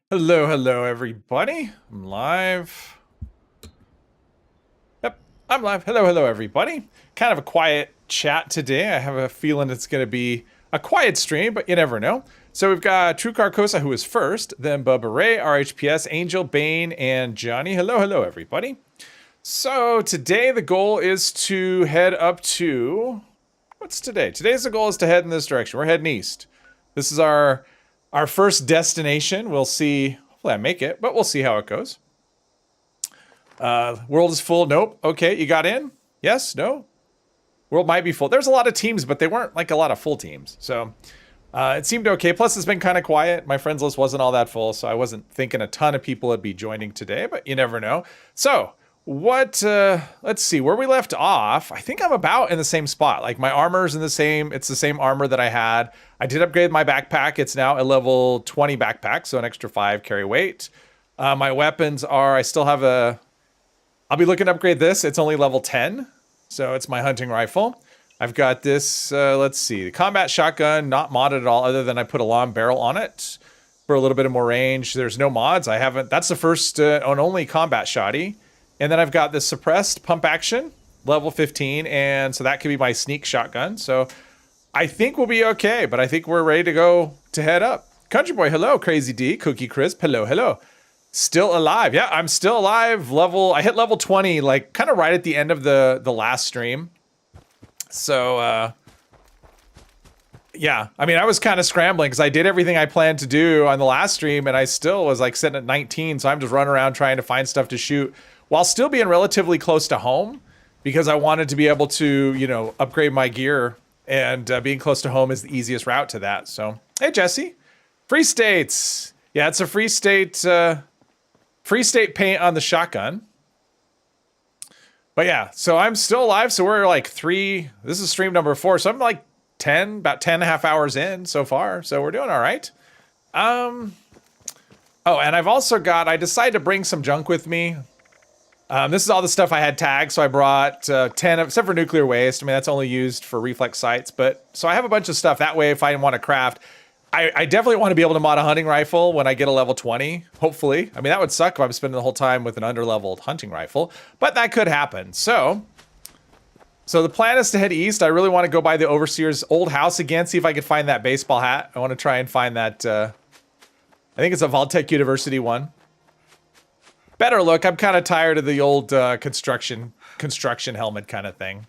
Hello, hello, everybody. I'm live. Yep, I'm live. Hello, hello, everybody. Kind of a quiet chat today. I have a feeling it's going to be a quiet stream, but you never know. So we've got True Carcosa, who is first, then Bubba Ray, RHPS, Angel, Bane, and Johnny. Hello, hello, everybody. So today the goal is to head up to... What's today? Today's the goal is to head in this direction. We're heading east. This is our first destination. We'll see. Hopefully I make it, but we'll see how it goes. World is full. Nope. Okay, you got in? Yes? No? World might be full. There's a lot of teams, but they weren't like a lot of full teams. So it seemed okay. Plus, it's been kind of quiet. My friends list wasn't all that full, so I wasn't thinking a ton of people would be joining today, but you never know. So what, let's see, where we left off, I think I'm about in the same spot. Like my armor's in the same, it's the same armor that I had. I did upgrade my backpack. It's now a level 20 backpack, so an extra 5 carry weight. My weapons are, I still have I'll be looking to upgrade this. It's only level 10, so it's my hunting rifle. I've got this, let's see, the combat shotgun, not modded at all, other than I put a long barrel on it for a little bit of more range. There's no mods. I haven't, that's the first and only combat shotty. And then I've got this suppressed pump action, level 15, and so that could be my sneak shotgun. So I think we'll be okay, but I think we're ready to go to head up. Country Boy, hello. Crazy D, Cookie Crisp, hello, hello. Still alive. Yeah, I'm still alive. I hit level 20, like kind of right at the end of the last stream. So, yeah, I mean, I was kind of scrambling because I did everything I planned to do on the last stream, and I still was like sitting at 19, so I'm just running around trying to find stuff to shoot while still being relatively close to home because I wanted to be able to, you know, upgrade my gear, and being close to home is the easiest route to that. So, hey, Jesse. Free States. Yeah, it's a free state paint on the shotgun. But yeah, so I'm still alive. So we're like this is stream number 4. So I'm like about 10 and a half hours in so far. So we're doing all right. Oh, and I've also I decided to bring some junk with me. This is all the stuff I had tagged. So I brought 10, except for nuclear waste. I mean, that's only used for reflex sights. But so I have a bunch of stuff. That way, if I want to craft, I definitely want to be able to mod a hunting rifle when I get a level 20, hopefully. I mean, that would suck if I'm spending the whole time with an under-leveled hunting rifle, but that could happen. So the plan is to head east. I really want to go by the Overseer's old house again, see if I could find that baseball hat. I want to try and find that, I think it's a Valtech University one. Better look. I'm kind of tired of the old construction helmet kind of thing.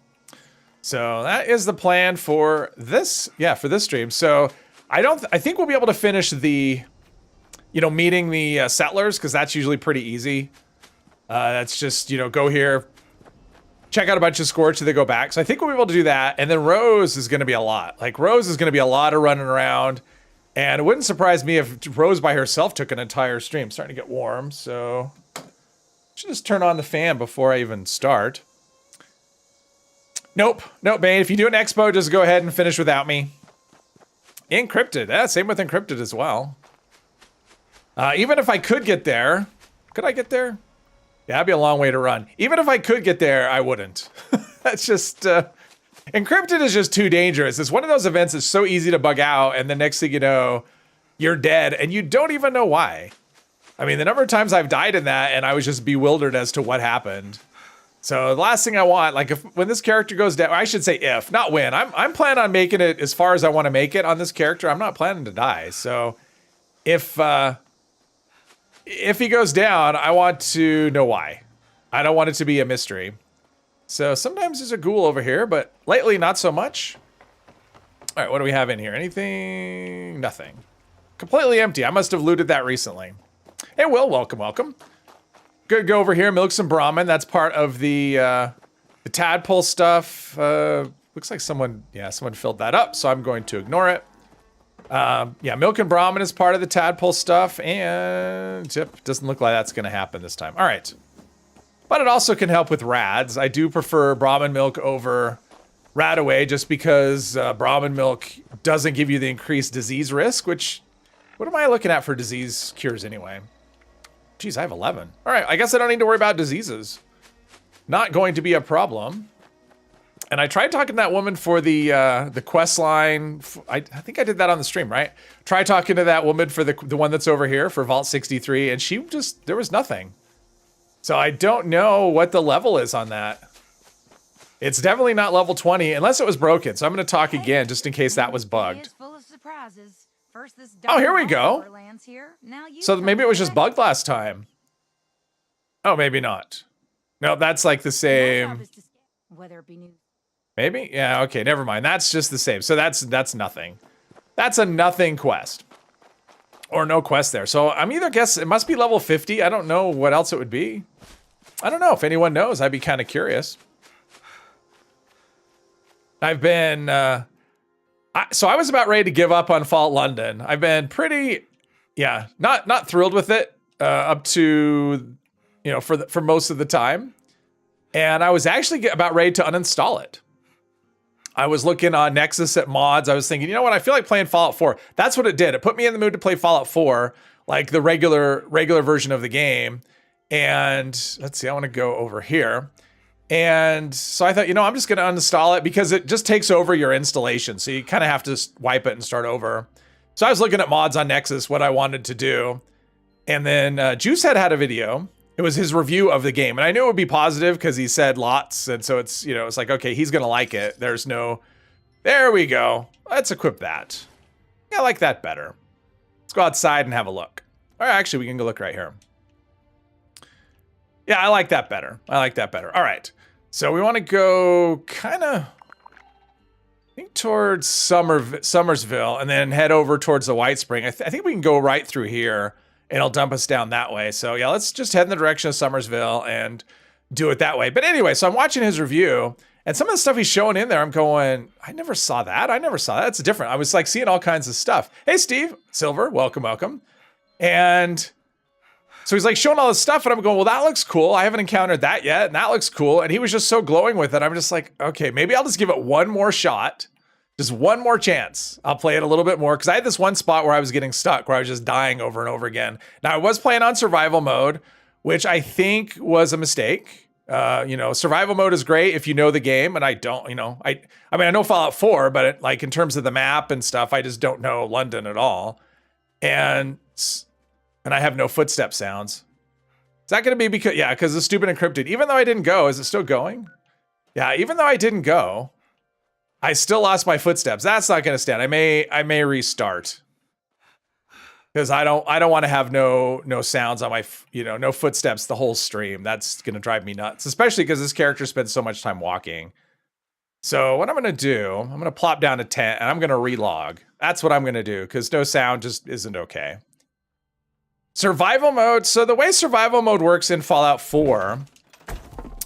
So that is the plan for this, for this stream. So I think we'll be able to finish the, meeting the settlers, because that's usually pretty easy. That's just, go here, check out a bunch of scores till they go back. So I think we'll be able to do that. And then Rose is going to be a lot. Like, Rose is going to be a lot of running around. And it wouldn't surprise me if Rose by herself took an entire stream. Starting to get warm, so I should just turn on the fan before I even start. Nope, Bane. If you do an expo, just go ahead and finish without me. Encrypted. Yeah, same with encrypted as well. Even if I could get there, could I get there? Yeah, that'd be a long way to run. Even if I could get there, I wouldn't. That's just, encrypted is just too dangerous. It's one of those events that's so easy to bug out, and the next thing you know, you're dead, and you don't even know why. I mean, the number of times I've died in that, and I was just bewildered as to what happened. So the last thing I want, like when this character goes down, I should say if, not when. I'm planning on making it as far as I want to make it on this character. I'm not planning to die. So if he goes down, I want to know why. I don't want it to be a mystery. So sometimes there's a ghoul over here, but lately not so much. All right, what do we have in here? Anything? Nothing. Completely empty. I must have looted that recently. Hey, Will, welcome. Good, go over here, milk some Brahmin. That's part of the tadpole stuff. Looks like someone filled that up, so I'm going to ignore it. Yeah, milk and Brahmin is part of the tadpole stuff, and yep, doesn't look like that's going to happen this time. All right. But it also can help with rads. I do prefer Brahmin milk over Radaway just because Brahmin milk doesn't give you the increased disease risk, which, what am I looking at for disease cures anyway? Geez, I have 11. All right, I guess I don't need to worry about diseases. Not going to be a problem. And I tried talking to that woman for the quest line. I think I did that on the stream, right? Try talking to that woman for the one that's over here for Vault 63, and she just, there was nothing. So I don't know what the level is on that. It's definitely not level 20, unless it was broken. So I'm going to talk again, just in case that was bugged. Oh, here we go. So maybe it was just bugged last time. Oh, maybe not. No, that's like the same. Maybe? Yeah, okay, never mind. That's just the same. So that's nothing. That's a nothing quest. Or no quest there. So I'm either guess it must be level 50. I don't know what else it would be. I don't know. If anyone knows, I'd be kind of curious. I've been so I was about ready to give up on Fallout London. I've been pretty, yeah, not thrilled with it up to, you know, for most of the time. And I was actually about ready to uninstall it. I was looking on Nexus at mods. I was thinking, you know what? I feel like playing Fallout 4. That's what it did. It put me in the mood to play Fallout 4, like the regular version of the game. And let's see, I want to go over here. And so I thought, you know, I'm just going to uninstall it because it just takes over your installation. So you kind of have to wipe it and start over. So I was looking at mods on Nexus, what I wanted to do. And then Juicehead had a video. It was his review of the game. And I knew it would be positive because he said lots. And so it's, you know, it's like, okay, he's going to like it. There's no, there we go. Let's equip that. Yeah, I like that better. Let's go outside and have a look. Or actually, we can go look right here. Yeah, I like that better. I like that better. All right. So we want to go kind of, I think, towards Summersville and then head over towards the White Spring. I think we can go right through here and it'll dump us down that way. So yeah, let's just head in the direction of Summersville and do it that way. But anyway, so I'm watching his review and some of the stuff he's showing in there, I'm going, I never saw that. I never saw that. It's different. I was like seeing all kinds of stuff. Hey, Steve Silver, welcome, welcome. And so he's like showing all this stuff and I'm going, well, that looks cool. I haven't encountered that yet. And that looks cool. And he was just so glowing with it. I'm just like, okay, maybe I'll just give it one more shot. Just one more chance. I'll play it a little bit more because I had this one spot where I was getting stuck, where I was just dying over and over again. Now I was playing on survival mode, which I think was a mistake. You know, survival mode is great if you know the game, and I don't, you know, I mean, I know Fallout 4, but it, like in terms of the map and stuff, I just don't know London at all. And I have no footstep sounds. Is that going to be because, yeah, because it's stupid encrypted. Even though I didn't go, is it still going? Yeah, even though I didn't go, I still lost my footsteps. That's not going to stand. I may restart because I don't want to have no sounds on my, you know, no footsteps the whole stream. That's going to drive me nuts, especially because this character spends so much time walking. So what I'm going to do, I'm going to plop down to 10 and I'm going to relog. That's what I'm going to do because no sound just isn't okay. Survival mode. So the way survival mode works in Fallout 4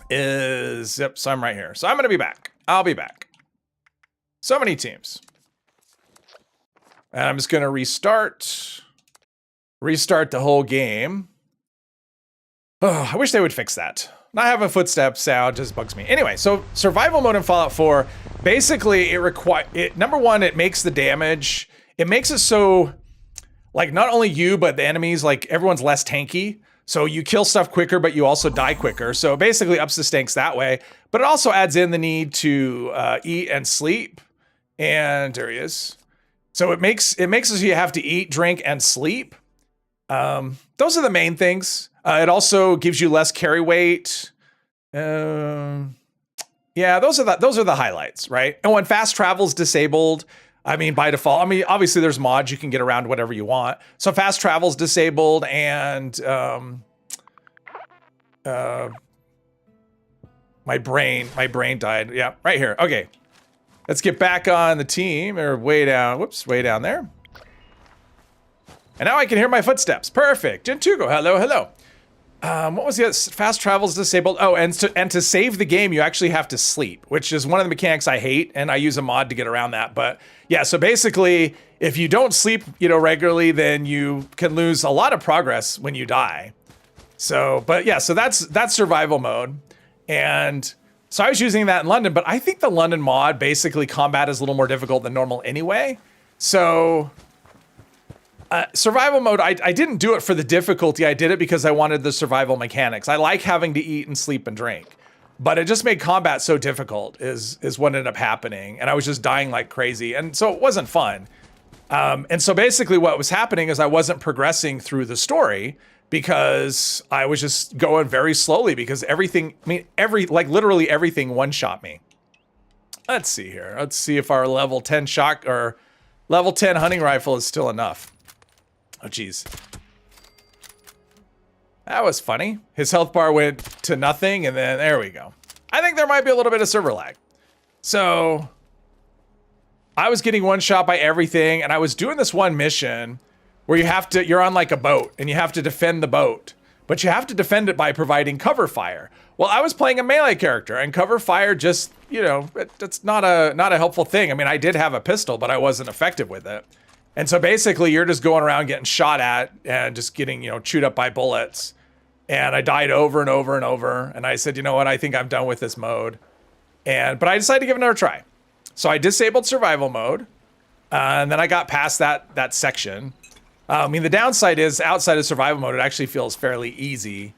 is, yep, so I'm right here. So I'm going to be back. I'll be back. So many teams. And I'm just going to restart the whole game. Oh, I wish they would fix that. Not having a footstep sound just bugs me. Anyway, so survival mode in Fallout 4, basically number one, it makes the damage. It makes it so, like, not only you, but the enemies, like, everyone's less tanky. So you kill stuff quicker, but you also die quicker. So it basically ups the stakes that way. But it also adds in the need to eat and sleep. And there he is. So it makes it so you have to eat, drink, and sleep. Those are the main things. It also gives you less carry weight. Yeah, those are the highlights, right? And when fast travel's disabled, I mean, by default, I mean, obviously there's mods, you can get around whatever you want. So fast travel's disabled and my brain died. Yeah, right here. Okay. Let's get back on the team, or way down, whoops, way down there. And now I can hear my footsteps. Perfect. Gentugo, hello, hello. What was the other? Fast travel's disabled. Oh, and to save the game, you actually have to sleep, which is one of the mechanics I hate, and I use a mod to get around that. But yeah, so basically, if you don't sleep, you know, regularly, then you can lose a lot of progress when you die. So, but yeah, so that's survival mode. And so I was using that in London, but I think the London mod, basically combat is a little more difficult than normal anyway. So survival mode, I didn't do it for the difficulty. I did it because I wanted the survival mechanics. I like having to eat and sleep and drink. But it just made combat so difficult is what ended up happening. And I was just dying like crazy. And so it wasn't fun. And so basically what was happening is I wasn't progressing through the story because I was just going very slowly because everything, I mean, literally everything one-shot me. Let's see here. Let's see if our level 10 shot or level 10 hunting rifle is still enough. Oh, geez. That was funny. His health bar went to nothing, and then there we go. I think there might be a little bit of server lag. So I was getting one shot by everything, and I was doing this one mission where you're on like a boat, and you have to defend the boat. But you have to defend it by providing cover fire. Well, I was playing a melee character, and cover fire just, you know, it's not a helpful thing. I mean, I did have a pistol, but I wasn't effective with it. And so basically, you're just going around getting shot at and just getting, you know, chewed up by bullets. And I died over and over and over. And I said, you know what, I think I'm done with this mode. But I decided to give it another try. So I disabled survival mode. And then I got past that section. I mean, the downside is outside of survival mode, it actually feels fairly easy.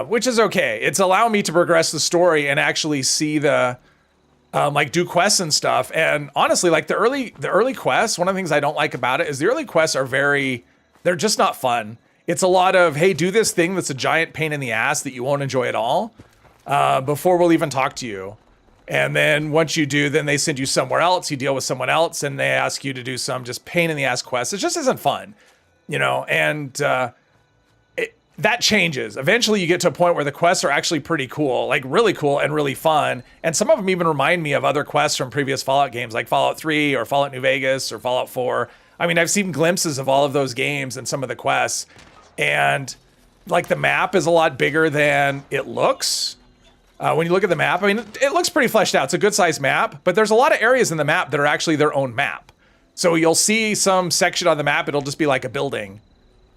Which is okay. It's allowing me to progress the story and actually see the, like do quests and stuff. And honestly, like the early quests, one of the things I don't like about it is the early quests are they're just not fun. It's a lot of, hey, do this thing that's a giant pain in the ass that you won't enjoy at all before we'll even talk to you. And then once you do, then they send you somewhere else, you deal with someone else, and they ask you to do some just pain in the ass quests. It just isn't fun, you know, and that changes. Eventually you get to a point where the quests are actually pretty cool, like really cool and really fun. And some of them even remind me of other quests from previous Fallout games, like Fallout 3 or Fallout New Vegas or Fallout 4. I mean, I've seen glimpses of all of those games and some of the quests. And like the map is a lot bigger than it looks. When you look at the map, I mean, it looks pretty fleshed out. It's a good sized map, but there's a lot of areas in the map that are actually their own map. So you'll see some section on the map, it'll just be like a building.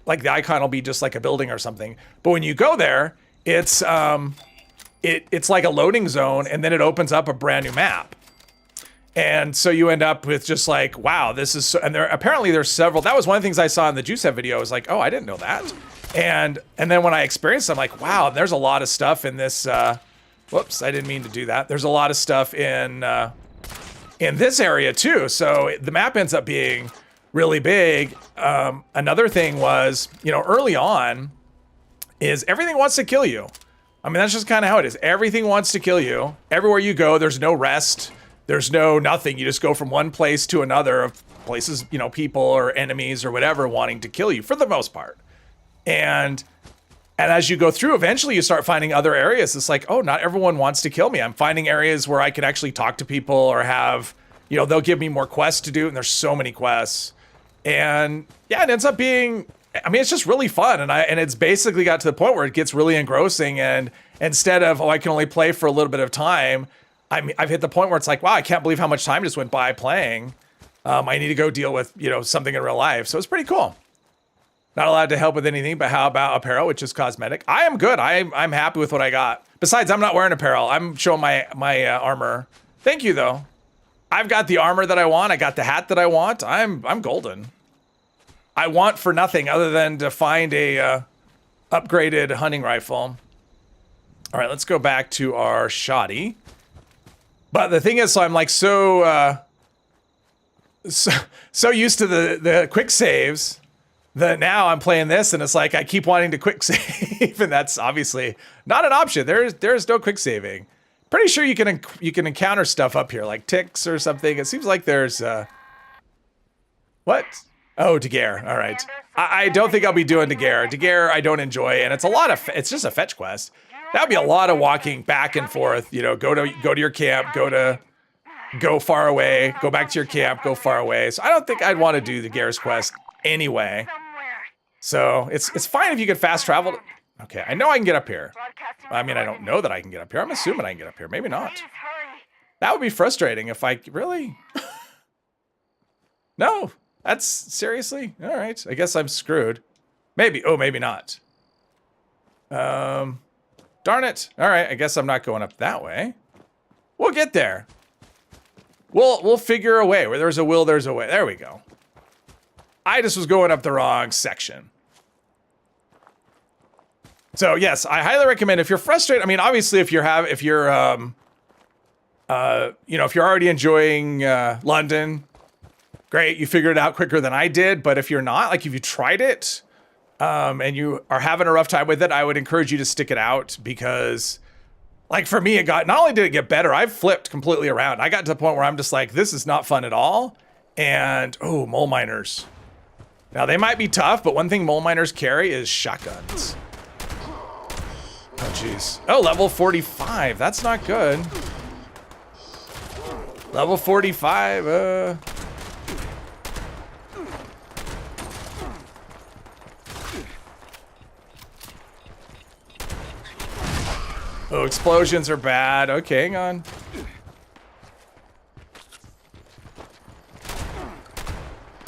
Like the icon will be just like a building or something. But when you go there, it's like a loading zone, and then it opens up a brand new map. And so you end up with just like, wow, this is so, and there's several. That was one of the things I saw in the Juicehead video. I was like, oh, I didn't know that. And then when I experienced it, I'm like, wow, there's a lot of stuff in this. Whoops, I didn't mean to do that. There's a lot of stuff in this area too. So the map ends up being really big. Another thing was, you know, early on is everything wants to kill you. I mean, that's just kind of how it is. Everything wants to kill you. Everywhere you go, there's no rest. There's no nothing. You just go from one place to another of places, you know, people or enemies or whatever wanting to kill you for the most part. And as you go through, eventually you start finding other areas. It's like, oh, not everyone wants to kill me. I'm finding areas where I can actually talk to people or have, you know, they'll give me more quests to do. And there's so many quests. And yeah, it ends up being, I mean, it's just really fun. And it's basically got to the point where it gets really engrossing. And instead of, oh, I can only play for a little bit of time, I've hit the point where it's like, wow, I can't believe how much time just went by playing. I need to go deal with, you know, something in real life. So it's pretty cool. Not allowed to help with anything, but how about apparel, which is cosmetic? I am good. I'm happy with what I got. Besides, I'm not wearing apparel. I'm showing my armor. Thank you, though. I've got the armor that I want. I got the hat that I want. I'm golden. I want for nothing other than to find a upgraded hunting rifle. All right, let's go back to our shoddy. But the thing is, so I'm like so used to the quick saves that now I'm playing this and it's like I keep wanting to quick save, and that's obviously not an option. There's no quick saving. Pretty sure you can encounter stuff up here like ticks or something. It seems like there's what? Oh, Daguerre. All right. I don't think I'll be doing Daguerre. Daguerre I don't enjoy, and it's just a fetch quest. That'd be a lot of walking back and forth. You know, go to your camp, go far away, go back to your camp, go far away. So I don't think I'd want to do the Daguerre's quest anyway. So it's fine if you could fast travel. Okay, I know I can get up here. I mean, I don't know that I can get up here. I'm assuming I can get up here. Maybe not. That would be frustrating if I really. No, that's seriously all right. I guess I'm screwed. Maybe. Oh, maybe not. Darn it. All right, I guess I'm not going up that way. We'll get there. We'll figure a way. Where there's a will, there's a way. There we go. I just was going up the wrong section. So yes, I highly recommend if you're frustrated. I mean, obviously, if you're if you're already enjoying London, great, you figured it out quicker than I did. But if you're not, like if you tried it and you are having a rough time with it, I would encourage you to stick it out because, like for me, not only did it get better, I've flipped completely around. I got to the point where I'm just like, this is not fun at all. And oh, mole miners. Now they might be tough, but one thing mole miners carry is shotguns. Oh jeez. Oh, level 45. That's not good. Level 45. Oh, explosions are bad. Okay, hang on.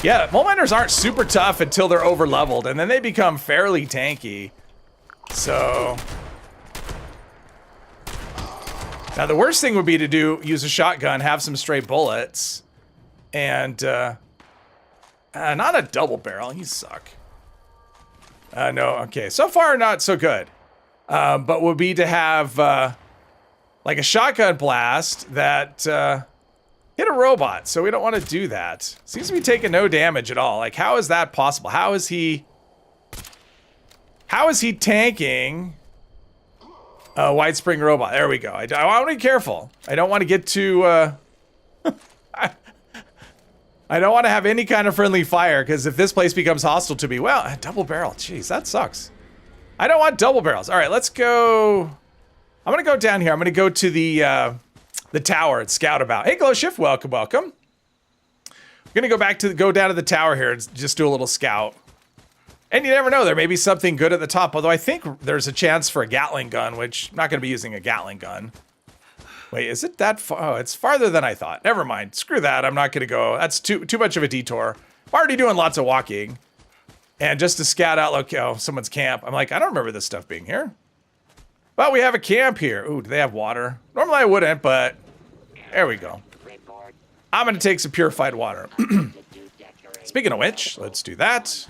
Yeah, mole miners aren't super tough until they're over leveled, and then they become fairly tanky. So now the worst thing would be to use a shotgun, have some stray bullets, and not a double barrel. You suck. No, okay. So far, not so good. But would be to have like a shotgun blast that hit a robot. So we don't want to do that. Seems to be taking no damage at all. Like, how is that possible? How is he tanking a White Spring robot? There we go. I want to be careful. I don't want to get too I don't want to have any kind of friendly fire, because if this place becomes hostile to me, well, a double barrel. Jeez, that sucks. I don't want double barrels. All right, let's go. I'm gonna go down here. I'm gonna go to the tower and scout about. Hey, Glow Shift, welcome, welcome. I'm gonna go down to the tower here and just do a little scout. And you never know, there may be something good at the top. Although I think there's a chance for a Gatling gun, which I'm not gonna be using a Gatling gun. Wait, is it that far? Oh, it's farther than I thought. Never mind. Screw that. I'm not gonna go. That's too much of a detour. I'm already doing lots of walking. And just to scout out, like, oh, someone's camp. I'm like, I don't remember this stuff being here. But we have a camp here. Ooh, do they have water? Normally I wouldn't, but there we go. I'm gonna take some purified water. Speaking of which, let's do that.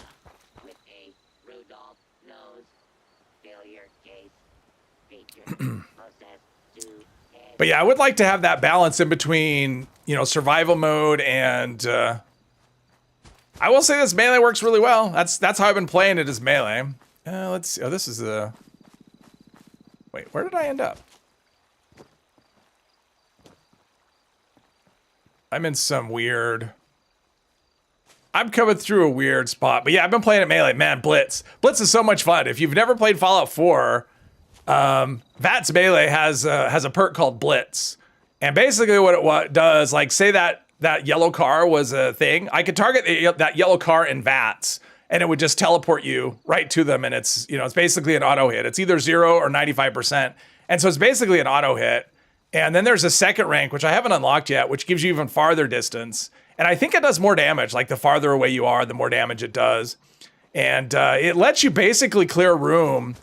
But yeah, I would like to have that balance in between, you know, survival mode and I will say this melee works really well. That's how I've been playing it, as melee. Let's see. Oh, this is a... Wait, where did I end up? I'm in some weird... I'm coming through a weird spot. But yeah, I've been playing it melee. Man, Blitz. Blitz is so much fun. If you've never played Fallout 4, VATS melee has a perk called Blitz. And basically what it does, like, say that yellow car was a thing, I could target that yellow car in VATS, and it would just teleport you right to them, and it's, you know, it's basically an auto hit. It's either 0 or 95%, and so it's basically an auto hit. And then there's a second rank, which I haven't unlocked yet, which gives you even farther distance, and I think it does more damage. Like, the farther away you are, the more damage it does. And it lets you basically clear a room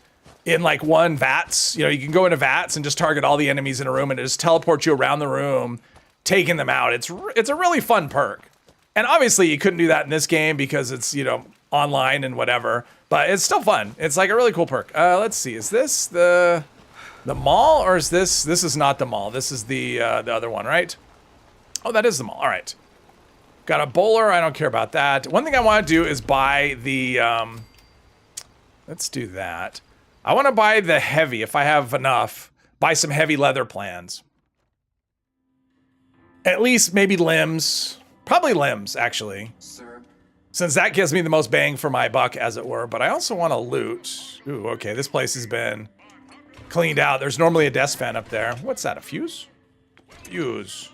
in like one VATS. You know, you can go into VATS and just target all the enemies in a room, and it just teleports you around the room, taking them out. It's a really fun perk. And obviously you couldn't do that in this game because it's, you know, online and whatever, but it's still fun. It's like a really cool perk. Let's see, is this the mall, or is this is not the mall. This is the other one, right? Oh, that is the mall. All right. Got a bowler. I don't care about that. One thing I want to do is buy the, let's do that. I want to buy the heavy, if I have enough, buy some heavy leather plans. At least maybe limbs. Probably limbs, actually. Sir. Since that gives me the most bang for my buck, as it were. But I also want to loot. Ooh, okay, this place has been cleaned out. There's normally a desk fan up there. What's that, a fuse? Fuse.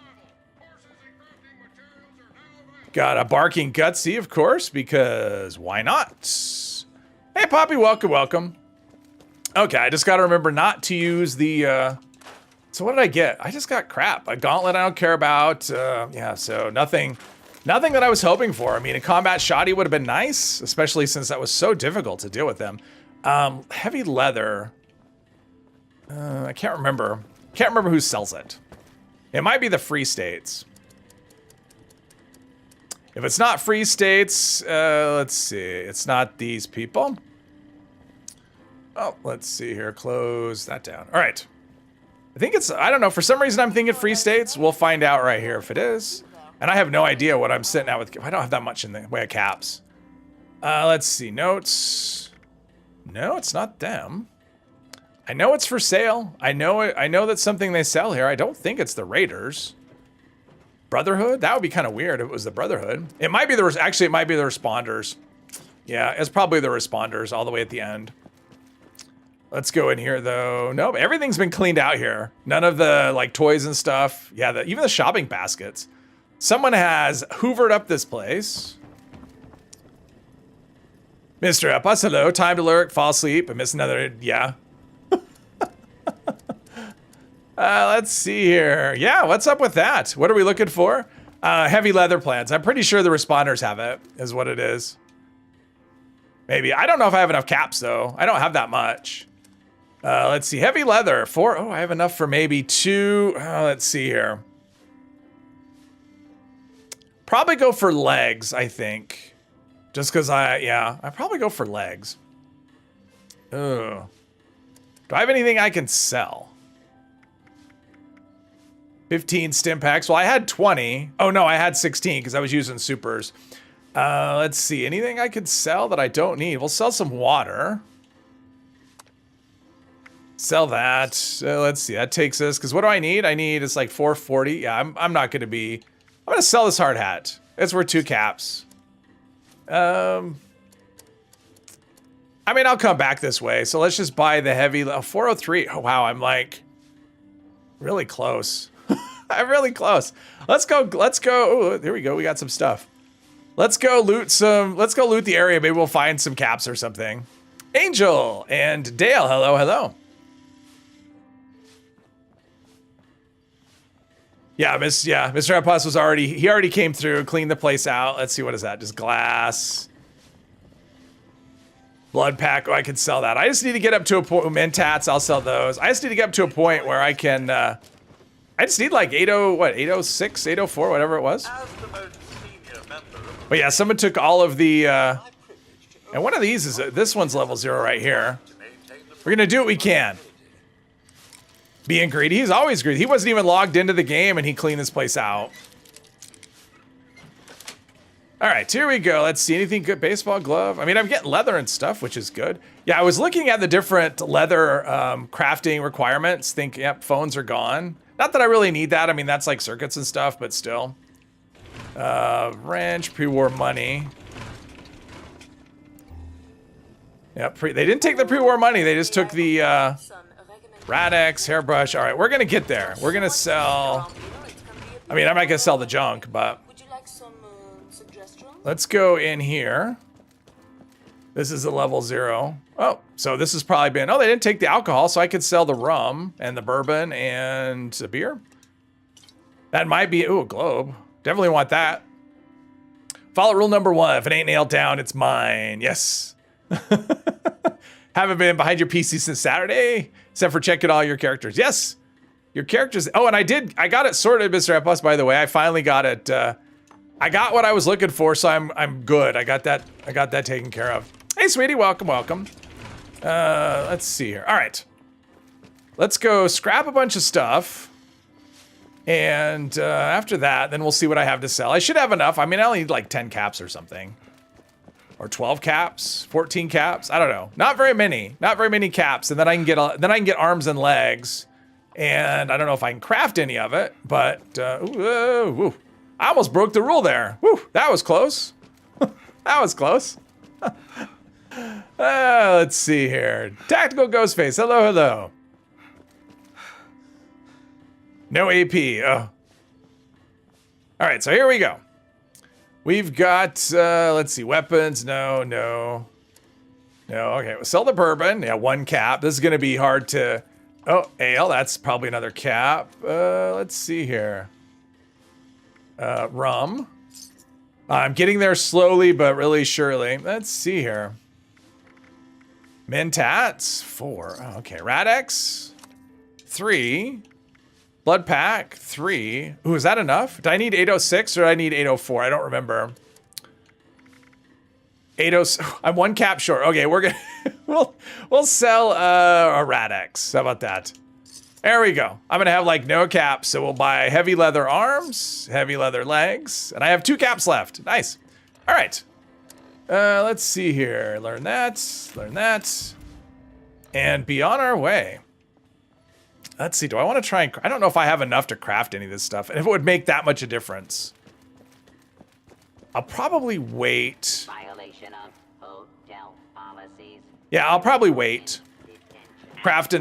Got a barking gutsy, of course, because why not? Hey, Poppy, welcome, welcome. Okay, I just got to remember not to use the... So what did I get? I just got crap. A gauntlet I don't care about. Yeah, so nothing that I was hoping for. I mean, a combat shoddy would have been nice, especially since that was so difficult to deal with them. Heavy leather. I can't remember. Can't remember who sells it. It might be the Free States. If it's not Free States, let's see. It's not these people. Oh, let's see here. Close that down. All right. I think it's, I don't know. For some reason, I'm thinking free states. We'll find out right here if it is. And I have no idea what I'm sitting at with. I don't have that much in the way of caps. Let's see. Notes. No, it's not them. I know it's for sale. I know it. I know that's something they sell here. I don't think it's the Raiders. Brotherhood? That would be kind of weird if it was the Brotherhood. It might be the, actually, it might be the Responders. Yeah, it's probably the Responders all the way at the end. Let's go in here though. Nope, everything's been cleaned out here. None of the like toys and stuff. Yeah, even the shopping baskets. Someone has hoovered up this place. Mr. Eppas, hello. Time to lurk, fall asleep, and miss another, yeah. Let's see here. Yeah, what's up with that? What are we looking for? Heavy leather plans. I'm pretty sure the Responders have it, is what it is. Maybe. I don't know if I have enough caps, though. I don't have that much. Let's see. Heavy leather. 4. Oh, I have enough for maybe 2. Let's see here. Probably go for legs, I think. Just because I probably go for legs. Oh. Do I have anything I can sell? 15 stim packs. Well, I had 20. Oh, no, I had 16 because I was using supers. Let's see. Anything I could sell that I don't need? We'll sell some water. Sell that. Let's see. That takes us, because what do I need? I need, it's like 440. Yeah, I'm not going to be, I'm going to sell this hard hat. It's worth 2 caps. I mean, I'll come back this way. So let's just buy the heavy, 403. Oh, wow. I'm like really close. I'm really close. Let's go. Oh, there we go. We got some stuff. Let's go loot the area. Maybe we'll find some caps or something. Angel and Dale. Hello, hello. Yeah, Mr. Eppas was he already came through, cleaned the place out. Let's see, what is that? Just glass. Blood pack. Oh, I could sell that. I just need to get up to a point. Mentats, I'll sell those. I just need to get up to a point where I can, I just need like 806, 804, whatever it was. But yeah, someone took all of the, and one of these is, this one's level 0 right here. We're gonna do what we can. Being greedy, he's always greedy. He wasn't even logged into the game and he cleaned this place out. All right, here we go. Let's see, anything good? Baseball glove. I mean, I'm getting leather and stuff, which is good. Yeah, I was looking at the different leather crafting requirements. Think, yep, phones are gone. Not that I really need that. I mean, that's like circuits and stuff, but still. Wrench, pre-war money. Yep, they didn't take the pre-war money. They just took the Radex, hairbrush. All right, we're gonna get there. We're gonna sell. I mean, I'm not gonna sell the junk, but let's go in here. This is a level 0. Oh, so this has probably been. Oh, they didn't take the alcohol, so I could sell the rum and the bourbon and the beer. That might be. Ooh, a globe. Definitely want that. Follow rule number 1. If it ain't nailed down, it's mine. Yes. Haven't been behind your PC since Saturday, except for checking all your characters. Yes, your characters. Oh, and I got it sorted, Mr. Eppas, by the way. I finally got it. I got what I was looking for, so I'm good. I got that taken care of. Hey, sweetie, welcome, welcome. Let's see here. All right, let's go scrap a bunch of stuff, and after that, then we'll see what I have to sell. I should have enough. I mean, I only need like 10 caps or something. Or 12 caps, 14 caps. I don't know. Not very many caps. And then I can get arms and legs. And I don't know if I can craft any of it, but I almost broke the rule there. Woo, that was close. That was close. Let's see here. Tactical Ghostface. Hello, hello. No AP. Oh. All right, so here we go. We've got, let's see, weapons. No. Okay, we'll sell the bourbon. Yeah, 1 cap. This is going to be hard to... Oh, ale. That's probably another cap. Let's see here. Rum. I'm getting there slowly, but really surely. Let's see here. Mentats. 4. Oh, okay. Radex. 3. Blood pack, 3. Ooh, is that enough? Do I need 806 or do I need 804? I don't remember. 806. I'm 1 cap short. Okay, we're we'll sell a Radex. How about that? There we go. I'm gonna have like no caps, so we'll buy heavy leather arms, heavy leather legs, and I have 2 caps left. Nice. All right. Let's see here. Learn that, and be on our way. Let's see. Do I want to try and? I don't know if I have enough to craft any of this stuff, and if it would make that much a difference. I'll probably wait. Violation of hotel policies. Yeah, I'll probably wait. Craft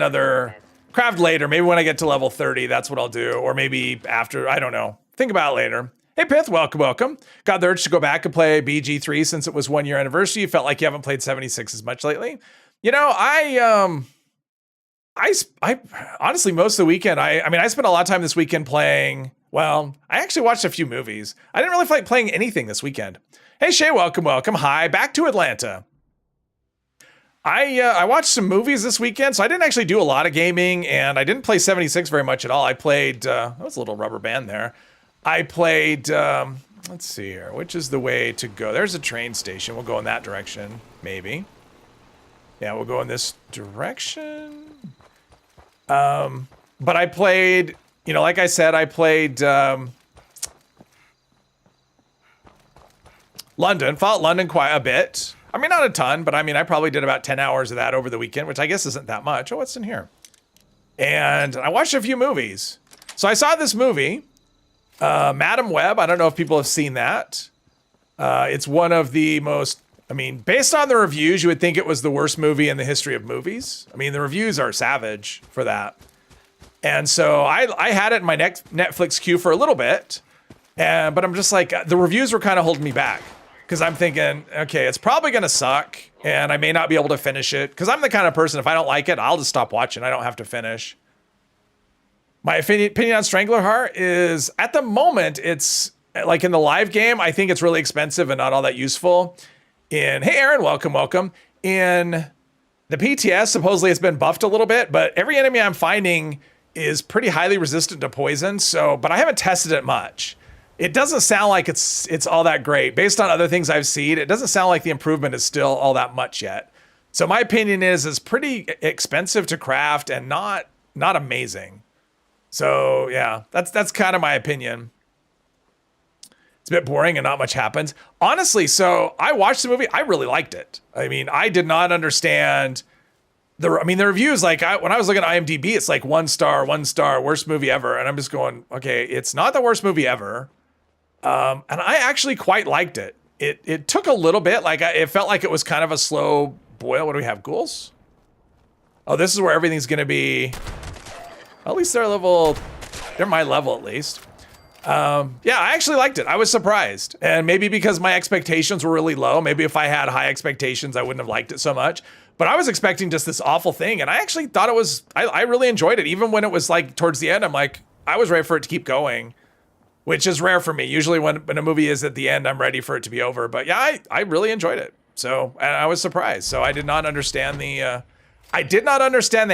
later. Maybe when I get to level 30, that's what I'll do. Or maybe after, I don't know. Think about it later. Hey, Pith, welcome. Got the urge to go back and play BG3 since it was 1 year anniversary. You felt like you haven't played 76 as much lately. You know, I honestly, most of the weekend, I mean, I spent a lot of time this weekend playing. Well, I actually watched a few movies. I didn't really feel like playing anything this weekend. Hey, Shay, welcome. Hi, back to Atlanta. I watched some movies this weekend, so I didn't actually do a lot of gaming, and I didn't play 76 very much at all. I played, that was a little rubber band there. I played, let's see here, which is the way to go? There's a train station. We'll go in that direction, maybe. Yeah, we'll go in this direction. But I played, you know, like I said, I played London, fought London quite a bit. I mean, not a ton, but I mean, I probably did about 10 hours of that over the weekend, which I guess isn't that much. Oh, what's in here? And I watched a few movies. So I saw this movie, Madam Web. I don't know if people have seen that. It's one of the most, I mean, based on the reviews, you would think it was the worst movie in the history of movies. I mean, the reviews are savage for that. And so I had it in my next Netflix queue for a little bit, but I'm just like, the reviews were kind of holding me back because I'm thinking, okay, it's probably going to suck and I may not be able to finish it because I'm the kind of person, if I don't like it, I'll just stop watching. I don't have to finish. My opinion on Stranglerheart is, at the moment, it's like in the live game, I think it's really expensive and not all that useful. Hey, Aaron, welcome. In the PTS, supposedly it's been buffed a little bit, but every enemy I'm finding is pretty highly resistant to poison. But I haven't tested it much. It doesn't sound like it's all that great. Based on other things I've seen, it doesn't sound like the improvement is still all that much yet. So my opinion is it's pretty expensive to craft and not amazing. So yeah, that's kind of my opinion. It's a bit boring and not much happens. Honestly, so I watched the movie. I really liked it. I mean, I did not understand the reviews, like when I was looking at IMDb, it's like 1 star, worst movie ever. And I'm just going, okay, it's not the worst movie ever. And I actually quite liked it. It took a little bit, like it felt like it was kind of a slow boil. What do we have? Ghouls? Oh, this is where everything's going to be. At least they're my level at least. Yeah, I actually liked it. I was surprised. And maybe because my expectations were really low, maybe if I had high expectations, I wouldn't have liked it so much. But I was expecting just this awful thing. And I actually thought I really enjoyed it. Even when it was like towards the end, I'm like, I was ready for it to keep going, which is rare for me. Usually when a movie is at the end, I'm ready for it to be over. But yeah, I really enjoyed it. So, and I was surprised. So I did not understand the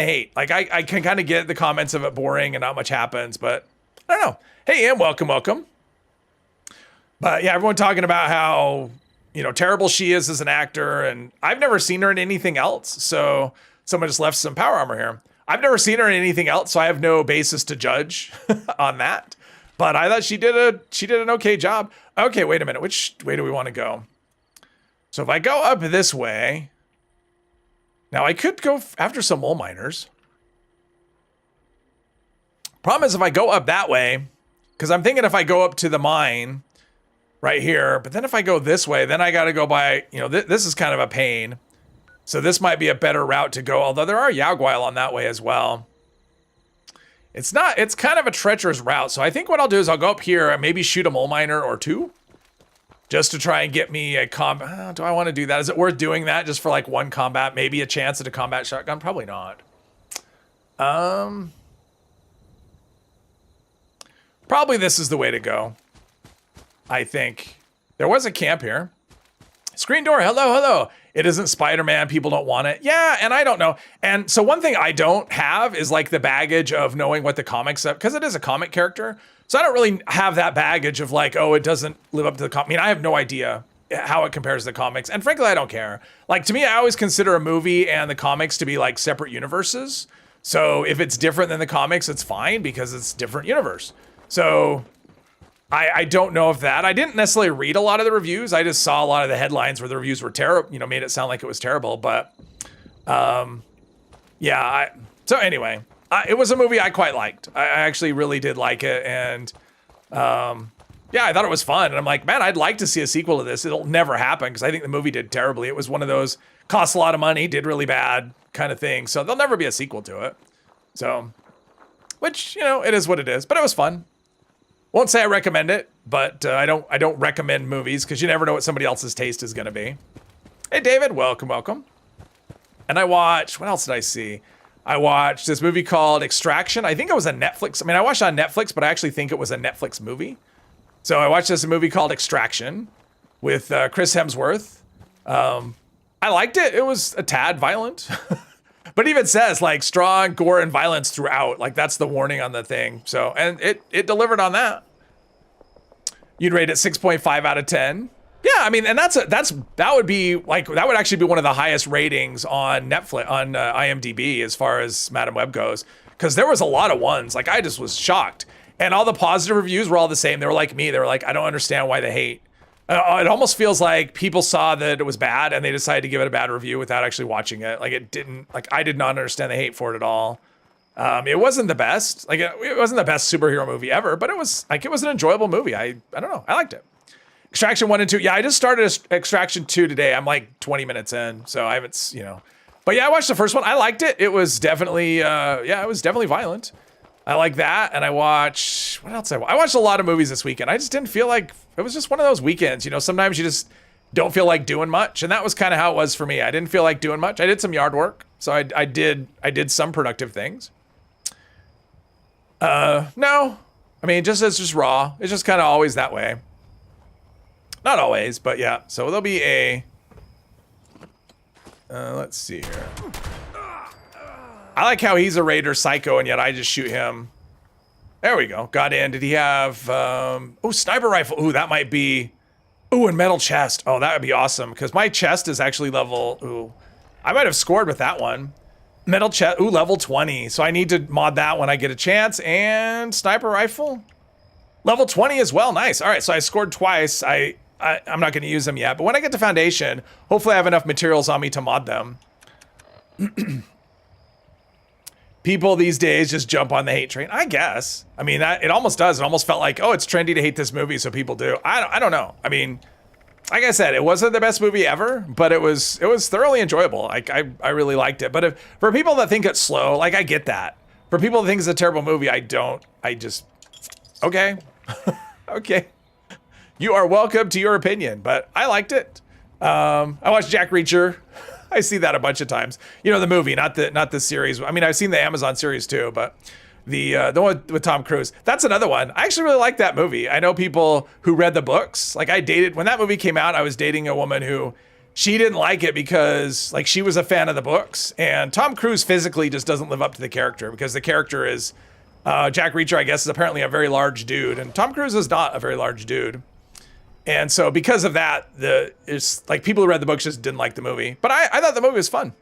hate. Like I can kind of get the comments of it boring and not much happens, but I don't know. Hey, Ian, welcome. But yeah, everyone talking about how, terrible she is as an actor, and I've never seen her in anything else. So someone just left some power armor here. I've never seen her in anything else, so I have no basis to judge on that. But I thought she did an okay job. Okay, wait a minute. Which way do we want to go? So if I go up this way, now I could go after some mole miners. Problem is if I go up that way, because I'm thinking if I go up to the mine right here, but then if I go this way, then I got to go by, this is kind of a pain. So this might be a better route to go, although there are Yaguile on that way as well. It's kind of a treacherous route. So I think what I'll do is I'll go up here and maybe shoot a mole miner or two just to try and get me a combat. Do I want to do that? Is it worth doing that just for like one combat? Maybe a chance at a combat shotgun? Probably not. Probably this is the way to go. I think. There was a camp here. Screen door, hello. It isn't Spider-Man, people don't want it. Yeah, and I don't know. And so one thing I don't have is like the baggage of knowing what the comics are, because it is a comic character. So I don't really have that baggage of like, oh, it doesn't live up to the comic. I mean, I have no idea. how it compares to the comics. And frankly, I don't care. Like, to me, I always consider a movie and the comics to be like separate universes. So if it's different than the comics, it's fine because it's a different universe. So I don't know if that, I didn't necessarily read a lot of the reviews. I just saw a lot of the headlines where the reviews were terrible, you know, made it sound like it was terrible. But yeah, so anyway, it was a movie I quite liked. I actually really did like it. And yeah, I thought it was fun. And I'm like, man, I'd like to see a sequel to this. It'll never happen because I think the movie did terribly. It was one of those cost a lot of money, did really bad kind of thing. So there'll never be a sequel to it. So, which, you know, it is what it is. But it was fun. Won't say I recommend it, but I don't recommend movies because you never know what somebody else's taste is going to be. Hey, David, welcome, welcome. And I watched, what else did I see? I watched this movie called Extraction. I think it was a Netflix. I mean, I watched it on Netflix, but I actually think it was a Netflix movie. So I watched this movie called Extraction with Chris Hemsworth. I liked it. It was a tad violent. But it even says like strong gore and violence throughout. Like that's the warning on the thing. So, and it delivered on that. You'd rate it 6.5 out of 10. Yeah, I mean, and that would be like, that would actually be one of the highest ratings on Netflix, on IMDb as far as Madam Web goes. Cause there was a lot of ones, like I just was shocked. And all the positive reviews were all the same. They were like me. They were like, I don't understand why they hate. It almost feels like people saw that it was bad and they decided to give it a bad review without actually watching it. Like it didn't, like I did not understand the hate for it at all. It wasn't the best, like it wasn't the best superhero movie ever, but it was like, it was an enjoyable movie. I don't know. I liked it. Extraction 1 and 2. Yeah, I just started Extraction 2 today. I'm like 20 minutes in, so I haven't, you know. But yeah, I watched the first one. I liked it. It was definitely, yeah, it was definitely violent. I like that. And I watched, what else? I watched a lot of movies this weekend. I just didn't feel like, it was just one of those weekends. You know, sometimes you just don't feel like doing much. And that was kind of how it was for me. I didn't feel like doing much. I did some yard work. So I did some productive things. No, I mean, it's just raw. It's just kind of always that way. Not always, but yeah. So there'll be a, let's see here. I like how he's a raider psycho and yet I just shoot him. There we go. Got in. Did he have, oh, sniper rifle. Ooh, that might be, ooh, and metal chest. Oh, that would be awesome. Because my chest is actually level, ooh, I might have scored with that one. Metal chest, ooh, level 20. So I need to mod that when I get a chance. And sniper rifle, level 20 as well. Nice. All right, so I scored twice. I'm not going to use them yet. But when I get to Foundation, hopefully I have enough materials on me to mod them. People these days just jump on the hate train, I guess. I mean, it almost does. It almost felt like, oh, it's trendy to hate this movie, so people do. I don't know. I mean, like I said, it wasn't the best movie ever, but it was thoroughly enjoyable. Like I really liked it. But for people that think it's slow, like I get that. For people that think it's a terrible movie, I don't. I just, okay, okay. You are welcome to your opinion, but I liked it. I watched Jack Reacher. I see that a bunch of times. You know, the movie, not the series. I mean, I've seen the Amazon series too, but the one with Tom Cruise. That's another one. I actually really like that movie. I know people who read the books. Like when that movie came out, I was dating a woman who, she didn't like it because like she was a fan of the books, and Tom Cruise physically just doesn't live up to the character because the character is, Jack Reacher, I guess, is apparently a very large dude, and Tom Cruise is not a very large dude. And so because of that, it's like people who read the books just didn't like the movie. But I thought the movie was fun.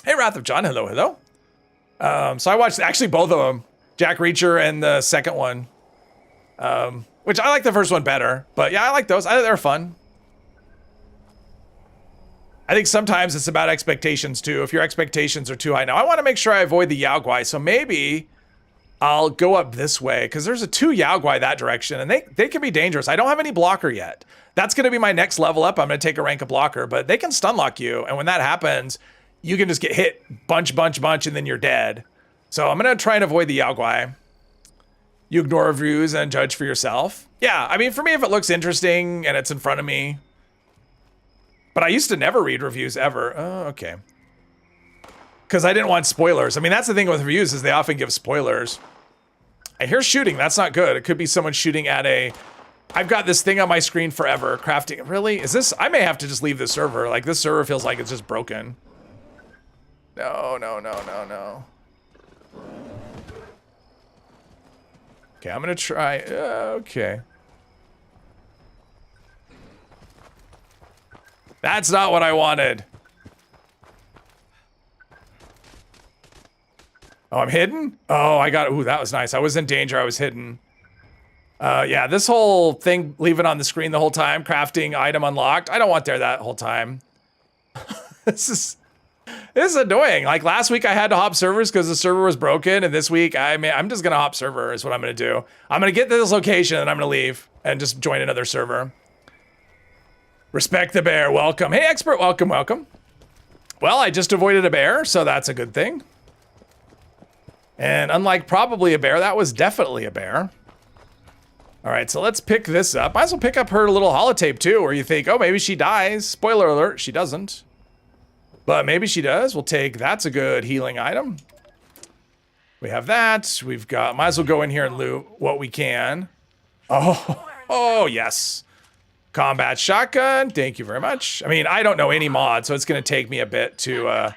Hey, Wrath of John, hello, hello. So I watched actually both of them, Jack Reacher and the second one, which I like the first one better. But yeah, I like those. I think they're fun. I think sometimes it's about expectations too. If your expectations are too high. Now, I want to make sure I avoid the Yao Guai. So maybe I'll go up this way because there's a 2 Yao Guai that direction and they can be dangerous. I don't have any blocker yet. That's going to be my next level up. I'm going to take a rank of blocker, but they can stun lock you. And when that happens, you can just get hit bunch, and then you're dead. So I'm going to try and avoid the Yao Guai. You ignore reviews and judge for yourself. Yeah, I mean, for me, if it looks interesting and it's in front of me, but I used to never read reviews ever. Oh, okay. Because I didn't want spoilers. I mean, that's the thing with reviews is they often give spoilers. I hear shooting. That's not good. It could be someone shooting at I've got this thing on my screen forever. Crafting. Really? Is this? I may have to just leave the server. Like, this server feels like it's just broken. No. Okay, I'm going to try. Okay. That's not what I wanted. Oh, I'm hidden? Oh, I got, ooh, that was nice. I was in danger, I was hidden. Yeah, this whole thing, leave it on the screen the whole time, crafting item unlocked. I don't want there that whole time. This is annoying. Like last week I had to hop servers because the server was broken, and this week I'm just gonna hop server is what I'm gonna do. I'm gonna get to this location and I'm gonna leave and just join another server. Respect the bear, welcome. Hey expert, welcome, welcome. Well, I just avoided a bear, so that's a good thing. And unlike probably a bear, that was definitely a bear. All right, so let's pick this up. Might as well pick up her little holotape too, where you think, oh, maybe she dies. Spoiler alert, she doesn't. But maybe she does. We'll take, that's a good healing item. We have that. We've got, might as well go in here and loot what we can. Oh, yes. Combat shotgun, thank you very much. I mean, I don't know any mod, so it's gonna take me a bit to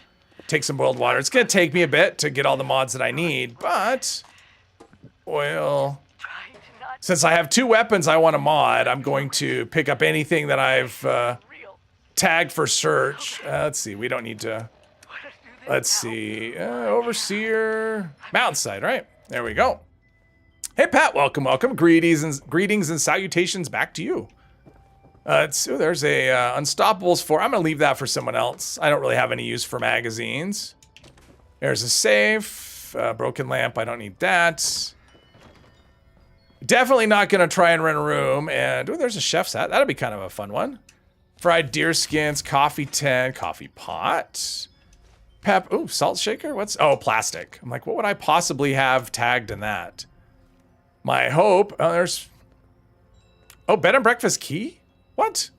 take some boiled water. It's gonna take me a bit to get all the mods that I need, but, well, since I have 2 weapons I want to mod, I'm going to pick up anything that I've tagged for search. Let's see, we don't need to, let's see, Overseer, Mountainside, right? There we go. Hey Pat, welcome, welcome. Greetings and salutations back to you. There's a Unstoppables 4. I'm gonna leave that for someone else. I don't really have any use for magazines. There's a safe, broken lamp, I don't need that. Definitely not gonna try and rent a room. And there's a chef's hat. That'll be kind of a fun one. Fried deer skins, coffee tin, coffee pot, salt shaker. What's plastic? I'm like, what would I possibly have tagged in that? My hope. There's bed and breakfast key. What?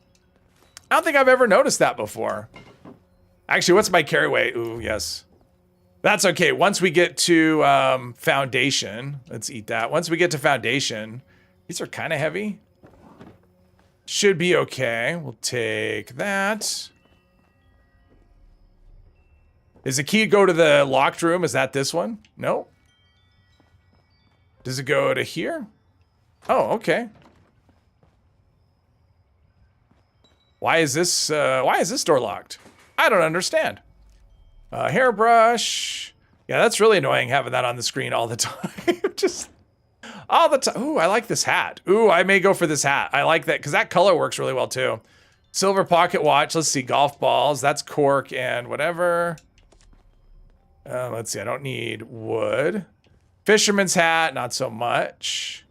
I don't think I've ever noticed that before. Actually, what's my carry weight? Ooh, yes. That's okay. Once we get to foundation, let's eat that. Once we get to foundation, these are kind of heavy. Should be okay. We'll take that. Is the key go to the locked room? Is that this one? No. Does it go to here? Oh, okay. Why is this door locked? I don't understand. Hairbrush. Yeah, that's really annoying having that on the screen all the time. Just all the time. Ooh, I like this hat. Ooh, I may go for this hat. I like that because that color works really well too. Silver pocket watch. Let's see, golf balls. That's cork and whatever. Let's see, I don't need wood. Fisherman's hat, not so much.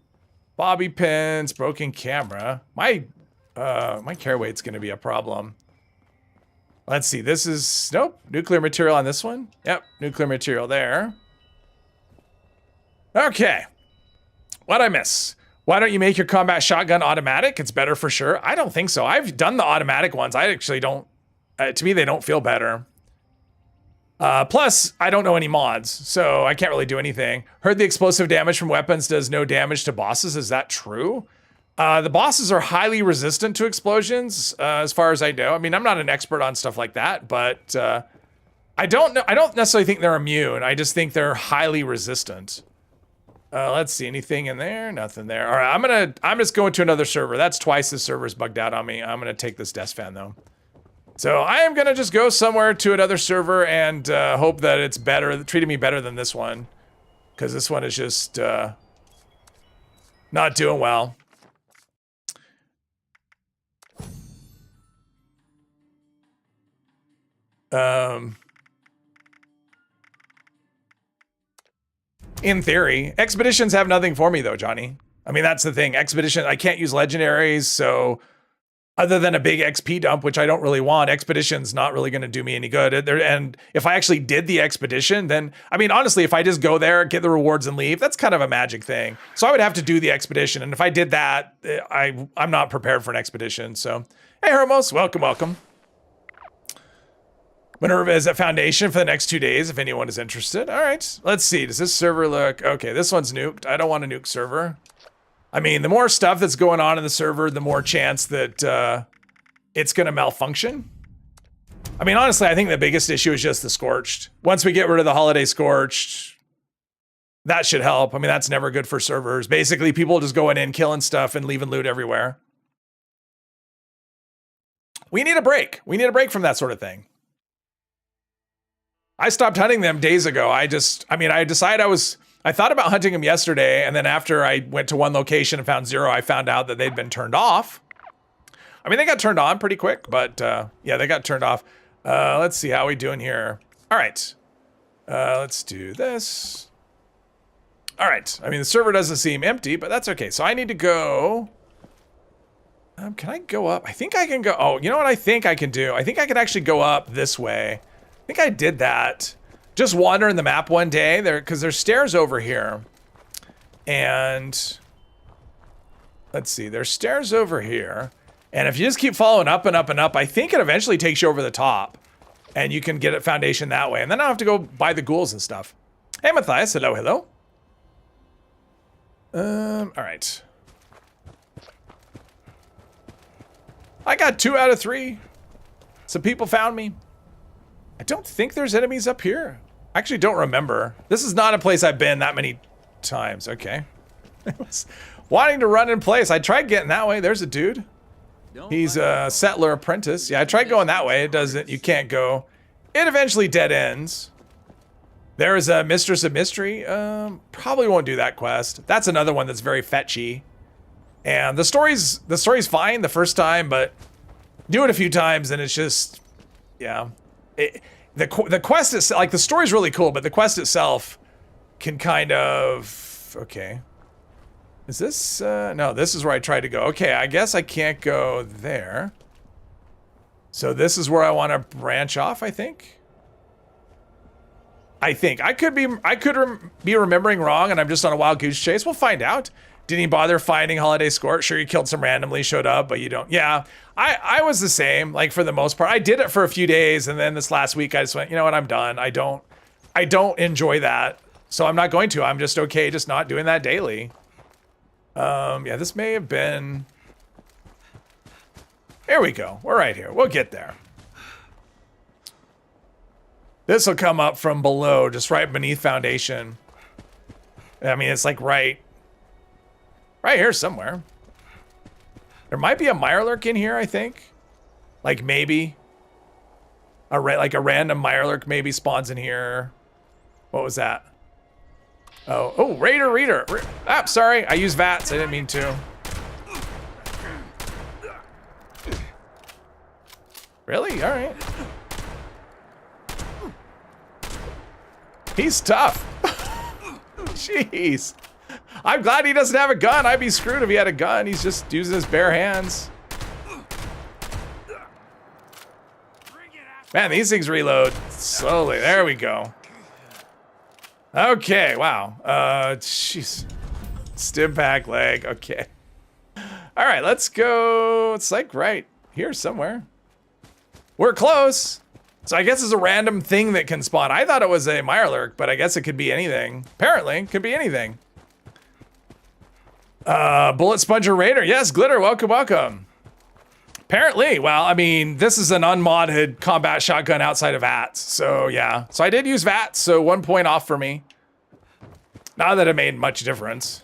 Bobby pins, broken camera. My carry weight's gonna be a problem. Let's see, this is, nope, nuclear material on this one. Yep, nuclear material there. Okay, what'd I miss? Why don't you make your combat shotgun automatic? It's better for sure. I don't think so. I've done the automatic ones. I actually don't, to me, they don't feel better. Plus, I don't know any mods, so I can't really do anything. Heard the explosive damage from weapons does no damage to bosses. Is that true? The bosses are highly resistant to explosions, as far as I know. I mean, I'm not an expert on stuff like that, but I don't know. I don't necessarily think they're immune. I just think they're highly resistant. Let's see, anything in there? Nothing there. All right, I'm just going to another server. That's twice this server's bugged out on me. I'm gonna take this desk fan though. So I am gonna just go somewhere to another server and hope that it's better, treating me better than this one, because this one is just not doing well. In theory, expeditions have nothing for me though, Johnny. I mean, that's the thing. Expedition, I can't use legendaries, so other than a big XP dump, which I don't really want, expedition's not really going to do me any good. And if I actually did the expedition, then, I mean, honestly, if I just go there, get the rewards and leave, that's kind of a magic thing. So I would have to do the expedition. And if I did that, I'm not prepared for an expedition. So, hey, Hermos, welcome, welcome. Minerva is at Foundation for the next 2 days, if anyone is interested. All right, let's see. Does this server look... Okay, this one's nuked. I don't want a nuke server. I mean, the more stuff that's going on in the server, the more chance that it's going to malfunction. I mean, honestly, I think the biggest issue is just the Scorched. Once we get rid of the Holiday Scorched, that should help. I mean, that's never good for servers. Basically, people just going in, killing stuff, and leaving loot everywhere. We need a break. We need a break from that sort of thing. I stopped hunting them days ago. I decided I thought about hunting them yesterday, and then after I went to one location and found zero, I found out that they'd been turned off. I mean, they got turned on pretty quick, but yeah, they got turned off. Let's see how we doing here. All right. Let's do this. All right. I mean, the server doesn't seem empty, but that's okay. So I need to go. Can I go up? I think I can go. Oh, you know what I think I can do? I think I can actually go up this way. I think I did that. Just wandering the map one day there, because there's stairs over here. And let's see, there's stairs over here. And if you just keep following up and up and up, I think it eventually takes you over the top. And you can get a foundation that way. And then I don't have to go buy the ghouls and stuff. Hey, Matthias. Hello, hello. All right. I got 2 out of 3. Some people found me. I don't think there's enemies up here. I actually don't remember. This is not a place I've been that many times. Okay. Wanting to run in place. I tried getting that way. There's a dude. He's a settler apprentice. Yeah, I tried going that way. It doesn't. You can't go. It eventually dead ends. There is a Mistress of Mystery. Probably won't do that quest. That's another one that's very fetchy. And the story's fine the first time, but do it a few times and it's just, yeah. The quest is like, the story's really cool, but the quest itself can kind of, okay. Is this, no, this is where I tried to go. Okay, I guess I can't go there. So this is where I want to branch off, I think. I could be remembering wrong and I'm just on a wild goose chase. We'll find out. Didn't he bother finding Holiday Escort? Sure, you killed some randomly, showed up, but you don't. Yeah, I was the same, like for the most part. I did it for a few days, and then this last week I just went, you know what, I'm done. I don't enjoy that, so I'm not going to. I'm just okay just not doing that daily. Yeah, this may have been... Here we go. We're right here. We'll get there. This will come up from below, just right beneath Foundation. I mean, it's like right here somewhere. There might be a Mirelurk in here, I think. Like maybe. Like a random Mirelurk maybe spawns in here. What was that? Oh, Raider Reader. Ah, sorry, I used VATS. I didn't mean to. Really? All right. He's tough. Jeez. I'm glad he doesn't have a gun. I'd be screwed if he had a gun. He's just using his bare hands. Man, these things reload slowly. There we go. Okay, wow. Jeez. Stim pack leg. Okay. All right, let's go. It's like right here somewhere. We're close. So I guess it's a random thing that can spawn. I thought it was a Mirelurk, but I guess it could be anything. Apparently, it could be anything. Bullet Sponger Raider. Yes, Glitter, welcome, welcome. Apparently, well, I mean, this is an unmodded combat shotgun outside of VATS. So yeah, so I did use VATS, so 1 point off for me. Not that it made much difference.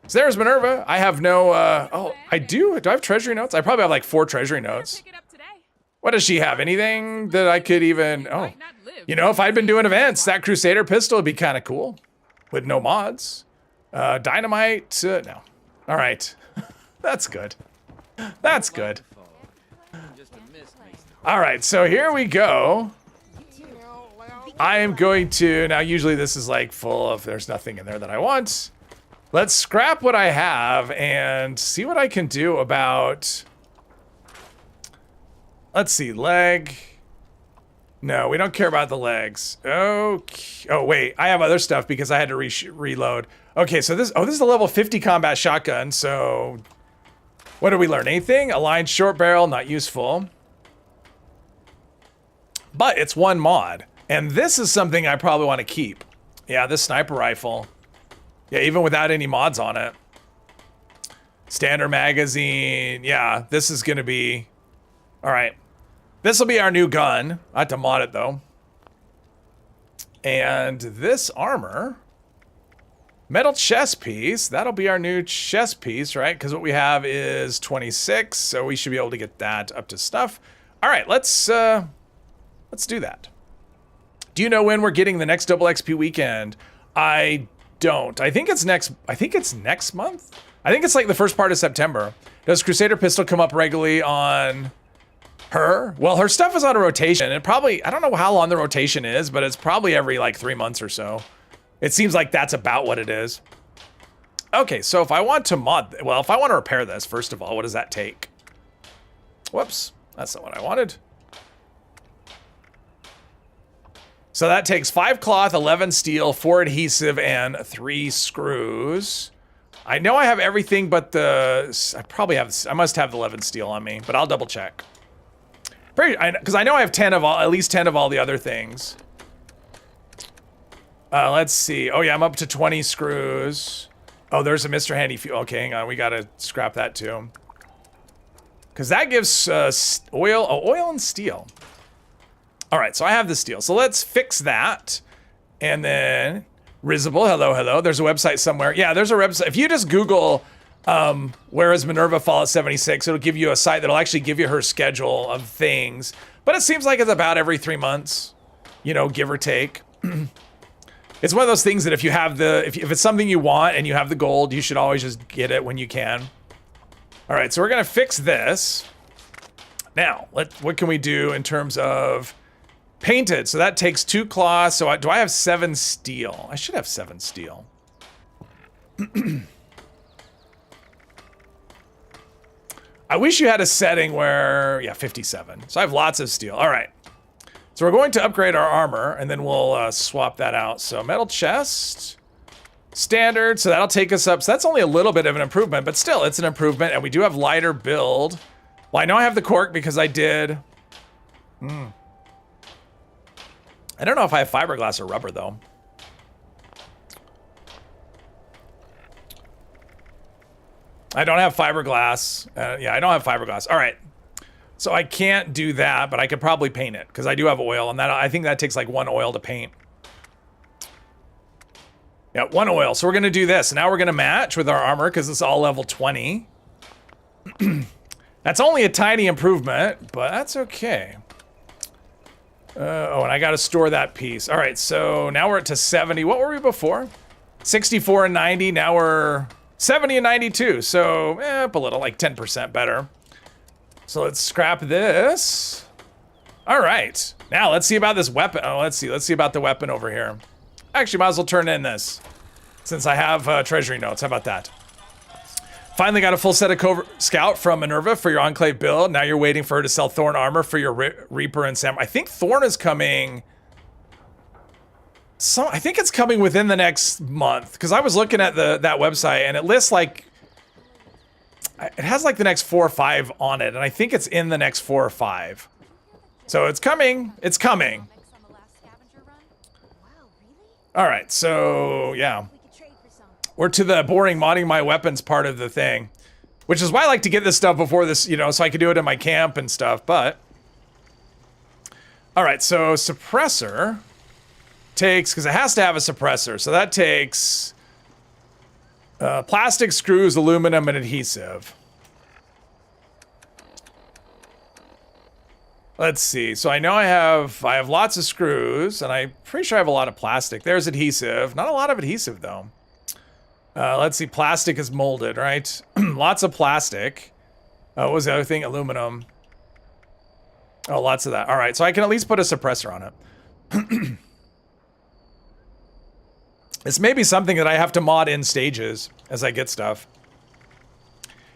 So there's Minerva. I have no, oh, I do. Do I have treasury notes? I probably have like 4 treasury notes. What does she have? Anything that I could even, oh. You know, if I'd been doing events, that Crusader pistol would be kind of cool. With no mods. Dynamite, no. All right. That's good. That's good. All right, so here we go. I am going to, now usually this is like full of, there's nothing in there that I want. Let's scrap what I have and see what I can do about, let's see, leg. No, we don't care about the legs. Okay. Oh, wait, I have other stuff because I had to reload. Okay, so this is a level 50 combat shotgun, so what did we learn? Anything? Aligned short barrel, not useful. But it's 1 mod. And this is something I probably want to keep. Yeah, this sniper rifle. Yeah, even without any mods on it. Standard magazine. Yeah, this is going to be... All right. This will be our new gun. I have to mod it, though. And this armor... Metal chest piece. That'll be our new chest piece, right? Because what we have is 26, so we should be able to get that up to stuff. All right, let's do that. Do you know when we're getting the next double XP weekend? I don't. I think it's next month. I think it's like the first part of September. Does Crusader Pistol come up regularly on her? Well, her stuff is on a rotation. And probably, I don't know how long the rotation is, but it's probably every like 3 months or so. It seems like that's about what it is. Okay, so if I want to if I want to repair this, first of all, what does that take? Whoops, that's not what I wanted. So that takes 5 cloth, 11 steel, 4 adhesive, and 3 screws. I know I have everything but I must have the 11 steel on me, but I'll double check. Because I know I have at least 10 of all the other things. Let's see. Oh yeah, I'm up to 20 screws. Oh, there's a Mr. Handy fuel. Okay, hang on. We gotta scrap that too. Because that gives oil. Oh, oil and steel. All right, so I have the steel. So let's fix that. And then Risible, hello. There's a website somewhere. Yeah, there's a website. If you just Google where is Minerva Fallout 76, it'll give you a site that'll actually give you her schedule of things. But it seems like it's about every 3 months, you know, give or take. It's one of those things that if you have if it's something you want and you have the gold, you should always just get it when you can. All right, so we're gonna fix this. Now, what can we do in terms of painted? So that takes 2 cloth. So do I have 7 steel? I should have 7 steel. I wish you had a setting where, yeah, 57. So I have lots of steel. All right. So we're going to upgrade our armor, and then we'll swap that out. So metal chest, standard, so that'll take us up. So that's only a little bit of an improvement, but still, it's an improvement, and we do have lighter build. Well, I know I have the cork because I did. I don't know if I have fiberglass or rubber, though. I don't have fiberglass. Yeah, I don't have fiberglass. All right. So I can't do that, but I could probably paint it because I do have oil, and I think that takes like 1 oil to paint. Yeah, 1 oil. So we're gonna do this. Now we're gonna match with our armor because it's all level 20. That's only a tiny improvement, but that's okay. Oh, and I gotta store that piece. All right, so now we're up to 70. What were we before? 64 and 90. Now we're 70 and 92. So up a little, like 10% better. So let's scrap this. All right, now let's see about this weapon. Oh, let's see about the weapon over here. Actually, might as well turn in this since I have treasury notes. How about that? Finally got a full set of Covert Scout from Minerva for your Enclave build. Now you're waiting for her to sell Thorn armor for your Reaper and Samurai. I think Thorn is coming. I think it's coming within the next month because I was looking at that website and it lists like. It has like the next 4 or 5 on it, and I think it's in the next 4 or 5. So it's coming. It's coming. All right, so yeah. We're to the boring modding my weapons part of the thing, which is why I like to get this stuff before this, you know, so I can do it in my camp and stuff, but. All right, so suppressor takes, because it has to have a suppressor, so that takes plastic, screws, aluminum, and adhesive. Let's see. So I know I have lots of screws, and I'm pretty sure I have a lot of plastic. There's adhesive. Not a lot of adhesive though. Let's see. Plastic is molded, right? Lots of plastic. What was the other thing? Aluminum. Oh, lots of that. All right. So I can at least put a suppressor on it. This may be something that I have to mod in stages as I get stuff.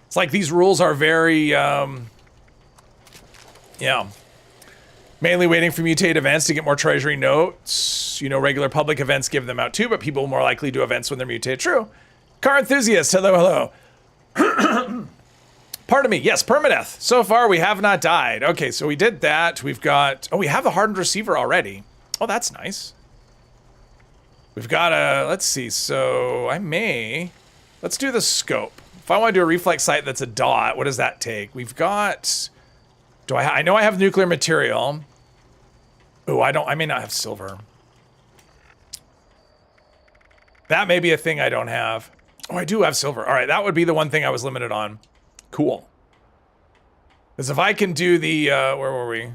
It's like these rules are very, yeah. Mainly waiting for mutate events to get more treasury notes. You know, regular public events give them out too, but people more likely do events when they're mutated. True. Car enthusiast, hello. Pardon me. Yes, permadeath. So far, we have not died. Okay, so we did that. We've got, we have the hardened receiver already. Oh, that's nice. We've got a, let's see, so let's do the scope. If I want to do a reflex sight that's a dot, what does that take? We've got, I know I have nuclear material. Oh, I may not have silver. That may be a thing I don't have. Oh, I do have silver. All right, that would be the one thing I was limited on. Cool. Because if I can do the, where were we?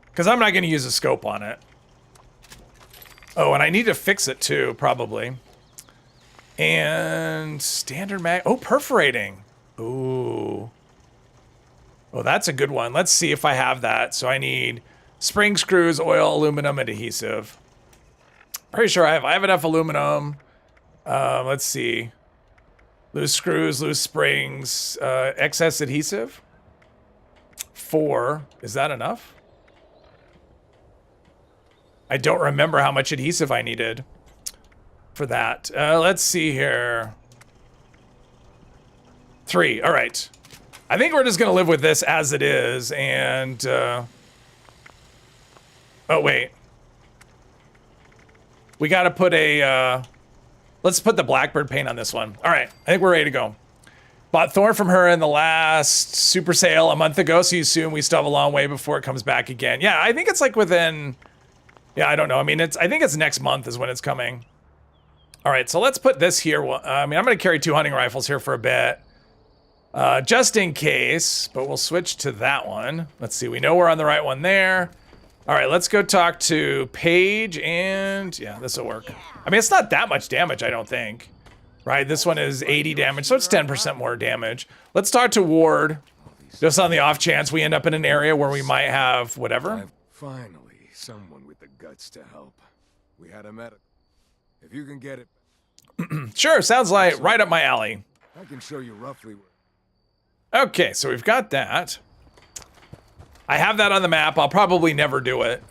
Because I'm not going to use a scope on it. Oh, and I need to fix it too, probably. And standard mag. Oh, perforating. Ooh. Oh, that's a good one. Let's see if I have that. So I need spring screws, oil, aluminum, and adhesive. Pretty sure I have enough aluminum. Let's see. Loose screws, loose springs, excess adhesive. 4. Is that enough? I don't remember how much adhesive I needed for that. Let's see here. 3. All right. I think we're just going to live with this as it is. And, oh, wait. We got to put a, let's put the Blackbird paint on this one. All right. I think we're ready to go. Bought Thorn from her in the last super sale a month ago. So you assume we still have a long way before it comes back again. Yeah, I think it's like within, yeah, I don't know. I mean, I think it's next month is when it's coming. All right. So let's put this here. I mean, I'm going to carry 2 hunting rifles here for a bit. Just in case, but we'll switch to that one. Let's see. We know we're on the right one there. All right, let's go talk to Paige, and yeah, this will work. I mean, it's not that much damage, I don't think. Right, this one is 80 damage, so it's 10% more damage. Let's talk to Ward, just on the off chance we end up in an area where we might have whatever. Finally, someone with the guts to help. We had a medic. If you can get it, Sure, sounds like right up my alley. I can show you roughly where. Okay, so we've got that. I have that on the map. I'll probably never do it.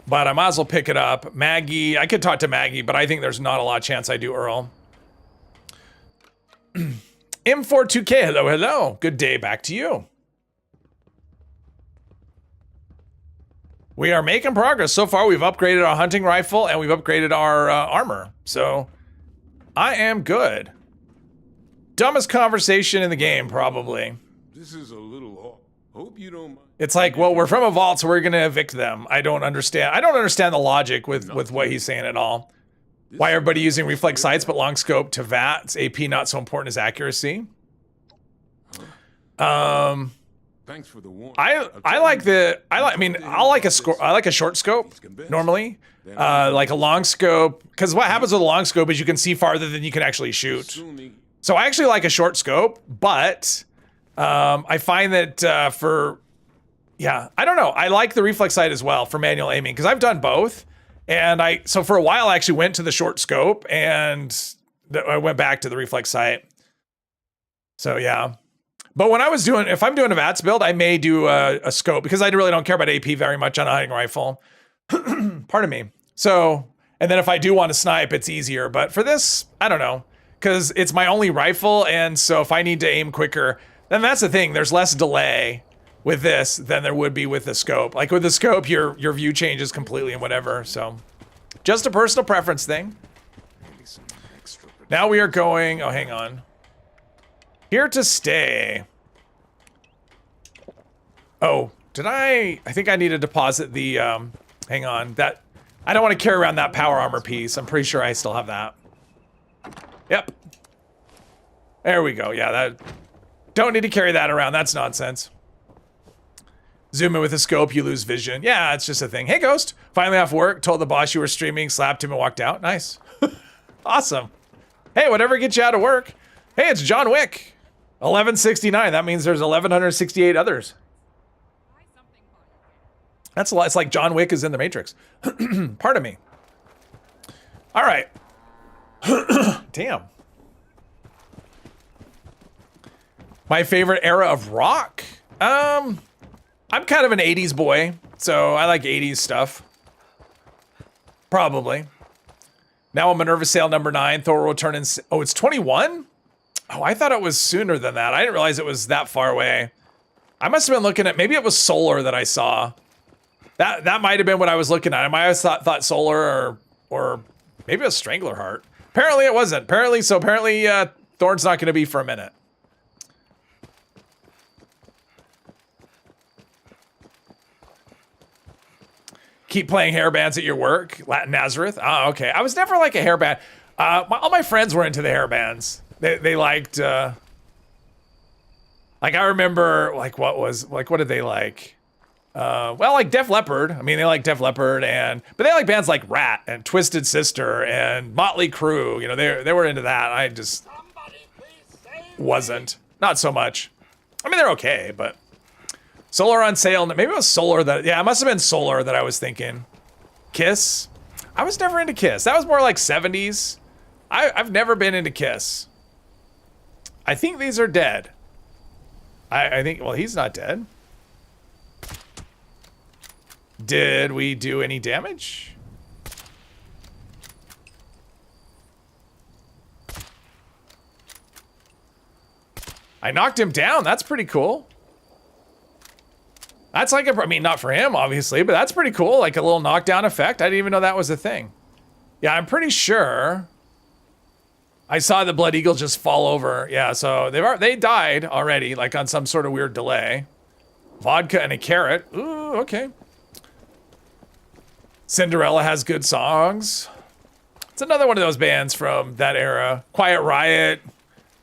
But I might as well pick it up. Maggie, I could talk to Maggie, but I think there's not a lot of chance I do Earl. M42K, hello, hello. Good day back to you. We are making progress. So far, we've upgraded our hunting rifle and we've upgraded our armor. So I am good. Dumbest conversation in the game, probably. This is a little off. Hope you don't mind. It's like, well, we're from a vault, so we're going to evict them. I don't understand the logic with what he's saying at all. Why everybody using reflex sights but long scope to VATS? AP not so important as accuracy. Thanks for the warning. I like a short scope normally. Like a long scope, because what happens with a long scope is you can see farther than you can actually shoot. So I actually like a short scope, but I find that I don't know. I like the reflex sight as well for manual aiming because I've done both. And so for a while I actually went to the short scope and I went back to the reflex sight. So yeah. But when if I'm doing a VATS build, I may do a scope because I really don't care about AP very much on a hunting rifle. Pardon me. So, and then if I do want to snipe, it's easier. But for this, I don't know, because it's my only rifle. And so if I need to aim quicker, then that's the thing. There's less delay with this than there would be with the scope. Like with the scope, your view changes completely and whatever. So just a personal preference thing. Now we are going, oh, hang on. Here to stay. Oh, I think I need to deposit the, hang on, I don't want to carry around that power armor piece. I'm pretty sure I still have that. Yep. There we go. Yeah, don't need to carry that around. That's nonsense. Zoom in with a scope, you lose vision. Yeah, it's just a thing. Hey, Ghost. Finally off work, told the boss you were streaming, slapped him and walked out. Nice. Awesome. Hey, whatever gets you out of work. Hey, it's John Wick. 1169. That means there's 1168 others. That's a lot. It's like John Wick is in the Matrix. Pardon me. All right. Damn. My favorite era of rock? I'm kind of an 80s boy, so I like 80s stuff. Probably. Now I'm Minerva Sale number 9. Thor will turn in... Oh, it's 21? Oh, I thought it was sooner than that. I didn't realize it was that far away. I must have been looking at... Maybe it was Solar that I saw. That might have been what I was looking at. I might have thought Solar or maybe it was Strangler Heart. Apparently it wasn't. Apparently Thorn's not going to be for a minute. Keep playing hair bands at your work, Latin Nazareth. Oh, okay. I was never like a hair band. All my friends were into the hair bands. They liked, like I remember, like what did they like? Well, like Def Leppard. I mean, they like Def Leppard, but they like bands like Rat and Twisted Sister and Motley Crue. You know, they were into that. I just wasn't. Not so much. I mean, they're okay, but Solar on Sale. Maybe it was Solar that. Yeah, it must have been Solar that I was thinking. Kiss. I was never into Kiss. That was more like 70s. I've never been into Kiss. I think these are dead. I think. Well, he's not dead. Did we do any damage? I knocked him down. That's pretty cool. That's like I mean, not for him, obviously, but that's pretty cool. Like a little knockdown effect. I didn't even know that was a thing. Yeah, I'm pretty sure I saw the Blood Eagle just fall over. Yeah, so they died already, like on some sort of weird delay. Vodka and a carrot. Ooh, okay. Cinderella has good songs. It's another one of those bands from that era. Quiet Riot.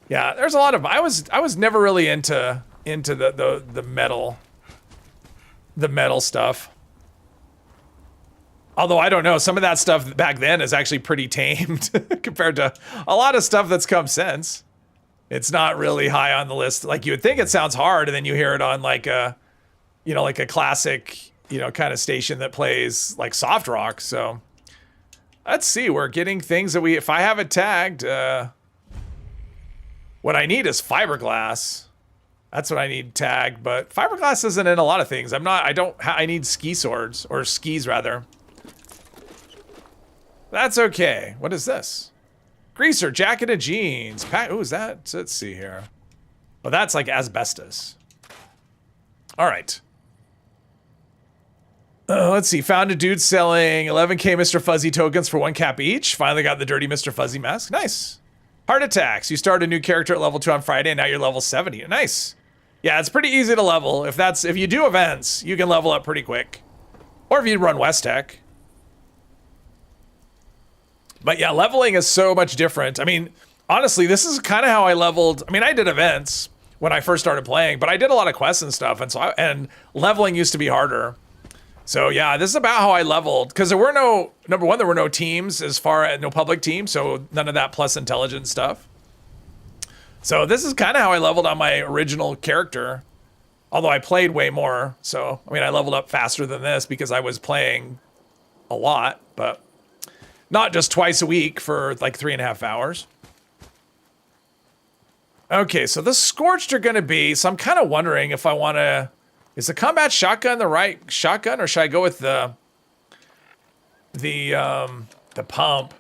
Yeah, there's a lot of. I was never really into the metal stuff. Although I don't know, some of that stuff back then is actually pretty tamed compared to a lot of stuff that's come since. It's not really high on the list. Like you would think it sounds hard, and then you hear it on like a, like a classic, kind of station that plays like soft rock. So let's see, we're getting things that if I have it tagged, what I need is fiberglass. That's what I need tagged, but fiberglass isn't in a lot of things. I need ski swords, or skis rather. That's okay. What is this? Greaser, jacket and jeans. Ooh, is that? Let's see here. Oh, that's like asbestos. All right. Let's see. Found a dude selling 11k Mr. Fuzzy tokens for 1 cap each. Finally got the dirty Mr. Fuzzy mask. Nice. Heart attacks. You start a new character at level 2 on Friday, and now you're level 70. Nice. Yeah, it's pretty easy to level. If you do events, you can level up pretty quick. Or if you run West Tech. But yeah, leveling is so much different. I mean, honestly, this is kind of how I leveled. I mean, I did events when I first started playing, but I did a lot of quests and stuff, and leveling used to be harder. So yeah, this is about how I leveled, because there were number one, there were no teams no public teams, so none of that plus intelligence stuff. So this is kind of how I leveled on my original character, although I played way more. So, I mean, I leveled up faster than this because I was playing a lot, but not just twice a week for like 3.5 hours. Okay, so the Scorched are going to be, so I'm kind of wondering if I want to, is the combat shotgun the right shotgun, or should I go with the pump?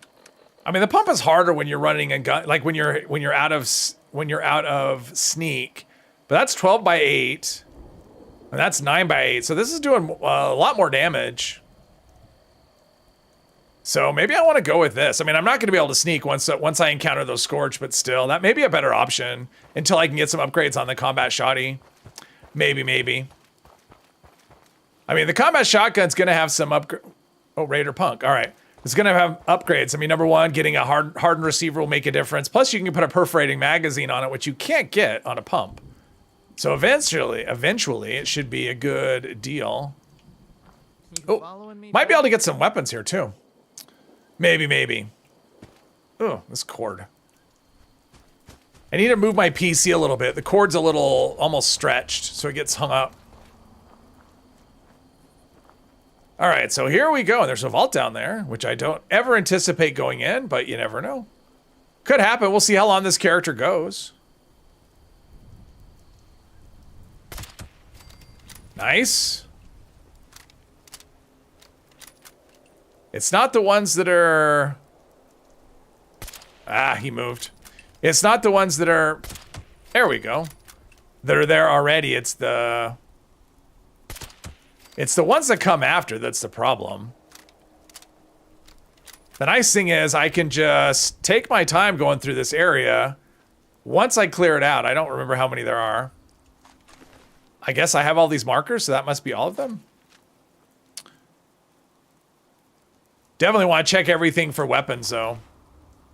I mean, the pump is harder when you're running a gun, like when you're out of sneak. But that's 12 by 8, and that's 9 by 8. So this is doing a lot more damage. So maybe I want to go with this. I mean, I'm not going to be able to sneak once I encounter those Scorch, but still, that may be a better option until I can get some upgrades on the combat shotty. Maybe. I mean, the combat shotgun's going to have some upgrade. Oh, Raider Punk. All right. It's going to have upgrades. I mean, number one, getting a hardened receiver will make a difference. Plus, you can put a perforating magazine on it, which you can't get on a pump. So eventually, it should be a good deal. Oh, might be able to get some weapons here, too. Maybe. Oh, this cord. I need to move my PC a little bit. The cord's a little almost stretched, so it gets hung up. All right, so here we go. And there's a vault down there, which I don't ever anticipate going in, but you never know. Could happen. We'll see how long this character goes. Nice. It's not the ones that are... Ah, he moved. It's not the ones that are... There we go. That are there already. It's the ones that come after that's the problem. The nice thing is I can just take my time going through this area. Once I clear it out, I don't remember how many there are. I guess I have all these markers, so that must be all of them. Definitely want to check everything for weapons, though.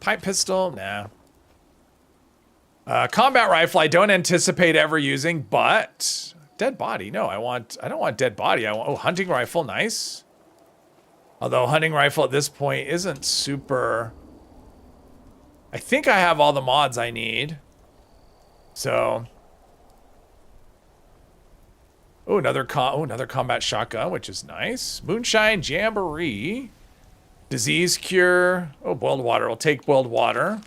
Pipe pistol? Nah. Combat rifle, I don't anticipate ever using, but dead body. No, I don't want dead body. I want hunting rifle. Nice. Although hunting rifle at this point isn't super. I think I have all the mods I need. So. Oh, another combat shotgun, which is nice. Moonshine Jamboree. Disease cure. Oh, boiled water. We'll take boiled water.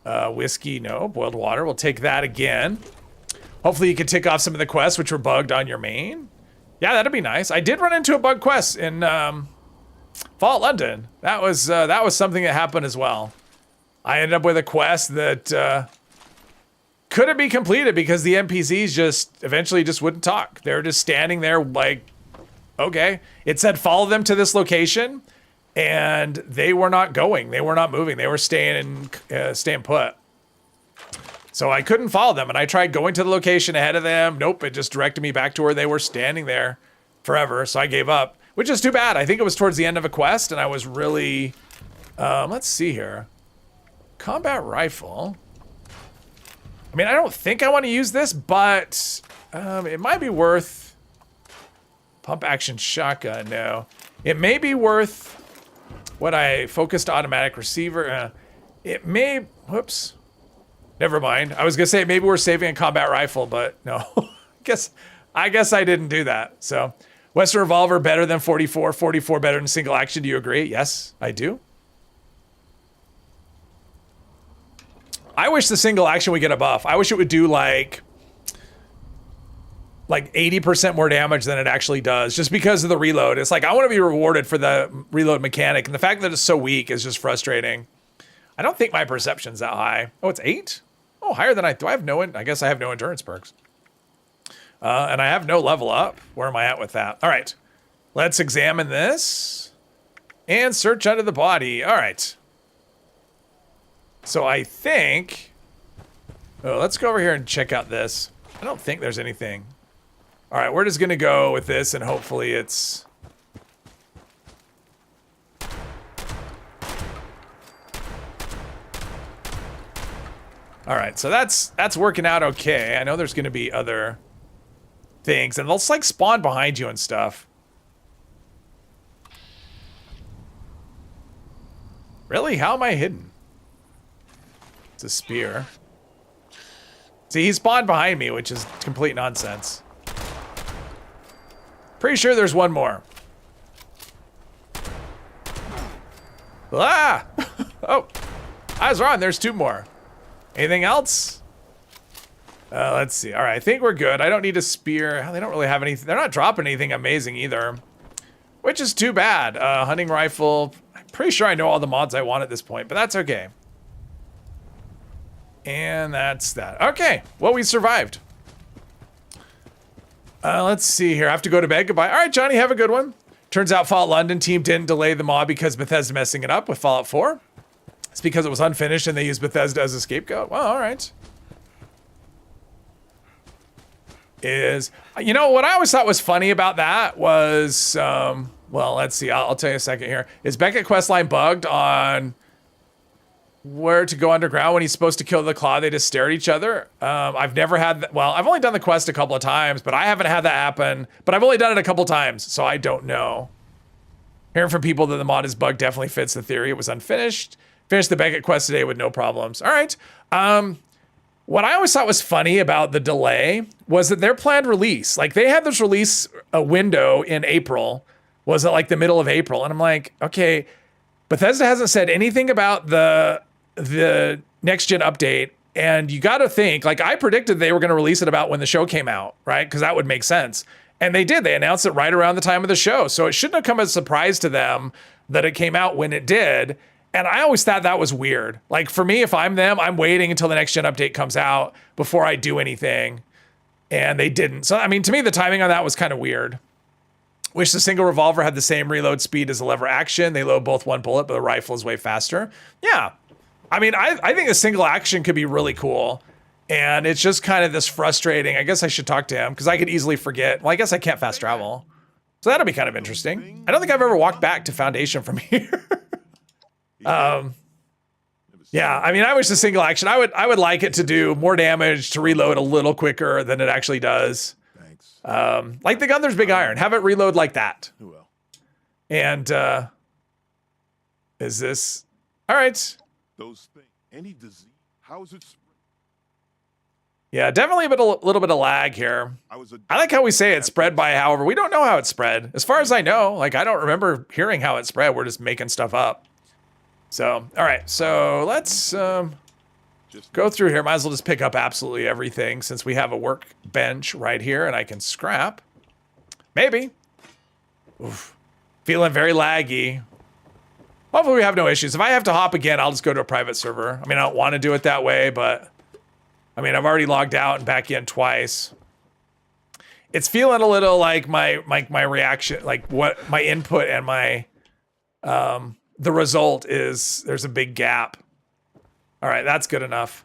Whiskey, no. Boiled water. We'll take that again. Hopefully you can tick off some of the quests which were bugged on your main. Yeah, that'd be nice. I did run into a bug quest in Fallout London. That was something that happened as well. I ended up with a quest that couldn't be completed because the NPCs just eventually just wouldn't talk. They were just standing there like, okay. It said follow them to this location, and they were not going. They were not moving. They were staying put. So I couldn't follow them, and I tried going to the location ahead of them. Nope, it just directed me back to where they were standing there forever. So I gave up, which is too bad. I think it was towards the end of a quest, and I was really, let's see here. Combat rifle. I mean, I don't think I want to use this, but it might be worth. Pump action shotgun, no. It may be worth what I focused automatic receiver. It may, whoops. Never mind. I was gonna say maybe we're saving a combat rifle, but no. I guess I didn't do that. So Western Revolver better than 44, 44 better than single action. Do you agree? Yes, I do. I wish the single action would get a buff. I wish it would do like 80% more damage than it actually does, just because of the reload. It's like, I want to be rewarded for the reload mechanic, and the fact that it's so weak is just frustrating. I don't think my perception's that high. Oh, it's 8? Oh, higher than do I have no, I guess I have no endurance perks. And I have no level up. Where am I at with that? All right, let's examine this and search under the body. All right. So I think, let's go over here and check out this. I don't think there's anything. All right, we're just gonna go with this, and hopefully it's. All right, so that's working out okay. I know there's gonna be other things, and they'll like spawn behind you and stuff. Really? How am I hidden? It's a spear. See, he spawned behind me, which is complete nonsense. Pretty sure there's one more. Ah! Oh, I was wrong. There's 2 more. Anything else? Let's see. All right, I think we're good. I don't need a spear. They don't really have anything. They're not dropping anything amazing either, which is too bad. Hunting rifle. I'm pretty sure I know all the mods I want at this point, but that's okay. And that's that. Okay, well, we survived. Let's see here. I have to go to bed. Goodbye. All right, Johnny, have a good one. Turns out Fallout London team didn't delay the mod because Bethesda messing it up with Fallout 4. It's because it was unfinished and they used Bethesda as a scapegoat. Well, all right. You know, what I always thought was funny about that was, well, let's see. I'll tell you a second here. Is Beckett questline bugged on where to go underground when he's supposed to kill the claw? They just stare at each other. I've never had that. Well, I've only done the quest a couple of times, but I haven't had that happen. But I've only done it a couple times, so I don't know. Hearing from people that the mod is bugged definitely fits the theory. It was unfinished. Finished the Beckett quest today with no problems. All right. What I always thought was funny about the delay was that their planned release, like they had this release window in April. Was it like the middle of April? And I'm like, okay, Bethesda hasn't said anything about the next gen update. And you got to think, like, I predicted they were going to release it about when the show came out, right? Because that would make sense. And they did. They announced it right around the time of the show. So it shouldn't have come as a surprise to them that it came out when it did. And I always thought that was weird. Like, for me, if I'm them, I'm waiting until the next gen update comes out before I do anything. And they didn't. So, I mean, to me, the timing on that was kind of weird. Wish the single revolver had the same reload speed as the lever action. They load both 1 bullet, but the rifle is way faster. Yeah. I mean, I think a single action could be really cool. And it's just kind of this frustrating. I guess I should talk to him because I could easily forget. Well, I guess I can't fast travel. So that'll be kind of interesting. I don't think I've ever walked back to Foundation from here. Yeah, I mean, I wish the single action, I would like it to do more damage, to reload a little quicker than it actually does. Thanks. Like the Gunther's Big Iron, have it reload like that. Well. And is this all right? Those things. Any disease. How's it spread? Yeah, definitely a little bit of lag here. I like how we say it's spread by, however, we don't know how it spread. As far as I know, like I don't remember hearing how it spread. We're just making stuff up. So, all right, so let's go through here. Might as well just pick up absolutely everything since we have a workbench right here and I can scrap. Maybe. Oof. Feeling very laggy. Hopefully we have no issues. If I have to hop again, I'll just go to a private server. I mean, I don't want to do it that way, but I mean, I've already logged out and back in twice. It's feeling a little like my reaction, like what my input and my the result is, there's a big gap. All right, that's good enough.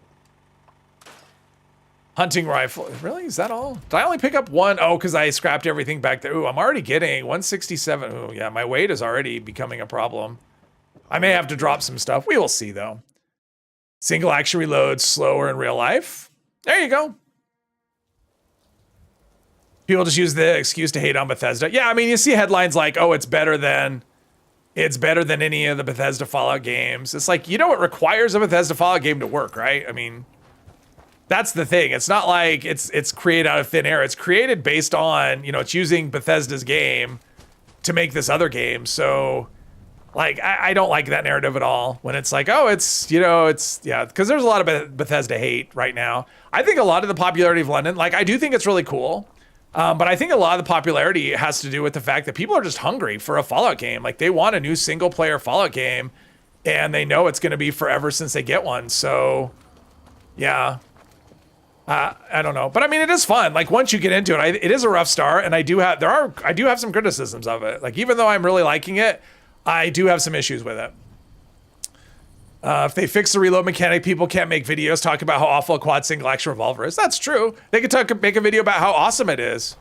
Hunting rifle. Really? Is that all? Did I only pick up one? Oh, because I scrapped everything back there. Ooh, I'm already getting 167. Ooh, yeah, my weight is already becoming a problem. I may have to drop some stuff. We will see, though. Single action reload, slower in real life. There you go. People just use the excuse to hate on Bethesda. Yeah, I mean, you see headlines like, oh, it's better than any of the Bethesda Fallout games. It's like, you know what requires a Bethesda Fallout game to work, right? I mean, that's the thing. It's not like it's created out of thin air. It's created based on, you know, it's using Bethesda's game to make this other game. So, like, I don't like that narrative at all. When it's like, oh, it's, you know, it's, yeah, because there's a lot of Bethesda hate right now. I think a lot of the popularity of London, like, I do think it's really cool. But I think a lot of the popularity has to do with the fact that people are just hungry for a Fallout game. Like, they want a new single player Fallout game and they know it's going to be forever since they get one. So, yeah. I don't know, but I mean, it is fun. Like once you get into it, it is a rough start, and I do have some criticisms of it. Like even though I'm really liking it, I do have some issues with it. If they fix the reload mechanic, people can't make videos talking about how awful a quad single action revolver is. That's true. They could make a video about how awesome it is.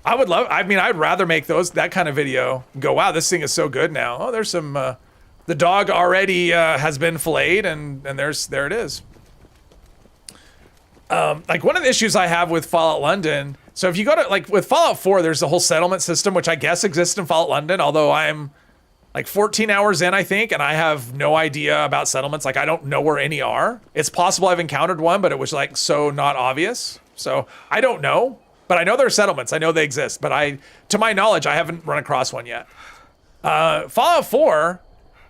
I'd rather make that kind of video. Go, wow, this thing is so good now. Oh, there's some. The dog already has been filleted, and there it is. Like one of the issues I have with Fallout London, so if you go to, like with Fallout 4, there's the whole settlement system, which I guess exists in Fallout London, although I'm like 14 hours in, I think, and I have no idea about settlements. Like I don't know where any are. It's possible I've encountered one, but it was like so not obvious. So I don't know, but I know there are settlements. I know they exist, but to my knowledge, I haven't run across one yet. Fallout 4,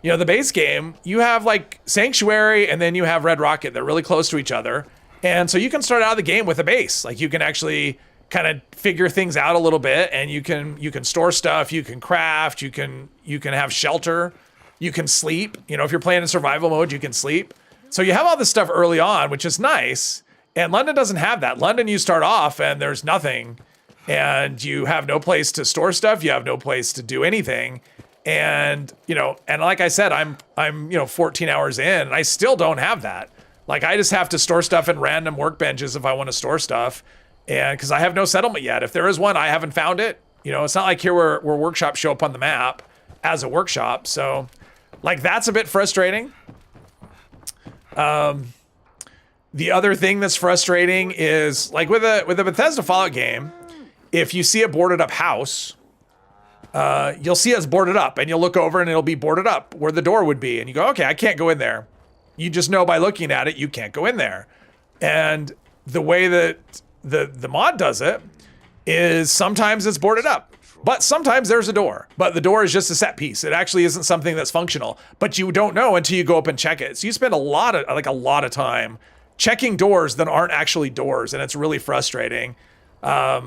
you know, the base game, you have like Sanctuary and then you have Red Rocket. They're really close to each other. And so you can start out of the game with a base. Like you can actually kind of figure things out a little bit, and you can store stuff, you can craft, you can have shelter, you can sleep. You know, if you're playing in survival mode, you can sleep. So you have all this stuff early on, which is nice. And London doesn't have that. London, you start off and there's nothing, and you have no place to store stuff. You have no place to do anything. And, you know, and like I said, I'm 14 hours in and I still don't have that. Like I just have to store stuff in random workbenches if I want to store stuff. And because I have no settlement yet. If there is one, I haven't found it. You know, it's not like here where workshops show up on the map as a workshop. So like that's a bit frustrating. The other thing that's frustrating is like with a Bethesda Fallout game, if you see a boarded up house, you'll see it's boarded up and you'll look over and it'll be boarded up where the door would be. And you go, okay, I can't go in there. You just know by looking at it, you can't go in there. And the way that the mod does it is sometimes it's boarded up, but sometimes there's a door, but the door is just a set piece. It actually isn't something that's functional, but you don't know until you go up and check it. So you spend a lot of time checking doors that aren't actually doors. And it's really frustrating. I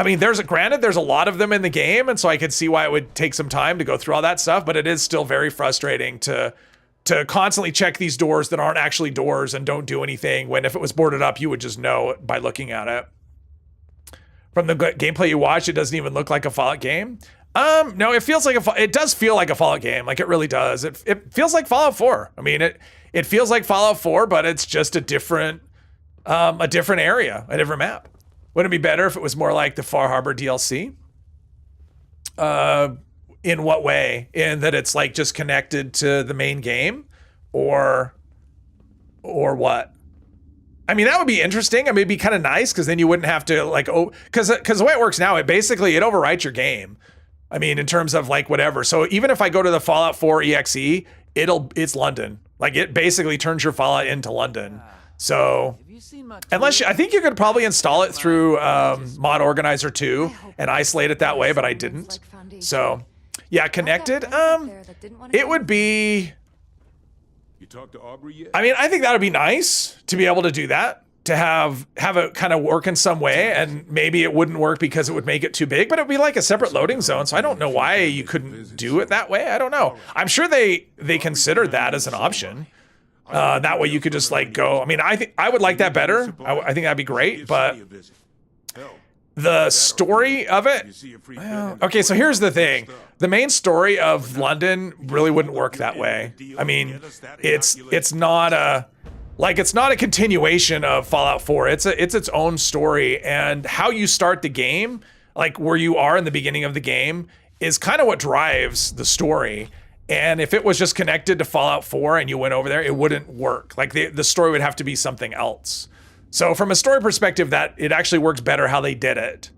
mean, granted, there's a lot of them in the game. And so I could see why it would take some time to go through all that stuff, but it is still very frustrating to constantly check these doors that aren't actually doors and don't do anything, when if it was boarded up, you would just know by looking at it. From the gameplay you watch, it doesn't even look like a Fallout game. No, it does feel like a Fallout game. Like it really does. It feels like Fallout 4. I mean, it feels like Fallout 4, but it's just a different area, a different map. Wouldn't it be better if it was more like the Far Harbor DLC? In what way? In that it's like just connected to the main game, or what? I mean, that would be interesting. I mean, it'd be kind of nice because then you wouldn't have to like, because the way it works now, it overwrites your game. I mean, in terms of like whatever. So even if I go to the Fallout 4 exe, it's London. Like it basically turns your Fallout into London. So I think you could probably install it through Mod Organizer 2 and isolate it that way, but I didn't. So yeah, connected. It would be. You talked to Aubrey yet? I mean, I think that would be nice to be able to do that, to have it kind of work in some way, and maybe it wouldn't work because it would make it too big, but it would be like a separate loading zone. So I don't know why you couldn't do it that way. I don't know. I'm sure they considered that as an option. That way you could just like go. I mean, I would like that better. I think that'd be great, but the story of it. Well, okay, so here's the thing. The main story of London really wouldn't work that way. I mean, it's not a continuation of Fallout 4. It's its own story, and how you start the game, like where you are in the beginning of the game, is kind of what drives the story. And if it was just connected to Fallout 4 and you went over there, it wouldn't work. Like the story would have to be something else. So from a story perspective, that it actually works better how they did it.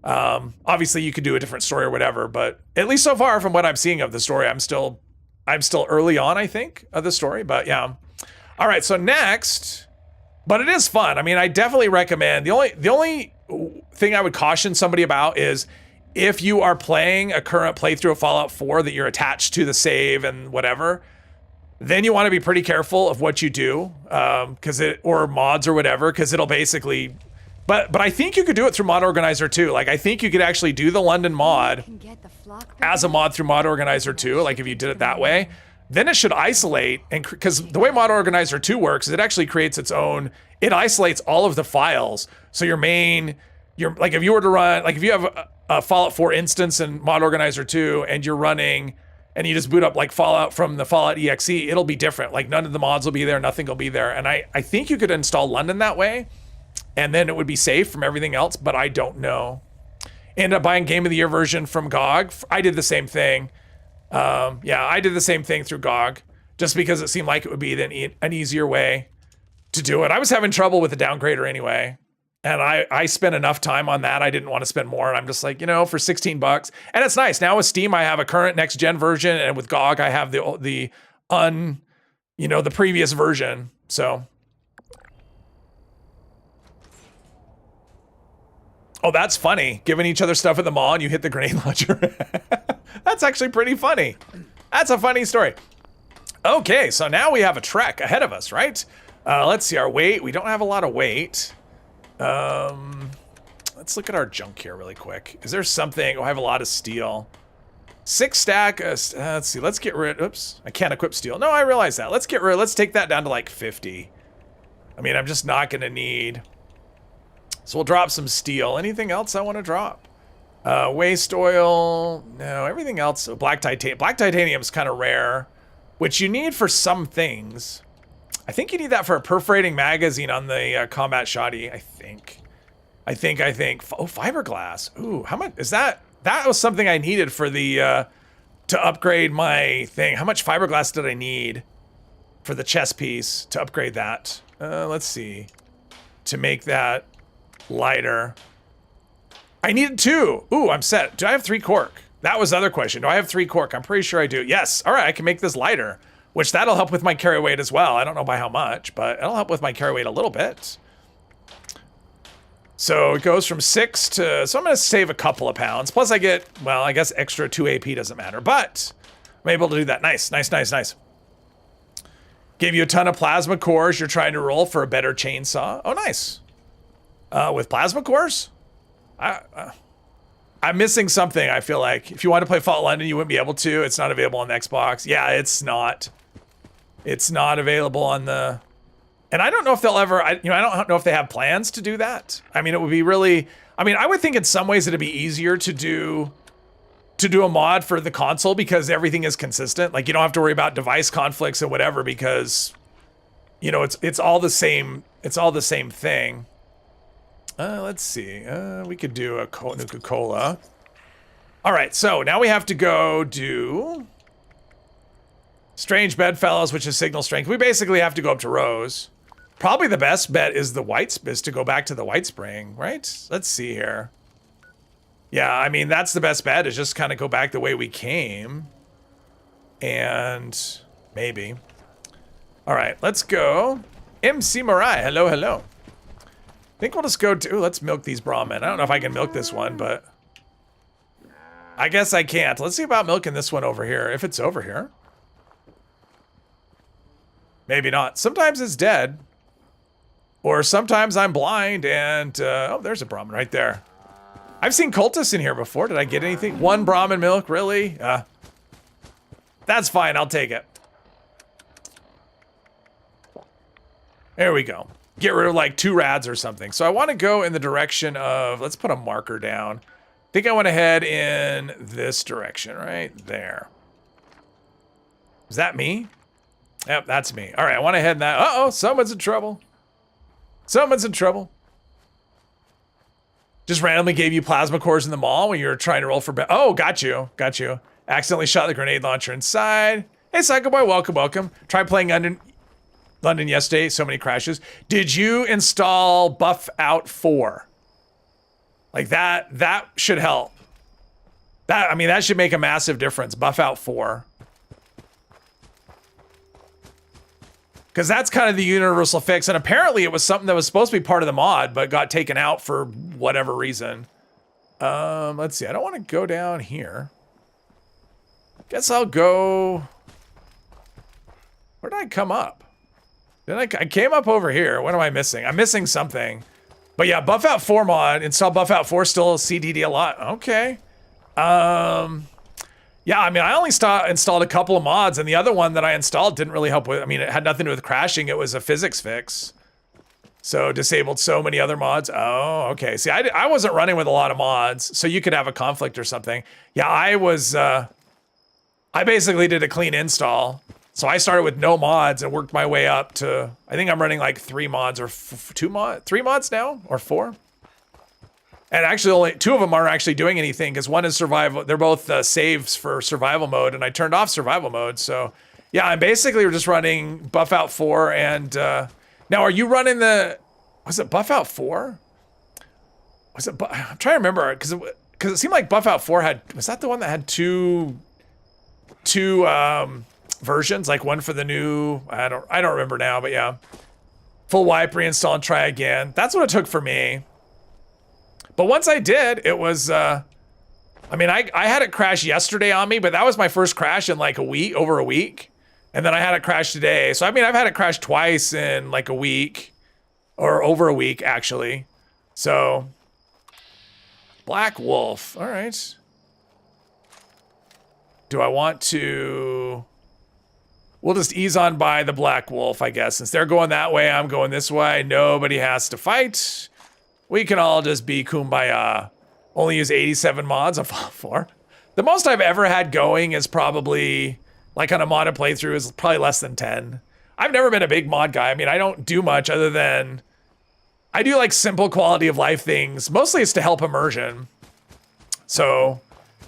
Obviously you could do a different story or whatever, but at least so far from what I'm seeing of the story, I'm still early on, I think, of the story, but yeah. All right, so next, but it is fun. I mean, I definitely recommend. The only thing I would caution somebody about is if you are playing a current playthrough of Fallout 4 that you're attached to the save and whatever, then you want to be pretty careful of what you do, or mods or whatever, because it'll basically. But I think you could do it through Mod Organizer 2. Like I think you could actually do the London mod as a mod through Mod Organizer 2. Like if you did it that way, then it should isolate, and because the way Mod Organizer 2 works is it actually creates its own. It isolates all of the files. So your like if you were to run, like if you have a Fallout 4 instance in Mod Organizer 2 and you're running. And you just boot up like Fallout from the Fallout exe, it'll be different. Like none of the mods will be there, nothing will be there. And I think you could install London that way, and then it would be safe from everything else, but I don't know. Ended up buying Game of the Year version from GOG. I did the same thing. Yeah, I did the same thing through GOG, just because it seemed like it would be an easier way to do it. I was having trouble with the downgrader anyway. And I spent enough time on that. I didn't want to spend more. And I'm just like, for $16. And it's nice. Now with Steam, I have a current next gen version. And with GOG, I have the previous version. So. Oh, that's funny. Giving each other stuff at the mall and you hit the grenade launcher. That's actually pretty funny. That's a funny story. Okay, so now we have a trek ahead of us, right? Let's see our weight. We don't have a lot of weight. Let's look at our junk here really quick. Is there something? Oh, I have a lot of steel. 6 stack. Let's see. Let's get rid. Oops, I can't equip steel. No, I realize that. Let's take that down to like 50. I mean, I'm just not gonna need. So we'll drop some steel. Anything else I want to drop? Waste oil. No, everything else. Black titanium. Black titanium is kind of rare, which you need for some things. I think you need that for a perforating magazine on the combat shoddy, I think. Oh, fiberglass. Ooh, how much is that? That was something I needed for the, to upgrade my thing. How much fiberglass did I need for the chest piece to upgrade that? Let's see. To make that lighter. I needed 2. Ooh, I'm set. Do I have 3 cork? That was the other question. Do I have 3 cork? I'm pretty sure I do. Yes. All right, I can make this lighter. Which that'll help with my carry weight as well. I don't know by how much, but it'll help with my carry weight a little bit. So it goes from 6 to, so I'm gonna save a couple of pounds. Plus I get, well, I guess extra 2 AP doesn't matter, but I'm able to do that. Nice. Give you a ton of plasma cores you're trying to roll for a better chainsaw. Oh, nice. With plasma cores? I'm missing something, I feel like. If you want to play Fallout London, you wouldn't be able to. It's not available on the Xbox. Yeah, it's not. It's not available on the... And I don't know if they'll ever... I don't know if they have plans to do that. I mean, it would be really... I mean, I would think in some ways it'd be easier to do a mod for the console because everything is consistent. Like, you don't have to worry about device conflicts and whatever because, it's all the same. It's all the same thing. Let's see. We could do a Nuka-Cola. All right, so now we have to go do Strange Bedfellows, which is signal strength. We basically have to go up to Rose. Probably the best bet is to go back to the White Spring, right? Let's see here. Yeah, I mean, that's the best bet, is just kind of go back the way we came. And maybe. All right, let's go. MC Marai, hello, hello. I think we'll just go to, ooh, let's milk these Brahmin. I don't know if I can milk this one, but I guess I can't. Let's see about milking this one over here, if it's over here. Maybe not. Sometimes it's dead. Or sometimes I'm blind and, oh, there's a Brahmin right there. I've seen cultists in here before. Did I get anything? One Brahmin milk, really? That's fine, I'll take it. There we go. Get rid of like 2 rads or something. So I want to go in the direction of, let's put a marker down. I think I want to head in this direction, right there. Is that me? Yep, that's me. All right, I want to head in that. Uh-oh, someone's in trouble. Someone's in trouble. Just randomly gave you plasma cores in the mall when you were trying to roll for... Oh, got you. Got you. Accidentally shot the grenade launcher inside. Hey, Psycho Boy, welcome, welcome. Tried playing London yesterday, so many crashes. Did you install Buff Out 4? Like that should help. I mean, that should make a massive difference. Buff Out 4. Because that's kind of the universal fix. And apparently it was something that was supposed to be part of the mod, but got taken out for whatever reason. Let's see. I don't want to go down here. Guess I'll go... Where did I come up? I came up over here. What am I missing? I'm missing something. But yeah, Buff Out 4 mod. Install Buff Out 4, still CDD a lot. Okay. Yeah, I mean, I only installed a couple of mods, and the other one that I installed didn't really help with, I mean, it had nothing to do with crashing. It was a physics fix. So disabled so many other mods. Oh, okay. See, I wasn't running with a lot of mods, so you could have a conflict or something. Yeah, I basically did a clean install. So I started with no mods and worked my way up to, I think I'm running like 3 mods or 3 mods now, or 4. And actually only 2 of them aren't actually doing anything, because one is survival. They're both saves for survival mode, and I turned off survival mode. So yeah, I'm basically just running Buff Out 4. And now are you running was it Buff Out 4? I'm trying to remember, because it seemed like Buff Out 4 was that the one that had two versions, like one for the new, I don't remember now, but yeah. Full wipe, reinstall, and try again. That's what it took for me. But once I did, it was, I mean, I had it crash yesterday on me, but that was my first crash in like over a week. And then I had it crash today. So, I mean, I've had it crash twice in like a week, or over a week, actually. So, Black Wolf, all right. Do I want to... We'll just ease on by the Black Wolf, I guess. Since they're going that way, I'm going this way. Nobody has to fight. We can all just be kumbaya. Only use 87 mods on Fallout 4. The most I've ever had going is probably, like on a modded playthrough, is probably less than 10. I've never been a big mod guy. I mean, I don't do much other than... I do like simple quality of life things. Mostly it's to help immersion. So...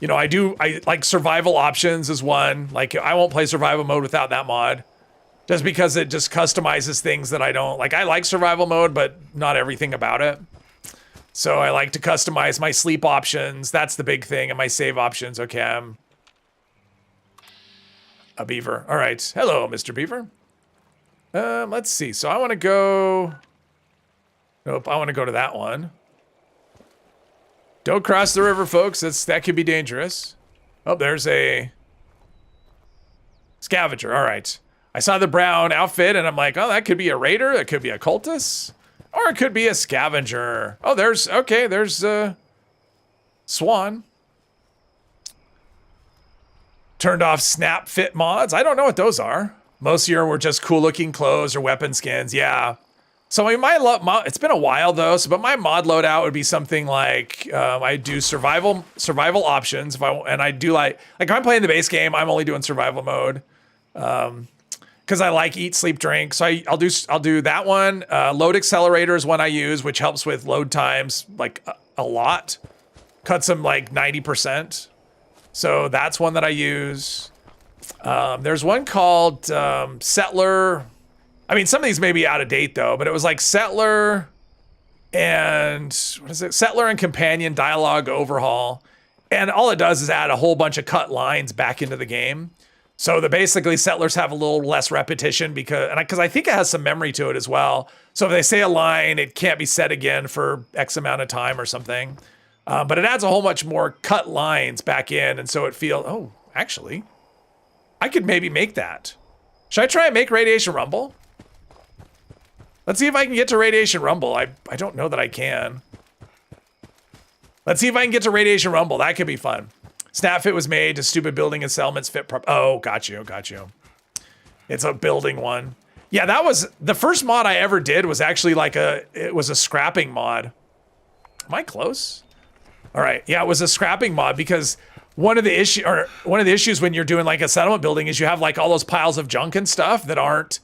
You know, I like survival options is one. Like, I won't play survival mode without that mod. Just because it just customizes things that I don't... Like, I like survival mode, but not everything about it. So I like to customize my sleep options. That's the big thing. And my save options. Okay, I'm a beaver. All right. Hello, Mr. Beaver. Let's see. So I want to go... Nope, I want to go to that one. Don't cross the river, folks. That could be dangerous. Oh, there's a scavenger. All right. I saw the brown outfit, and I'm like, oh, that could be a raider. That could be a cultist. Or it could be a scavenger. Oh, there's Swan. Turned off snap fit mods. I don't know what those are. Most of you were just cool-looking clothes or weapon skins. Yeah. So I mean, it's been a while though. But my mod loadout would be something like I do survival options. I do like if I'm playing the base game, I'm only doing survival mode because I like eat, sleep, drink. So I'll do that one. Load accelerator is one I use, which helps with load times like a lot. Cuts them like 90%. So that's one that I use. There's one called Settler. I mean, some of these may be out of date though, but it was like Settler and what is it? Settler and Companion Dialogue Overhaul. And all it does is add a whole bunch of cut lines back into the game. So the basically settlers have a little less repetition because I think it has some memory to it as well. So if they say a line, it can't be said again for X amount of time or something. But it adds a whole bunch more cut lines back in, and so it feels. Oh, actually, I could maybe make that. Should I try and make Radiation Rumble? Let's see if I can get to Radiation Rumble. I don't know that I can. Let's see if I can get to Radiation Rumble. That could be fun. Snap fit was made to stupid building and settlements fit. Oh, got you. It's a building one. Yeah, that was the first mod I ever did. Was actually like it was a scrapping mod. Am I close? All right. Yeah, it was a scrapping mod because one of the issues when you're doing like a settlement building is you have like all those piles of junk and stuff that aren't,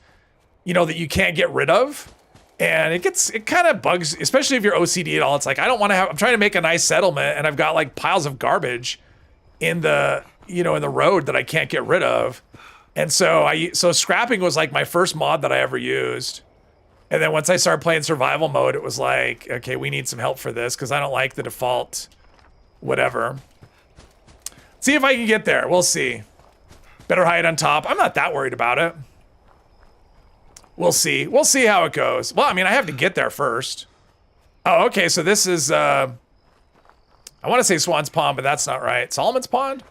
that you can't get rid of. And it kind of bugs, especially if you're OCD at all. It's like, I don't want to I'm trying to make a nice settlement and I've got like piles of garbage in the, in the road that I can't get rid of. And so scrapping was like my first mod that I ever used. And then once I started playing survival mode, it was like, okay, we need some help for this because I don't like the default whatever. See if I can get there. We'll see. Better hide on top. I'm not that worried about it. We'll see. We'll see how it goes. Well, I mean, I have to get there first. Oh, okay. So this is, I want to say Swan's Pond, but that's not right. Solomon's Pond?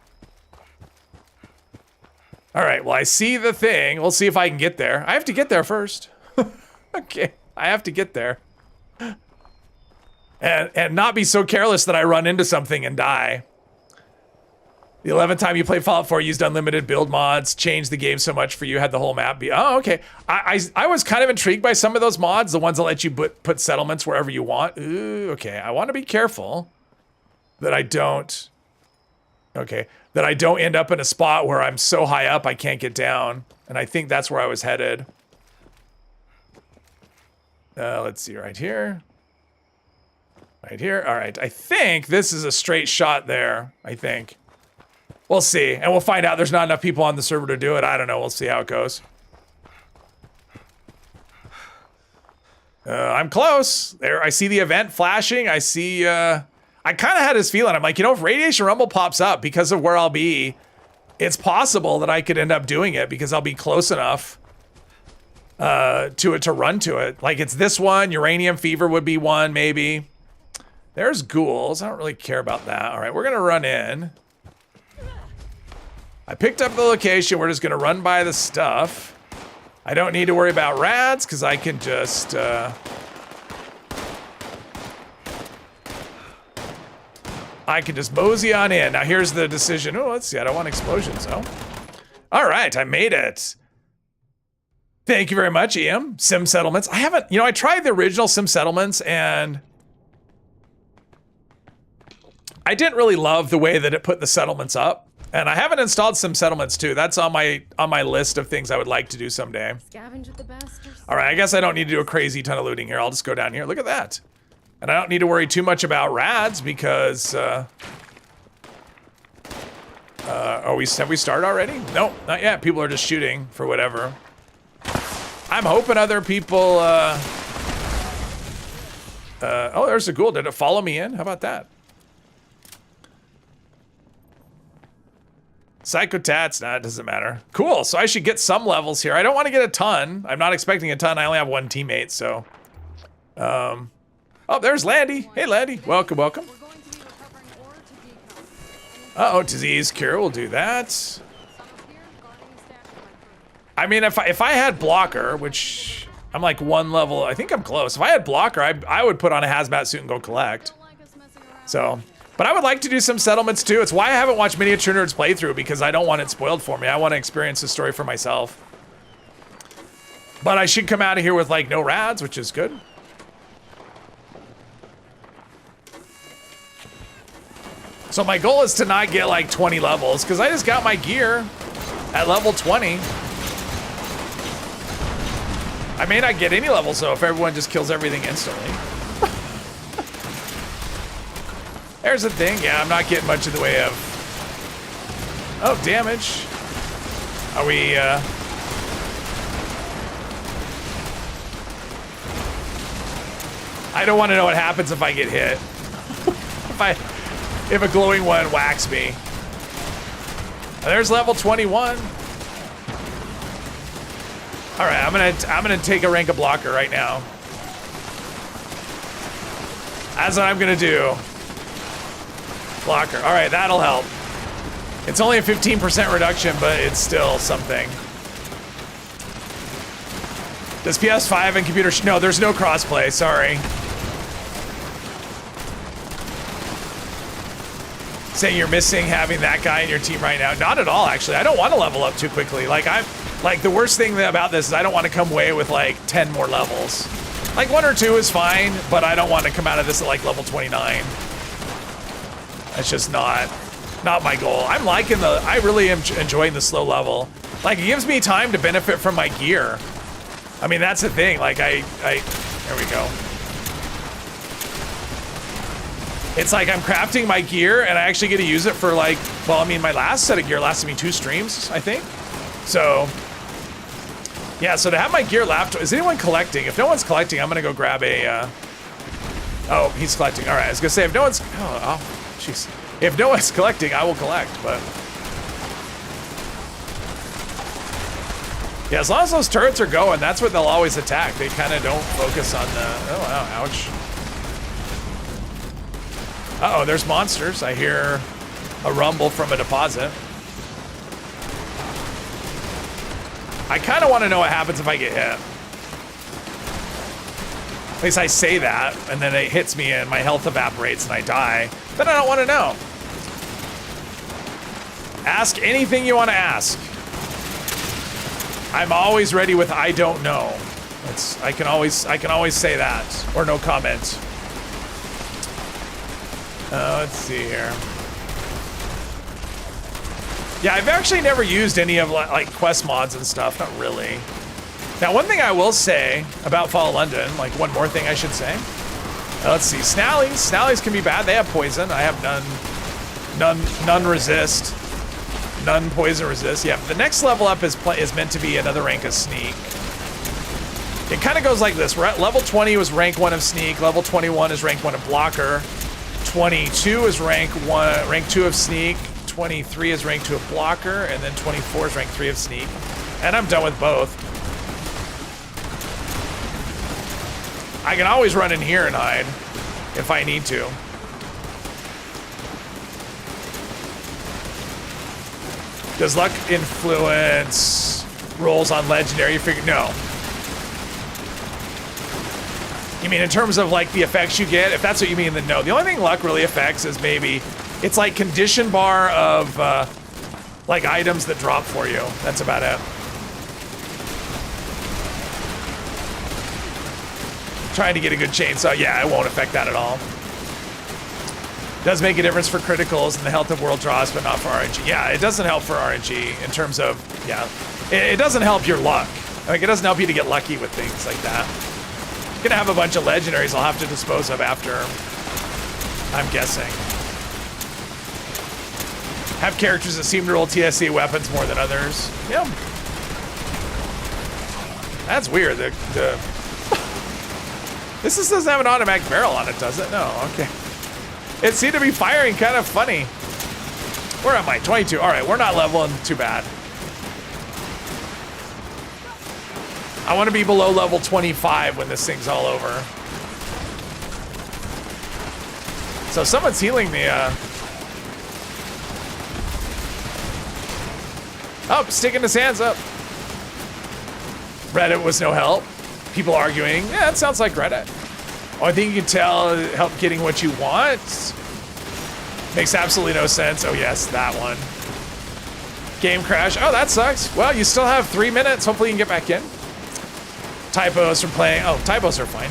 All right. Well, I see the thing. We'll see if I can get there. I have to get there first. Okay. I have to get there. And not be so careless that I run into something and die. The 11th time you played Fallout 4, used unlimited build mods, changed the game so much for you, had the whole map be... Oh, okay. I was kind of intrigued by some of those mods, the ones that let you put settlements wherever you want. Ooh, okay. I want to be careful that I don't... Okay. That I don't end up in a spot where I'm so high up I can't get down. And I think that's where I was headed. Let's see, right here. Right here. All right. I think this is a straight shot there, I think. We'll see, and we'll find out. There's not enough people on the server to do it. I don't know. We'll see how it goes. I'm close. There, I see the event flashing. I see, I kind of had this feeling. I'm like, if Radiation Rumble pops up because of where I'll be, it's possible that I could end up doing it because I'll be close enough to it to run to it. Like, it's this one. Uranium Fever would be one, maybe. There's ghouls. I don't really care about that. All right, we're going to run in. I picked up the location. We're just going to run by the stuff. I don't need to worry about rads because I can just... I can just mosey on in. Now here's the decision. Oh, let's see. I don't want explosions, though. All right, I made it. Thank you very much, EM. Sim Settlements. I haven't... I tried the original Sim Settlements and... I didn't really love the way that it put the settlements up. And I haven't installed some settlements too. That's on my list of things I would like to do someday. Scavenge with the bastards. All right, I guess I don't need to do a crazy ton of looting here. I'll just go down here. Look at that. And I don't need to worry too much about rads because have we started already? No, not yet. People are just shooting for whatever. I'm hoping other people oh, there's a ghoul. Did it follow me in? How about that? Psychotats, nah, it doesn't matter. Cool, so I should get some levels here. I don't want to get a ton. I'm not expecting a ton. I only have one teammate, so. Oh, there's Landy. Hey, Landy. Welcome, welcome. Uh-oh, disease cure. We'll do that. I mean, if I had blocker, which I'm like one level, I think I'm close. If I had blocker, I would put on a hazmat suit and go collect. So... But I would like to do some settlements too. It's why I haven't watched Miniature Nerds playthrough because I don't want it spoiled for me. I want to experience the story for myself. But I should come out of here with like no rads, which is good. So my goal is to not get like 20 levels because I just got my gear at level 20. I may not get any levels though if everyone just kills everything instantly. There's the thing, yeah, I'm not getting much in the way of Oh, damage. Are we, I don't want to know what happens if I get hit. if a glowing one whacks me. There's level 21. All right, I'm gonna take a rank of blocker right now. That's what I'm gonna do. Blocker. All right, that'll help. It's only a 15% reduction, but it's still something. Does PS5 and computer? No, there's no crossplay. Sorry. Saying you're missing having that guy in your team right now. Not at all, actually. I don't want to level up too quickly. Like the worst thing about this is I don't want to come away with like 10 more levels. Like 1 or 2 is fine, but I don't want to come out of this at like level 29. That's just not my goal. I'm liking I really am enjoying the slow level. Like it gives me time to benefit from my gear. I mean, that's the thing. Like there we go. It's like I'm crafting my gear and I actually get to use it for like, well, I mean, my last set of gear lasted me 2 streams, I think. So, yeah, so to have my gear left, is anyone collecting? If no one's collecting, I'm gonna go grab a, oh, he's collecting. All right, I was gonna say, if no one's, oh, jeez. If no one's collecting, I will collect, but. Yeah, as long as those turrets are going, that's what they'll always attack. They kind of don't focus on the, oh, wow, ouch. Uh-oh, there's monsters. I hear a rumble from a deposit. I kind of want to know what happens if I get hit. At least I say that, and then it hits me and my health evaporates and I die. Then I don't want to know. Ask anything you want to ask. I'm always ready with I don't know. I can always say that, or no comment. Let's see here. Yeah, I've actually never used any of like quest mods and stuff, not really. Now, one thing I will say about Fall London, like one more thing I should say. Let's see, Snallies. Snallies can be bad. They have poison. I have none resist. None poison resist. Yeah, the next level up is meant to be another rank of sneak. It kind of goes like this. Level 20 was rank 1 of sneak. Level 21 is rank 1 of blocker. 22 is rank 2 of sneak. 23 is rank 2 of blocker, and then 24 is rank 3 of sneak. And I'm done with both. I can always run in here and hide if I need to. Does luck influence rolls on legendary? No. You mean in terms of like the effects you get? If that's what you mean, then no. The only thing luck really affects is maybe it's like condition bar of like items that drop for you. That's about it. Trying to get a good chainsaw. Yeah, it won't affect that at all. Does make a difference for criticals and the health of world draws, but not for RNG. Yeah, it doesn't help for RNG in terms of, yeah. It doesn't help your luck. Like, it doesn't help you to get lucky with things like that. You're gonna have a bunch of legendaries I'll have to dispose of after, I'm guessing. Have characters that seem to roll TSC weapons more than others. Yeah. That's weird. This doesn't have an automatic barrel on it, does it? No, okay. It seemed to be firing kind of funny. Where am I? 22. All right, we're not leveling too bad. I want to be below level 25 when this thing's all over. So someone's healing me. Oh, sticking his hands up. Reddit was no help. People arguing. Yeah, that sounds like Reddit. Only thing you can tell, help getting what you want. Makes absolutely no sense. Oh yes, that one. Game crash. Oh, that sucks. Well, you still have 3 minutes. Hopefully you can get back in. Typos from playing. Oh, typos are fine.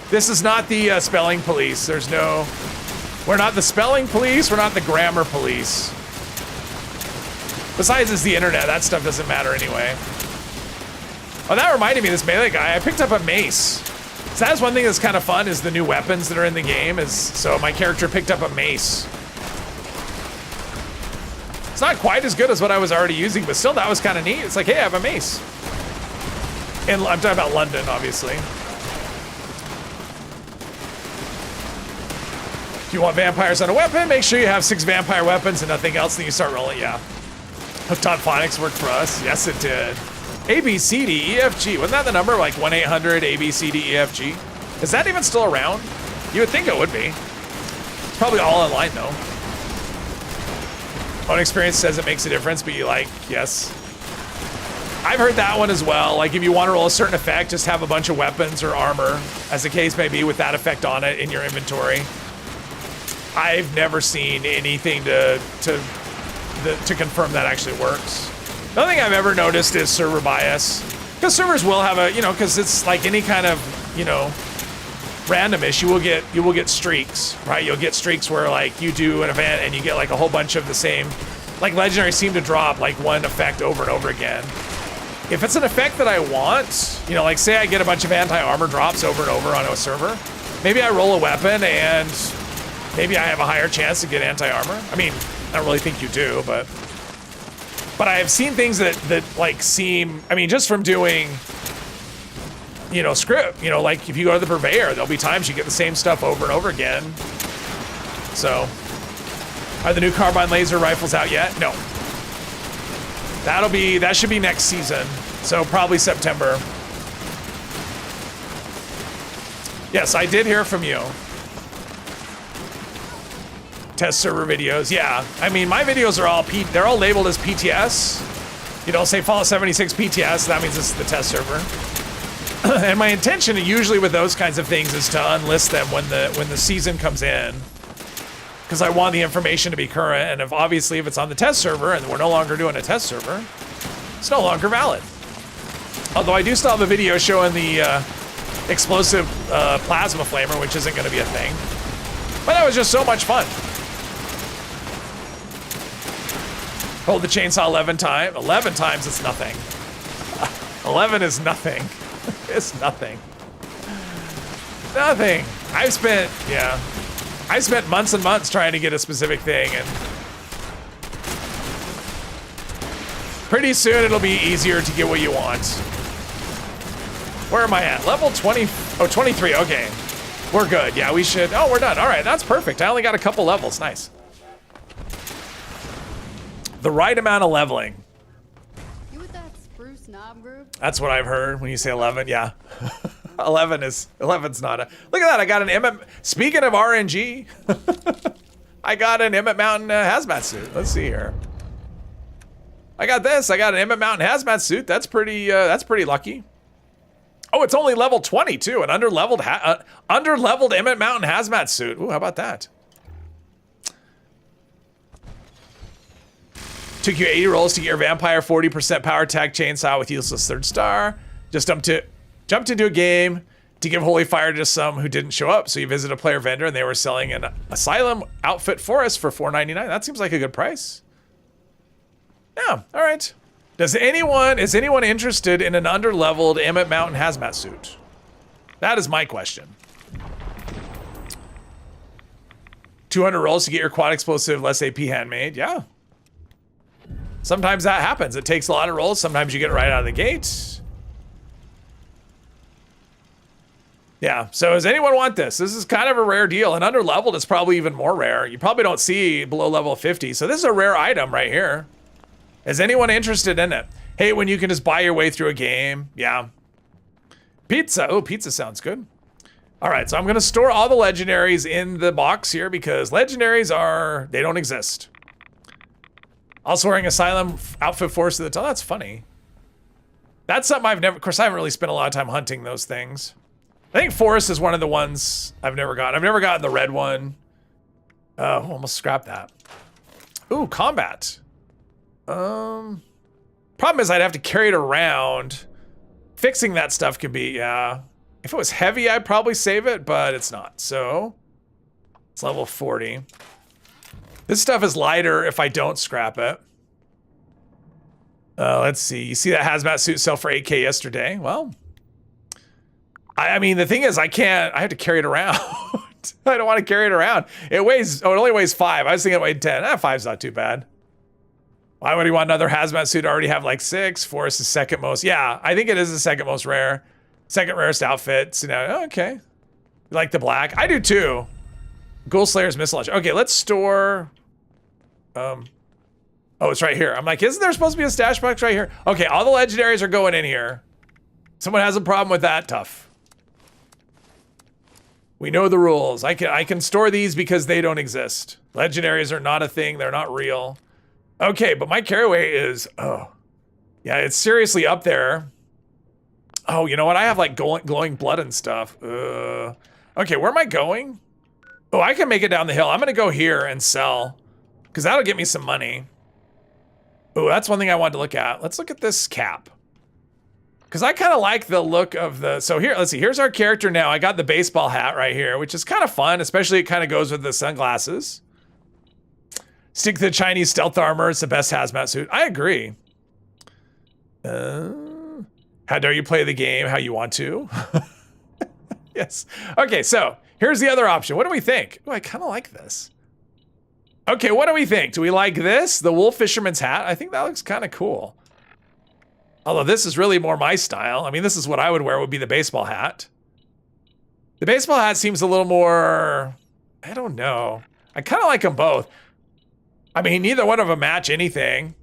This is not the spelling police. There's no... We're not the spelling police. We're not the grammar police. Besides, it's the internet. That stuff doesn't matter anyway. Oh, that reminded me of this melee guy. I picked up a mace. So that's one thing that's kind of fun is the new weapons that are in the game. So my character picked up a mace. It's not quite as good as what I was already using, but still that was kind of neat. It's like, hey, I have a mace. And I'm talking about London, obviously. If you want vampires on a weapon, make sure you have 6 vampire weapons and nothing else, then you start rolling, yeah. Hooked on Phonics worked for us. Yes, it did. A, B, C, D, E, F, G. Wasn't that the number? Like 1-800 A, B, C, D, E, F, G? Is that even still around? You would think it would be. It's probably all online, though. Own experience says it makes a difference, but you like, yes. I've heard that one as well. Like if you want to roll a certain effect, just have a bunch of weapons or armor, as the case may be, with that effect on it in your inventory. I've never seen anything to confirm that actually works. Another thing I've ever noticed is server bias. Because servers will have a, because it's like any kind of, randomish, you will get streaks, right? You'll get streaks where like you do an event and you get like a whole bunch of the same, like legendaries seem to drop like one effect over and over again. If it's an effect that I want, like say I get a bunch of anti-armor drops over and over on a server, maybe I roll a weapon and maybe I have a higher chance to get anti-armor. I mean, I don't really think you do, but I have seen things that like seem, I mean, just from doing, script, like if you go to the purveyor, there'll be times you get the same stuff over and over again. So, are the new carbine laser rifles out yet? No. That should be next season. So probably September. Yes, I did hear from you. Test server videos, yeah. I mean, my videos are they're all labeled as PTS. Say Fallout 76 PTS, that means it's the test server. And my intention usually with those kinds of things is to unlist them when the season comes in. Because I want the information to be current, and if it's on the test server and we're no longer doing a test server, it's no longer valid. Although I do still have a video showing the explosive plasma flamer, which isn't going to be a thing. But that was just so much fun. Hold the chainsaw 11 times. 11 times, it's nothing. 11 is nothing. It's nothing. Nothing. I spent months and months trying to get a specific thing, and pretty soon it'll be easier to get what you want. Where am I at? Level 20, 23, okay. We're good, yeah, we should, we're done. All right, that's perfect. I only got a couple levels, nice. The right amount of leveling. You with that spruce knob group? That's what I've heard when you say 11, yeah. 11's not a, look at that, I got an speaking of RNG, I got an Emmett Mountain hazmat suit. Let's see here. I got an Emmett Mountain hazmat suit. That's pretty lucky. Oh, it's only level 20 too, an underleveled Emmett Mountain hazmat suit. Ooh, how about that? Took you 80 rolls to get your vampire 40% power tag chainsaw with useless 3rd star. Just jumped into a game to give holy fire to some who didn't show up. So you visit a player vendor and they were selling an asylum outfit for us for $4.99. That seems like a good price. Yeah, all right. Is anyone interested in an underleveled Emmett Mountain hazmat suit? That is my question. 200 rolls to get your quad explosive, less AP handmade. Yeah. Sometimes that happens. It takes a lot of rolls. Sometimes you get it right out of the gate. Yeah, so does anyone want this? This is kind of a rare deal. And underleveled is probably even more rare. You probably don't see below level 50. So this is a rare item right here. Is anyone interested in it? Hey, when you can just buy your way through a game. Yeah. Pizza. Oh, pizza sounds good. All right, so I'm going to store all the legendaries in the box here because legendaries they don't exist. Also wearing Asylum outfit force to the top. That's funny. That's something of course, I haven't really spent a lot of time hunting those things. I think Forest is one of the ones I've never gotten. I've never gotten the red one. Almost scrapped that. Ooh, combat. Problem is I'd have to carry it around. Fixing that stuff could be, yeah. If it was heavy, I'd probably save it, but it's not. So it's level 40. This stuff is lighter if I don't scrap it. Let's see. You see that hazmat suit sell for 8K yesterday? Well, I mean, the thing is, I have to carry it around. I don't want to carry it around. It only weighs 5. I was thinking it weighed 10. 5's not too bad. Why would he want another hazmat suit? I already have like 6. Forest is second most. Yeah, I think it is the second most rare. Second rarest outfits. You know, okay. You like the black? I do too. Ghoul Slayer's missile launcher. Okay, let's store. Oh, it's right here. I'm like, isn't there supposed to be a stash box right here? Okay, all the legendaries are going in here. Someone has a problem with that? Tough. We know the rules. I can store these because they don't exist. Legendaries are not a thing. They're not real. Okay, but my carry weight is, oh. Yeah, it's seriously up there. Oh, you know what? I have like glowing blood and stuff. Okay, where am I going? Oh, I can make it down the hill. I'm gonna go here and sell, because that'll get me some money. Oh, that's one thing I wanted to look at. Let's look at this cap. Because I kind of like the look of the, so here, let's see, here's our character now. I got the baseball hat right here, which is kind of fun, especially it kind of goes with the sunglasses. Stick to the Chinese stealth armor. It's the best hazmat suit. I agree. How dare you play the game how you want to? Yes. Okay, so here's the other option. What do we think? Oh, I kind of like this. Okay, what do we think? Do we like this? The wool fisherman's hat? I think that looks kind of cool. Although this is really more my style. I mean, this is what I would wear, would be the baseball hat. The baseball hat seems a little more, I don't know. I kind of like them both. I mean, neither one of them match anything.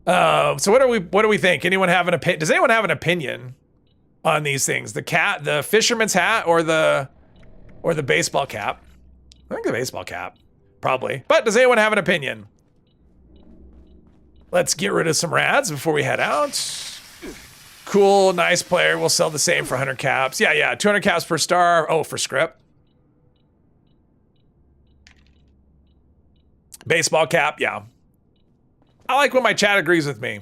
So what do we think? Anyone have an opinion? Does anyone have an opinion on these things? The fisherman's hat, or the baseball cap? I think the baseball cap, probably. But does anyone have an opinion? Let's get rid of some rads before we head out. Cool, nice player. We'll sell the same for 100 caps. Yeah, 200 caps per star. Oh, for script. Baseball cap, yeah. I like when my chat agrees with me.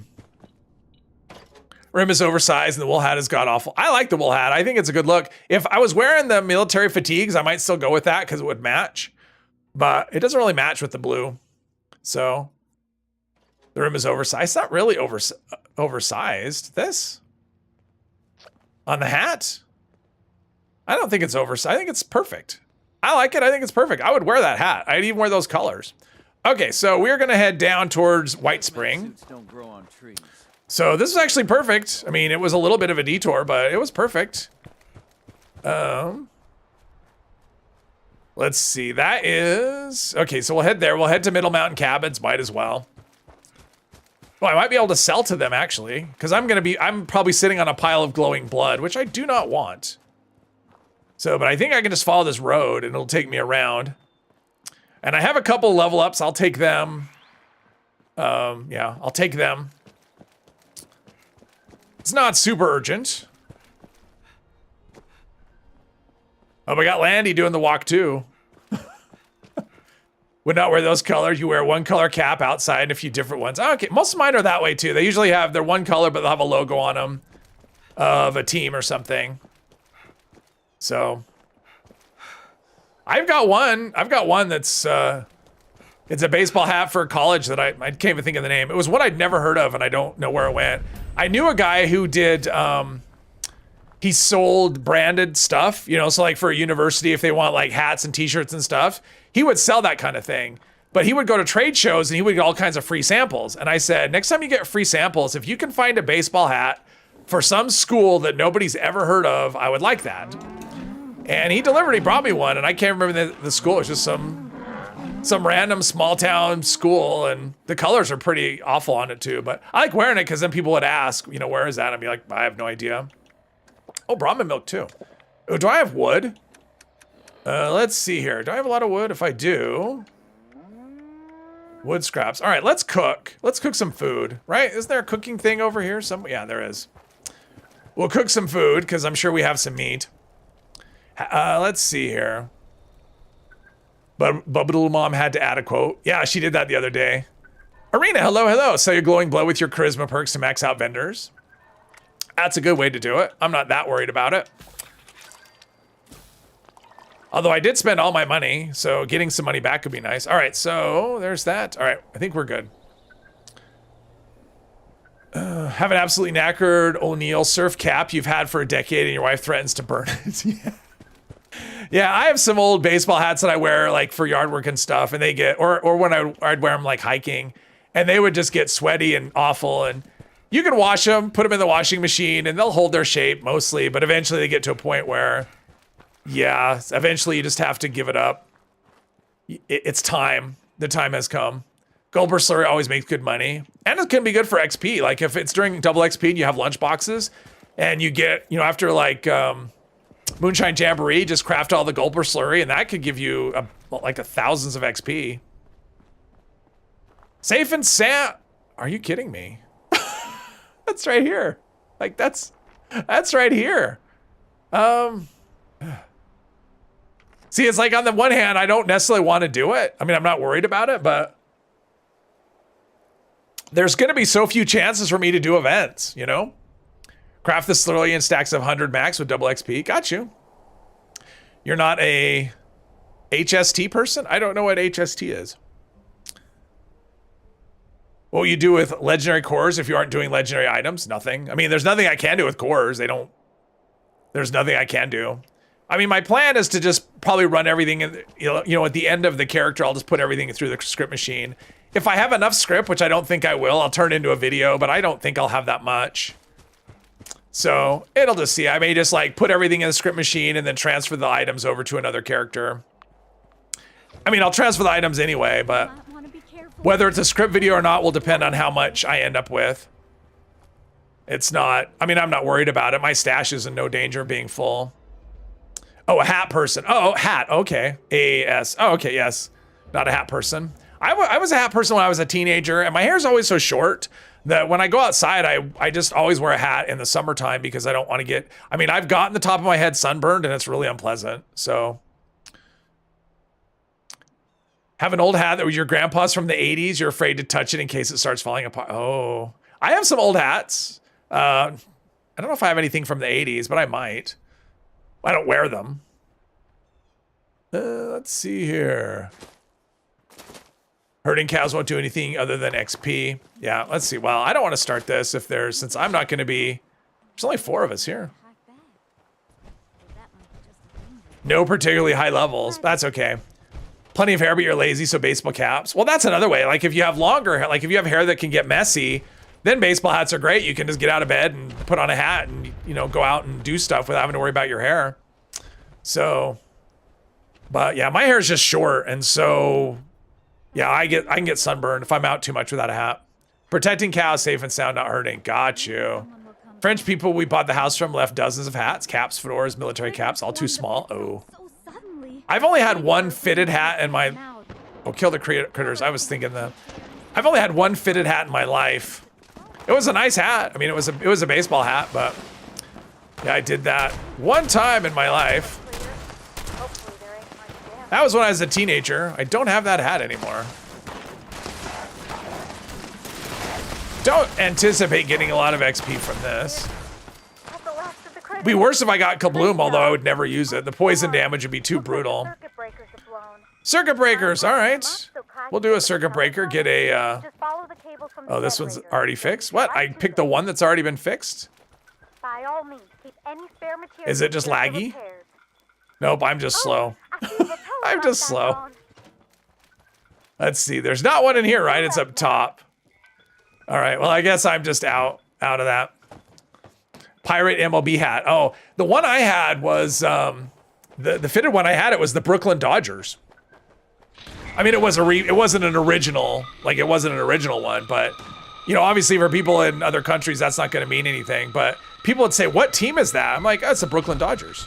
Rim is oversized and the wool hat is god-awful. I like the wool hat. I think it's a good look. If I was wearing the military fatigues, I might still go with that because it would match. But it doesn't really match with the blue. So, the rim is oversized. It's not really oversized. This? On the hat? I don't think it's oversized. I think it's perfect. I like it. I think it's perfect. I would wear that hat. I'd even wear those colors. Okay, so we're going to head down towards White Spring. So this is actually perfect. I mean, it was a little bit of a detour, but it was perfect. Let's see. That is... Okay, so we'll head there. We'll head to Middle Mountain Cabins. Might as well. Well, I might be able to sell to them, actually. Because I'm probably sitting on a pile of glowing blood, which I do not want. So, but I think I can just follow this road, and it'll take me around. And I have a couple level ups. I'll take them. Yeah, I'll take them. It's not super urgent. Oh, we got Landy doing the walk too. Would not wear those colors. You wear one color cap outside and a few different ones. Oh, okay, most of mine are that way too. They usually have, they're one color, but they'll have a logo on them of a team or something. So I've got one that's, it's a baseball hat for college that I can't even think of the name. It was one I'd never heard of and I don't know where it went. I knew a guy who did, he sold branded stuff, you know, so like for a university, if they want like hats and t-shirts and stuff, he would sell that kind of thing. But he would go to trade shows and he would get all kinds of free samples. And I said, next time you get free samples, if you can find a baseball hat for some school that nobody's ever heard of, I would like that. And he delivered, he brought me one, and I can't remember the school. It was just some random small town school, and the colors are pretty awful on it too. But I like wearing it because then people would ask, you know, where is that? And I'd be like, I have no idea. Oh, Brahmin milk too. Oh, do I have wood? Let's see here. Do I have a lot of wood? If I do, wood scraps. All right, let's cook. Let's cook some food, right? Isn't there a cooking thing over here? Yeah, there is. We'll cook some food because I'm sure we have some meat. Let's see here. But Bubba Mom had to add a quote. Yeah, she did that the other day. Arena, hello. Sell your glowing blood with your charisma perks to max out vendors. That's a good way to do it. I'm not that worried about it. Although I did spend all my money, so getting some money back would be nice. All right, so there's that. All right, I think we're good. Have an absolutely knackered O'Neill surf cap you've had for a decade and your wife threatens to burn it. Yeah. Yeah, I have some old baseball hats that I wear like for yard work and stuff, and they get, or when I'd wear them like hiking, and they would just get sweaty and awful. And you can wash them, put them in the washing machine, and they'll hold their shape mostly. But eventually they get to a point where, yeah, eventually you just have to give it up. It's time. The time has come. Goldberg Slurry always makes good money. And it can be good for XP. Like if it's during double XP and you have lunch boxes and you get, you know, after like Moonshine Jamboree, just craft all the Goldberg Slurry and that could give you like thousands of XP. Safe and sound. Are you kidding me? That's right here. Like that's right here. See, it's like on the one hand, I don't necessarily want to do it. I mean, I'm not worried about it, but there's going to be so few chances for me to do events, you know? Craft the slowly in stacks of 100 max with double XP. Got you. You're not a HST person? I don't know what HST is. What will you do with legendary cores if you aren't doing legendary items? Nothing. I mean, there's nothing I can do with cores. There's nothing I can do. I mean, my plan is to just probably run everything in, you know, at the end of the character, I'll just put everything through the script machine. If I have enough script, which I don't think I will, I'll turn it into a video, but I don't think I'll have that much. So it'll just see. I may just like put everything in the script machine and then transfer the items over to another character. I mean, I'll transfer the items anyway, but whether it's a script video or not will depend on how much I end up with. It's not, I mean, I'm not worried about it. My stash is in no danger of being full. Oh, a hat person. Oh, hat. Okay. AS. Oh, okay. Yes. Not a hat person. I was a hat person when I was a teenager, and my hair is always so short that when I go outside, I just always wear a hat in the summertime because I don't want to get, I mean, I've gotten the top of my head sunburned and it's really unpleasant. So have an old hat that was your grandpa's from the 80s. You're afraid to touch it in case it starts falling apart. Oh, I have some old hats. I don't know if I have anything from the 80s, but I might. I don't wear them. Let's see here. Herding cows won't do anything other than XP. Yeah, let's see. Well, I don't want to start this if there's, since I'm not going to be, there's only 4 of us here. No particularly high levels. That's okay. Plenty of hair, but you're lazy, so baseball caps. Well, that's another way. Like if you have longer hair, like if you have hair that can get messy, then baseball hats are great. You can just get out of bed and put on a hat and, you know, go out and do stuff without having to worry about your hair. So, but yeah, my hair is just short. And so, yeah, I can get sunburned if I'm out too much without a hat. Protecting cows, safe and sound, not hurting. Got you. French people we bought the house from left dozens of hats, caps, fedoras, military caps, all too small. Oh. I've only had one fitted hat in my, oh, kill the critters. I was thinking that. I've only had one fitted hat in my life. It was a nice hat. I mean, it was a baseball hat, but yeah, I did that one time in my life. That was when I was a teenager. I don't have that hat anymore. Don't anticipate getting a lot of XP from this. It'd be worse if I got Kabloom, although I would never use it. The poison damage would be too brutal. Circuit breakers, all right. We'll do a circuit breaker, get a, oh, this one's already fixed? What? I picked the one that's already been fixed? Is it just laggy? Nope, I'm just slow. I'm just slow. Let's see, there's not one in here, right? It's up top. All right, well, I guess I'm just out of that. Pirate MLB hat. Oh, the one I had was, the fitted one I had, it was the Brooklyn Dodgers. I mean, it wasn't an original, like it wasn't an original one, but you know, obviously for people in other countries, that's not going to mean anything. But people would say, "What team is that?" I'm like, "Oh, it's the Brooklyn Dodgers,"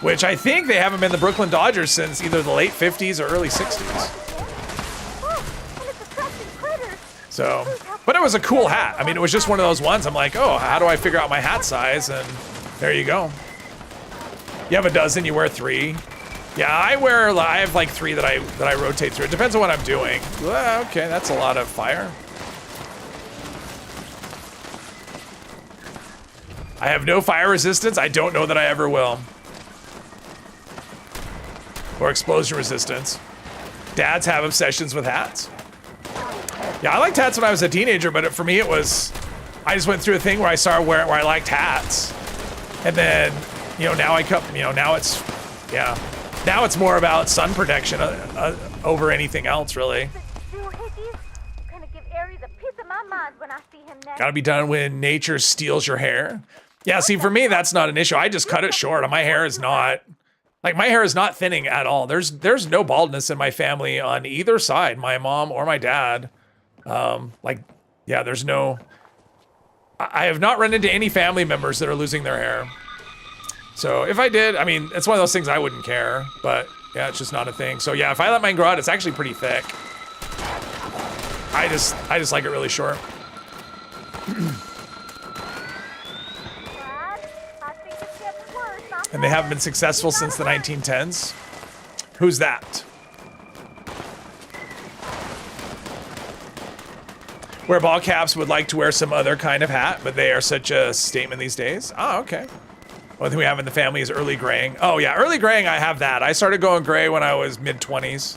which I think they haven't been the Brooklyn Dodgers since either the late '50s or early '60s. So, but it was a cool hat. I mean, it was just one of those ones. I'm like, "Oh, how do I figure out my hat size?" And there you go. You have a dozen, you wear 3. Yeah, I have like 3 that I rotate through. It depends on what I'm doing. Well, okay, that's a lot of fire. I have no fire resistance. I don't know that I ever will. Or explosion resistance. Dads have obsessions with hats. Yeah, I liked hats when I was a teenager, but for me it was, I just went through a thing where I started where I liked hats. And then, you know, now now it's more about sun protection over anything else, really. Gotta be done when nature steals your hair. Yeah, see, for me, that's not an issue. I just cut it short. My hair is not, like, my hair is not thinning at all. There's no baldness in my family on either side, my mom or my dad. Like, yeah, there's no, I have not run into any family members that are losing their hair. So if I did, I mean, it's one of those things I wouldn't care, but yeah, it's just not a thing. So yeah, if I let mine grow out, it's actually pretty thick. I just like it really short. And they haven't been successful since the 1910s. Who's that? Where ball caps would like to wear some other kind of hat, but they are such a statement these days. Oh, okay. One thing we have in the family is early graying. Oh yeah, early graying, I have that. I started going gray when I was mid-20s.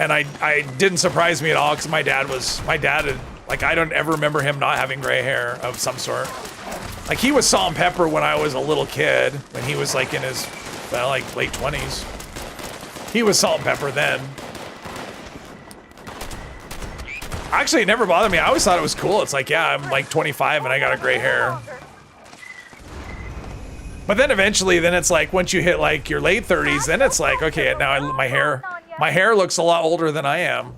And I didn't surprise me at all because my dad had, like, I don't ever remember him not having gray hair of some sort. Like, he was salt and pepper when I was a little kid, when he was like in his, well, like late 20s. He was salt and pepper then. Actually, it never bothered me. I always thought it was cool. It's like, yeah, I'm like 25 and I got a gray hair. But then eventually, then it's like, once you hit like your late 30s, then it's like, okay, now my hair looks a lot older than I am.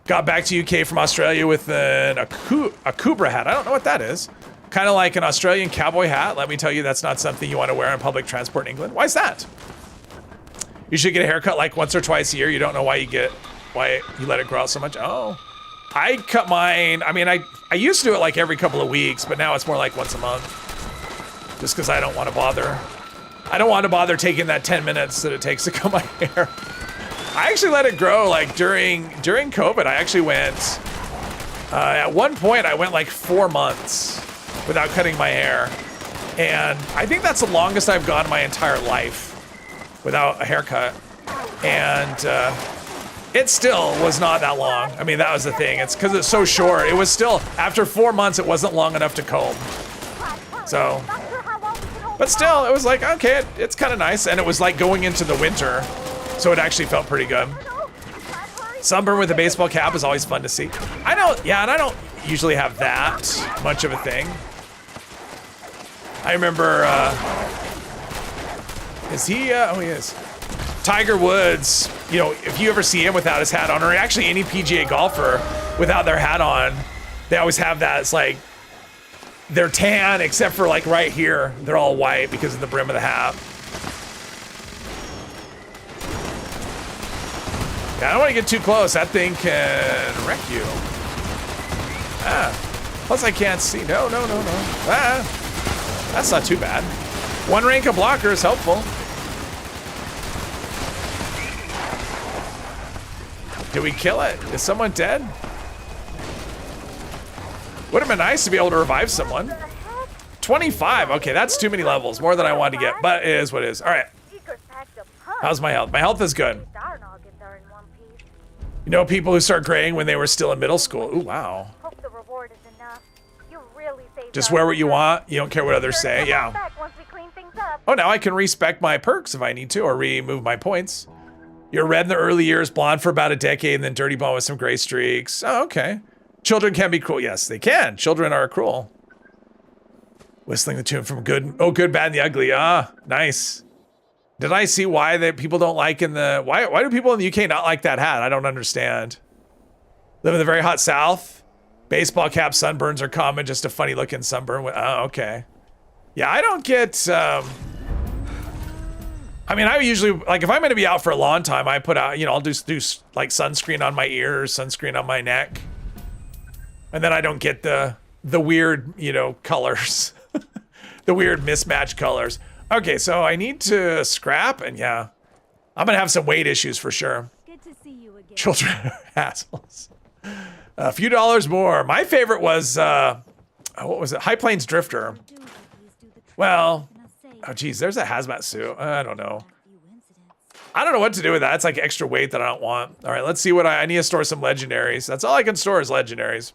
Got back to UK from Australia with a Kubra hat. I don't know what that is. Kind of like an Australian cowboy hat. Let me tell you, that's not something you want to wear on public transport in England. Why is that? You should get a haircut like once or twice a year. You don't know why you let it grow out so much. Oh, I cut mine. I mean, I used to do it like every couple of weeks, but now it's more like once a month. Just because I don't want to bother. I don't want to bother taking that 10 minutes that it takes to cut my hair. I actually let it grow like during COVID. I actually went, at one point I went like 4 months without cutting my hair. And I think that's the longest I've gone my entire life without a haircut. And it still was not that long. I mean, that was the thing. It's because it's so short. It was still, after 4 months, it wasn't long enough to comb. So, but still, it was like, okay, it's kind of nice. And it was like going into the winter. So it actually felt pretty good. Sunburn with a baseball cap is always fun to see. I don't, yeah, and I don't usually have that much of a thing. I remember, is he, oh he is. Tiger Woods, you know, if you ever see him without his hat on, or actually any PGA golfer without their hat on, they always have that. It's like, they're tan, except for like right here. They're all white because of the brim of the hat. Yeah, I don't want to get too close. That thing can wreck you. Ah, plus I can't see. No. Ah, that's not too bad. One rank of blocker is helpful. Did we kill it? Is someone dead? Would have been nice to be able to revive someone. 25. Okay, that's too many levels. More than I wanted to get, but it is what it is. All right. How's my health? My health is good. You know, people who start graying when they were still in middle school. Ooh, wow. Just wear what you want. You don't care what others say. Yeah. Oh, now I can respec my perks if I need to, or remove my points. You're red in the early years, blonde for about a decade, and then dirty blonde with some gray streaks. Oh, okay. Children can be cruel. Yes, they can. Children are cruel. Whistling the tune from Good, Good, Bad, and the Ugly. Ah, nice. Did I see why that people don't like in the, why do people in the UK not like that hat? I don't understand. Live in the very hot South. Baseball cap sunburns are common, just a funny looking sunburn. Oh, okay. Yeah, I don't get, I mean, I usually, like if I'm gonna be out for a long time, I put out, you know, I'll do like sunscreen on my ears, sunscreen on my neck. And then I don't get the weird, you know, colors, the weird mismatched colors. Okay, so I need to scrap, and yeah, I'm gonna have some weight issues for sure. Good to see you again. Children are assholes. A few dollars more. My favorite was, what was it? High Plains Drifter. Well, oh geez, there's a hazmat suit. I don't know. I don't know what to do with that. It's like extra weight that I don't want. All right, let's see what I need to store some legendaries. That's all I can store is legendaries.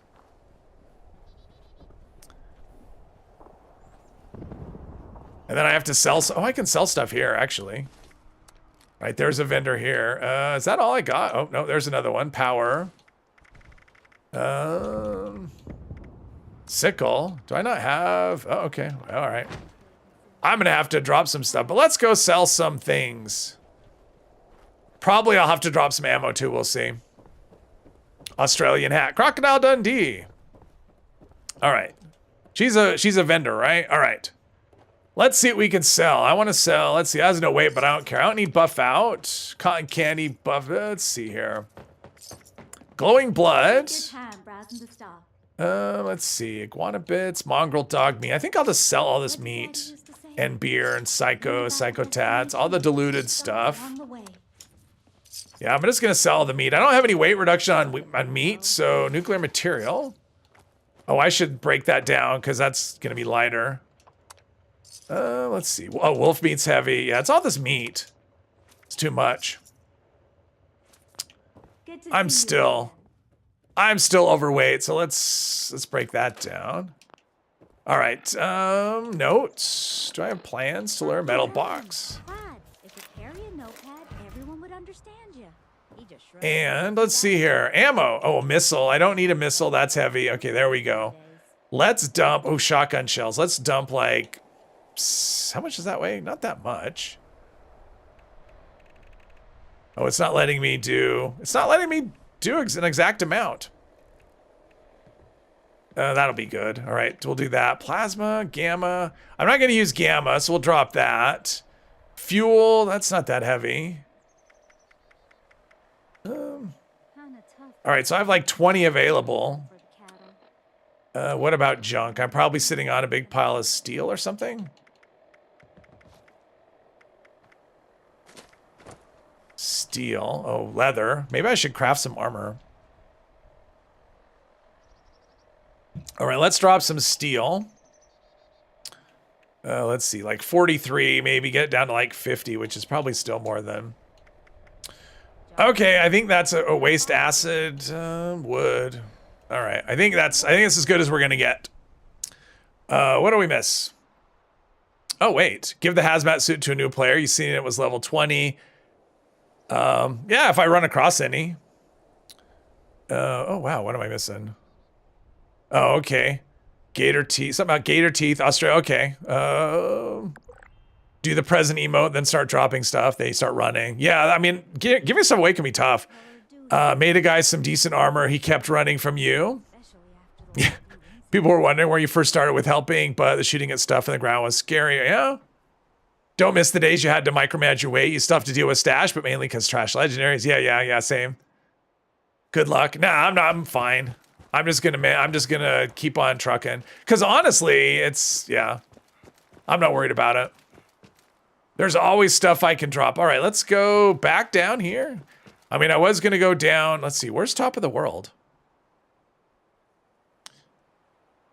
And then I have to sell. Oh, I can sell stuff here, actually. Right, there's a vendor here. Is that all I got? Oh, no, there's another one. Power. Sickle. Do I not have... Oh, okay. All right. I'm going to have to drop some stuff. But let's go sell some things. Probably I'll have to drop some ammo, too. We'll see. Australian hat. Crocodile Dundee. All right. She's a vendor, right? All right. Let's see what we can sell. I want to sell. Let's see. That has no weight, but I don't care. I don't need buff out. Cotton candy buff. Let's see here. Glowing blood. Let's see. Iguana bits. Mongrel dog meat. I think I'll just sell all this meat and beer and psychotats, all the diluted stuff. Yeah, I'm just gonna sell the meat. I don't have any weight reduction on meat, so nuclear material. Oh, I should break that down because that's gonna be lighter. Let's see. Oh, wolf meat's heavy. Yeah, it's all this meat. It's too much. I'm still overweight, so let's break that down. All right. Notes. Do I have plans to learn metal box? And let's see here. Ammo. Oh, a missile. I don't need a missile. That's heavy. Okay, there we go. Let's dump. Oh, shotgun shells. Let's dump like... How much does that weigh? Not that much. Oh, it's not letting me do... It's not letting me do an exact amount. That'll be good. All right, we'll do that. Plasma, gamma. I'm not going to use gamma, so we'll drop that. Fuel. That's not that heavy. All right, so I have like 20 available. What about junk? I'm probably sitting on a big pile of steel or something. Steel. Oh, leather. Maybe I should craft some armor. All right, let's drop some steel. Let's see, like 43, maybe get it down to like 50, which is probably still more than... Okay, I think that's a waste acid, wood. All right, I think it's as good as we're gonna get. What do we miss? Oh wait, give the hazmat suit to a new player. You seen it was level 20. Yeah, if I run across any. Oh wow, what am I missing? Oh, okay. Gator teeth, something about gator teeth, Australia, okay. Do the present emote, then start dropping stuff. They start running. Yeah, I mean, giving some away can be tough. Made a guy some decent armor. He kept running from you. Yeah. People were wondering where you first started with helping, but the shooting at stuff in the ground was scary. Yeah. Don't miss the days you had to micromanage your weight. You still have to deal with stash, but mainly because trash legendaries. Yeah, same. Good luck. Nah, I'm fine. I'm just gonna keep on trucking. Cause honestly, yeah. I'm not worried about it. There's always stuff I can drop. All right, let's go back down here. I mean, I was gonna go down. Let's see, where's top of the world?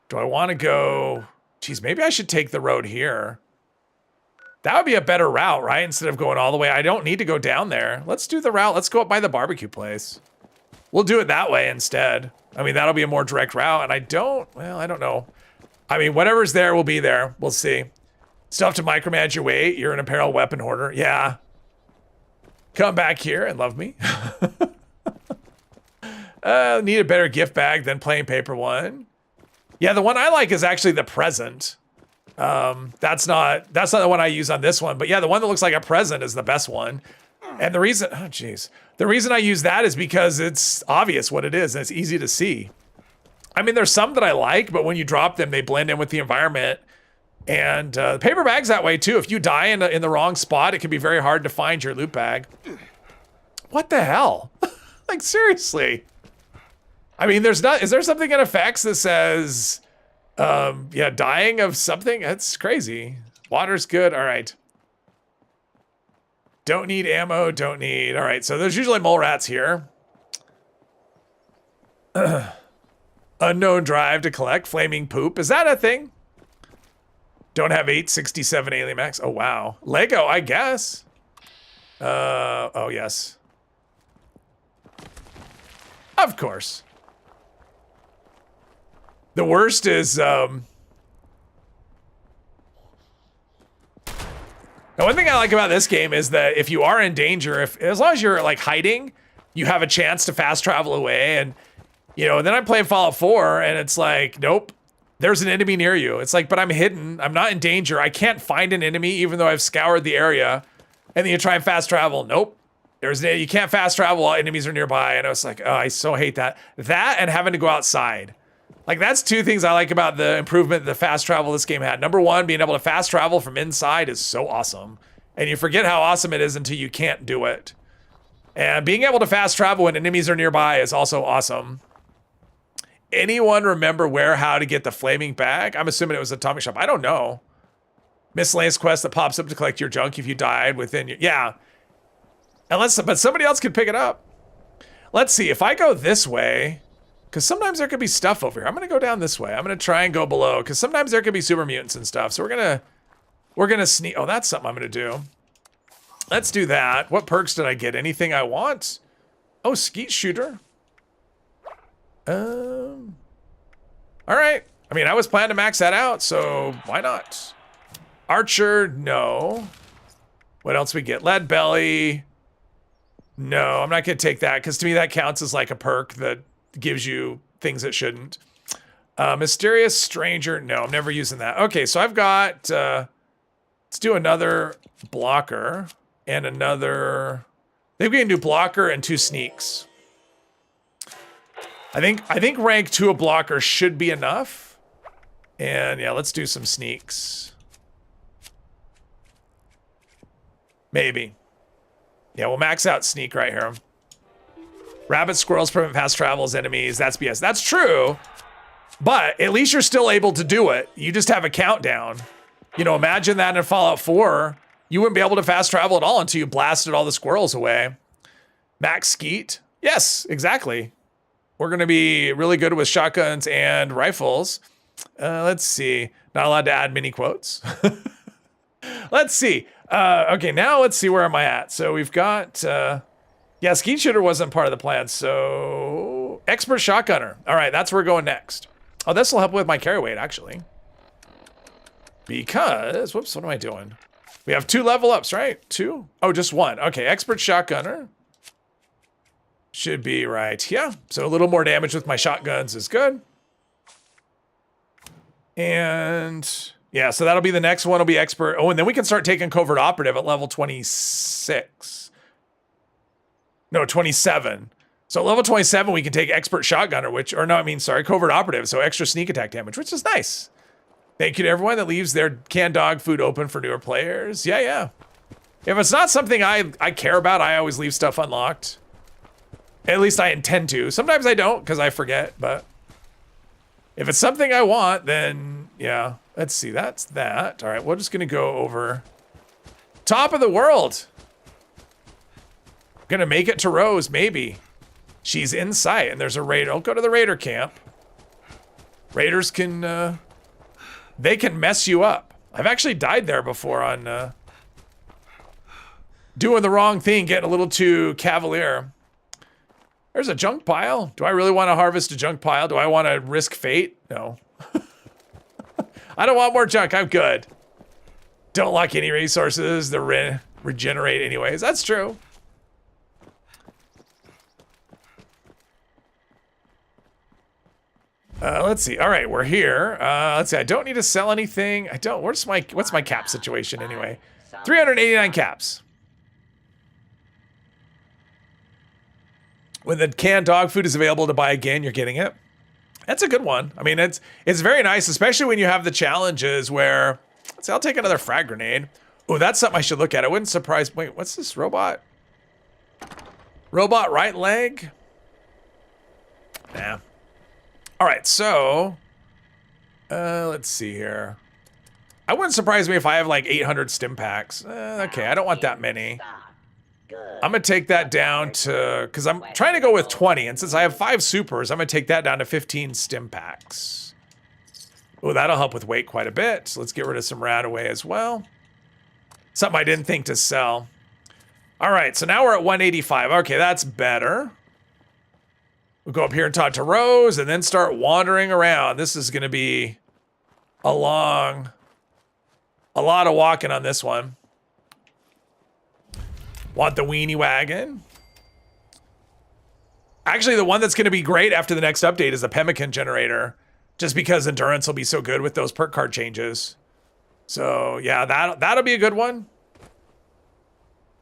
Do I want to go? Geez, maybe I should take the road here. That would be a better route, right? Instead of going all the way. I don't need to go down there. Let's do the route. Let's go up by the barbecue place. We'll do it that way instead. I mean, that'll be a more direct route. And I don't know. I mean, whatever's there will be there. We'll see. Still have to micromanage your weight. You're an apparel weapon hoarder. Yeah. Come back here and love me. Need a better gift bag than plain paper one. Yeah, the one I like is actually the present. That's not the one I use on this one. But yeah, the one that looks like a present is the best one. And the reason, oh geez. The reason I use that is because it's obvious what it is and it's easy to see. I mean, there's some that I like, but when you drop them, they blend in with the environment. And the paper bag's that way too. If you die in the wrong spot, it can be very hard to find your loot bag. What the hell? Like, seriously. I mean, is there something in effects that says, yeah, dying of something? That's crazy. Water's good. All right. Don't need ammo. Don't need. All right. So there's usually mole rats here. Unknown drive to collect flaming poop. Is that a thing? Don't have 867 alien max. Oh, wow. Lego, I guess. Oh, yes. Of course. The worst is, Now, one thing I like about this game is that if you are in danger, as long as you're like hiding, you have a chance to fast travel away. And, you know, and then I'm playing Fallout 4 and it's like, nope, there's an enemy near you. It's like, but I'm hidden. I'm not in danger. I can't find an enemy even though I've scoured the area. And then you try and fast travel. Nope. You can't fast travel while enemies are nearby. And I was like, oh, I so hate that. That and having to go outside. Like, that's two things I like about the improvement the fast travel this game had. Number one, being able to fast travel from inside is so awesome. And you forget how awesome it is until you can't do it. And being able to fast travel when enemies are nearby is also awesome. Anyone remember how to get the flaming bag? I'm assuming it was Atomic Shop. I don't know. Miscellaneous quest that pops up to collect your junk if you died within your... Yeah. But somebody else could pick it up. Let's see. If I go this way... Because sometimes there could be stuff over here. I'm going to go down this way. I'm going to try and go below. Because sometimes there could be super mutants and stuff. So we're going to sneak... Oh, that's something I'm going to do. Let's do that. What perks did I get? Anything I want? Oh, skeet shooter. All right. I mean, I was planning to max that out, so why not? Archer, no. What else we get? Lead belly. No, I'm not going to take that because to me that counts as like a perk that gives you things it shouldn't. Mysterious stranger. No, I'm never using that. Okay, so I've got, let's do another blocker and another, I think we can do blocker and 2 sneaks. I think rank 2 of blocker should be enough. And yeah, let's do some sneaks. Maybe. Yeah, we'll max out sneak right here. Rabbit squirrels prevent fast travels enemies. That's BS. That's true. But at least you're still able to do it. You just have a countdown. You know, imagine that in Fallout 4. You wouldn't be able to fast travel at all until you blasted all the squirrels away. Max skeet. Yes, exactly. We're going to be really good with shotguns and rifles. Let's see. Not allowed to add mini quotes. Let's see. Okay, now let's see where am I at. So we've got... yeah, skeet shooter wasn't part of the plan. So expert shotgunner. All right, that's where we're going next. Oh, this will help with my carry weight, actually. Because... Whoops, what am I doing? We have 2 level ups, right? 2? Oh, just 1. Okay, expert shotgunner. Should be right. Yeah, so a little more damage with my shotguns is good. And yeah, so that'll be the next one will be expert. Oh, and then we can start taking covert operative at level 26. No, 27. So at level 27, we can take expert shotgunner, covert operative. So extra sneak attack damage, which is nice. Thank you to everyone that leaves their canned dog food open for newer players. Yeah, yeah. If it's not something I care about, I always leave stuff unlocked. At least I intend to. Sometimes I don't because I forget, but if it's something I want, then yeah. Let's see, that's that. All right, we're just gonna go over top of the world. Gonna make it to Rose, maybe. She's in sight and there's a raider. I'll go to the raider camp. Raiders can, they can mess you up. I've actually died there before on doing the wrong thing, getting a little too cavalier. There's a junk pile. Do I really want to harvest a junk pile? Do I want to risk fate? No. I don't want more junk. I'm good. Don't lock any resources. They're regenerate anyways. That's true. Let's see. All right, we're here. Let's see. I don't need to sell anything. I don't. What's my cap situation anyway? 389 caps. When the canned dog food is available to buy again, you're getting it. That's a good one. I mean, it's very nice, especially when you have the challenges where, let's see, I'll take another frag grenade. Oh, that's something I should look at. I wouldn't surprise, wait, what's this robot? Robot right leg? Nah. All right, so, let's see here. I wouldn't surprise me if I have like 800 stim packs. Okay, I don't want that many. I'm gonna take that down to, because I'm trying to go with 20, and since I have 5 supers, I'm gonna take that down to 15 stim packs. Oh, that'll help with weight quite a bit. So let's get rid of some Radaway as well. Something I didn't think to sell. All right, so now we're at 185. Okay, that's better. We'll go up here and talk to Rose, and then start wandering around. This is gonna be a lot of walking on this one. Want the weenie wagon? Actually, the one that's going to be great after the next update is the pemmican generator, just because endurance will be so good with those perk card changes. So yeah, that'll be a good one.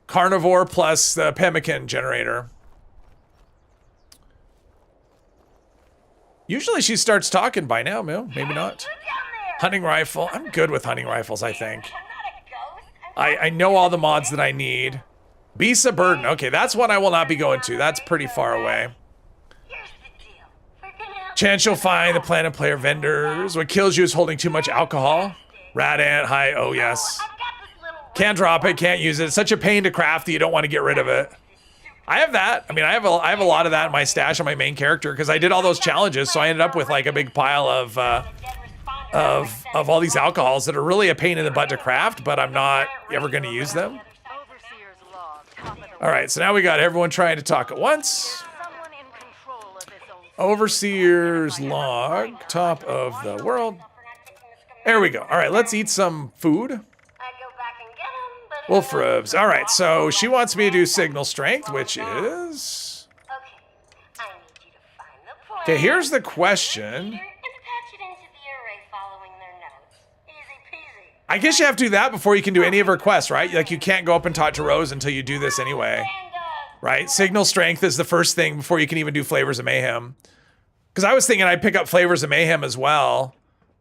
Carnivore plus the pemmican generator. Usually she starts talking by now, maybe not. Hunting rifle. I'm good with hunting rifles, I think. I know all the mods that I need. Beast of Burden. Okay, that's one I will not be going to. That's pretty far away. Chance you'll find the planet player vendors. What kills you is holding too much alcohol. Rat ant, hi, oh yes. Can't drop it, can't use it. It's such a pain to craft that you don't want to get rid of it. I have that. I mean, I have a lot of that in my stash on my main character because I did all those challenges, so I ended up with like a big pile of all these alcohols that are really a pain in the butt to craft, but I'm not ever going to use them. All right, so now we got everyone trying to talk at once. Overseer's log, top of the world. There we go. All right, let's eat some food. Wolf ribs. All right, so she wants me to do signal strength, which is... Okay, here's the question. I guess you have to do that before you can do any of her quests, right? Like, you can't go up and talk to Rose until you do this anyway. Right? Signal strength is the first thing before you can even do Flavors of Mayhem. Because I was thinking I'd pick up Flavors of Mayhem as well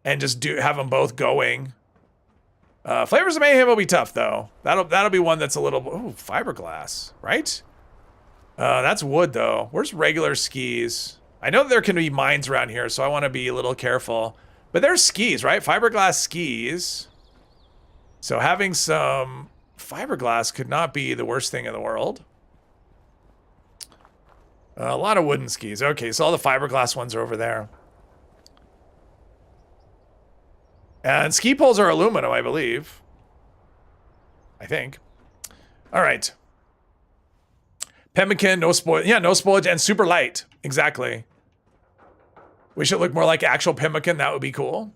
and just have them both going. Flavors of Mayhem will be tough, though. That'll be one that's a little... Ooh, fiberglass, right? That's wood, though. Where's regular skis? I know there can be mines around here, so I want to be a little careful. But there's skis, right? Fiberglass skis. So having some fiberglass could not be the worst thing in the world. A lot of wooden skis. Okay, so all the fiberglass ones are over there. And ski poles are aluminum, I believe. I think. All right. Pemmican, no spoil. Yeah, no spoilage and super light. Exactly. We should look more like actual pemmican. That would be cool.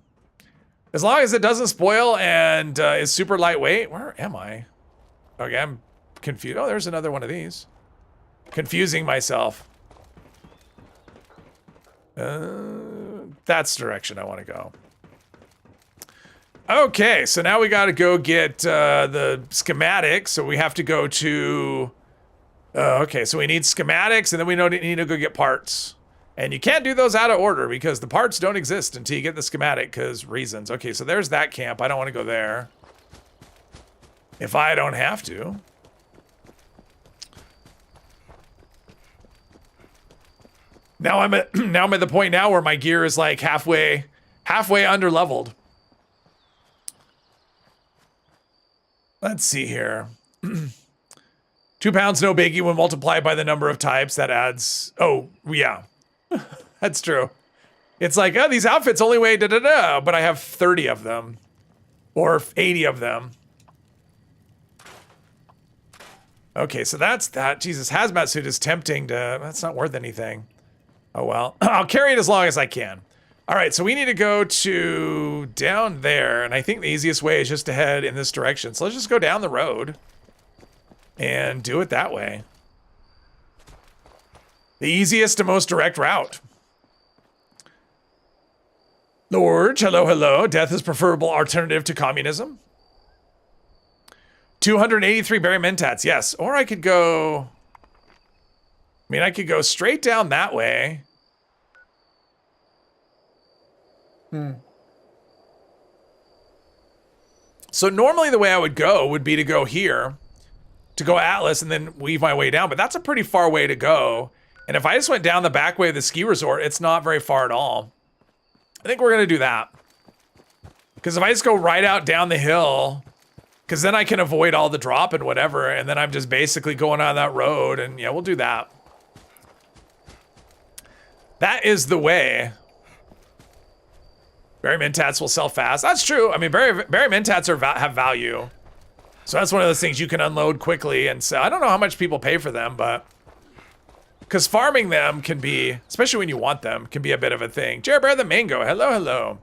As long as it doesn't spoil and is super lightweight. Where am I? Okay, I'm confused. Oh, there's another one of these. Confusing myself. That's the direction I want to go. Okay, so now we got to go get the schematics. So we have to go to... okay, so we need schematics, and then we need to go get parts. And you can't do those out of order because the parts don't exist until you get the schematic because reasons. Okay, so there's that camp. I don't want to go there. If I don't have to. Now I'm at the point now where my gear is like halfway under leveled. Let's see here. 2 pounds, no biggie. When multiplied by the number of types, that adds... Oh, yeah. That's true. It's like, oh, these outfits only weigh da-da-da, but I have 30 of them. Or 80 of them. Okay, so that's that. Jesus, hazmat suit is tempting to... That's not worth anything. Oh, well. I'll carry it as long as I can. All right, so we need to go to down there, and I think the easiest way is just to head in this direction. So let's just go down the road and do it that way. The easiest and most direct route. Lord, hello, hello. Death is preferable alternative to communism. 283 berry mentats, yes. Or I could go... I mean, I could go straight down that way. So normally the way I would go would be to go here, to go Atlas and then weave my way down, but that's a pretty far way to go. And if I just went down the back way of the ski resort, it's not very far at all. I think we're gonna do that. Because if I just go right out down the hill, because then I can avoid all the drop and whatever, and then I'm just basically going on that road, and yeah, we'll do that. That is the way. Berry mentats will sell fast. That's true. I mean, berry mentats have value. So that's one of those things you can unload quickly and sell. I don't know how much people pay for them, but... Because farming them can be, especially when you want them, can be a bit of a thing. Jared Bear the Mango, hello, hello.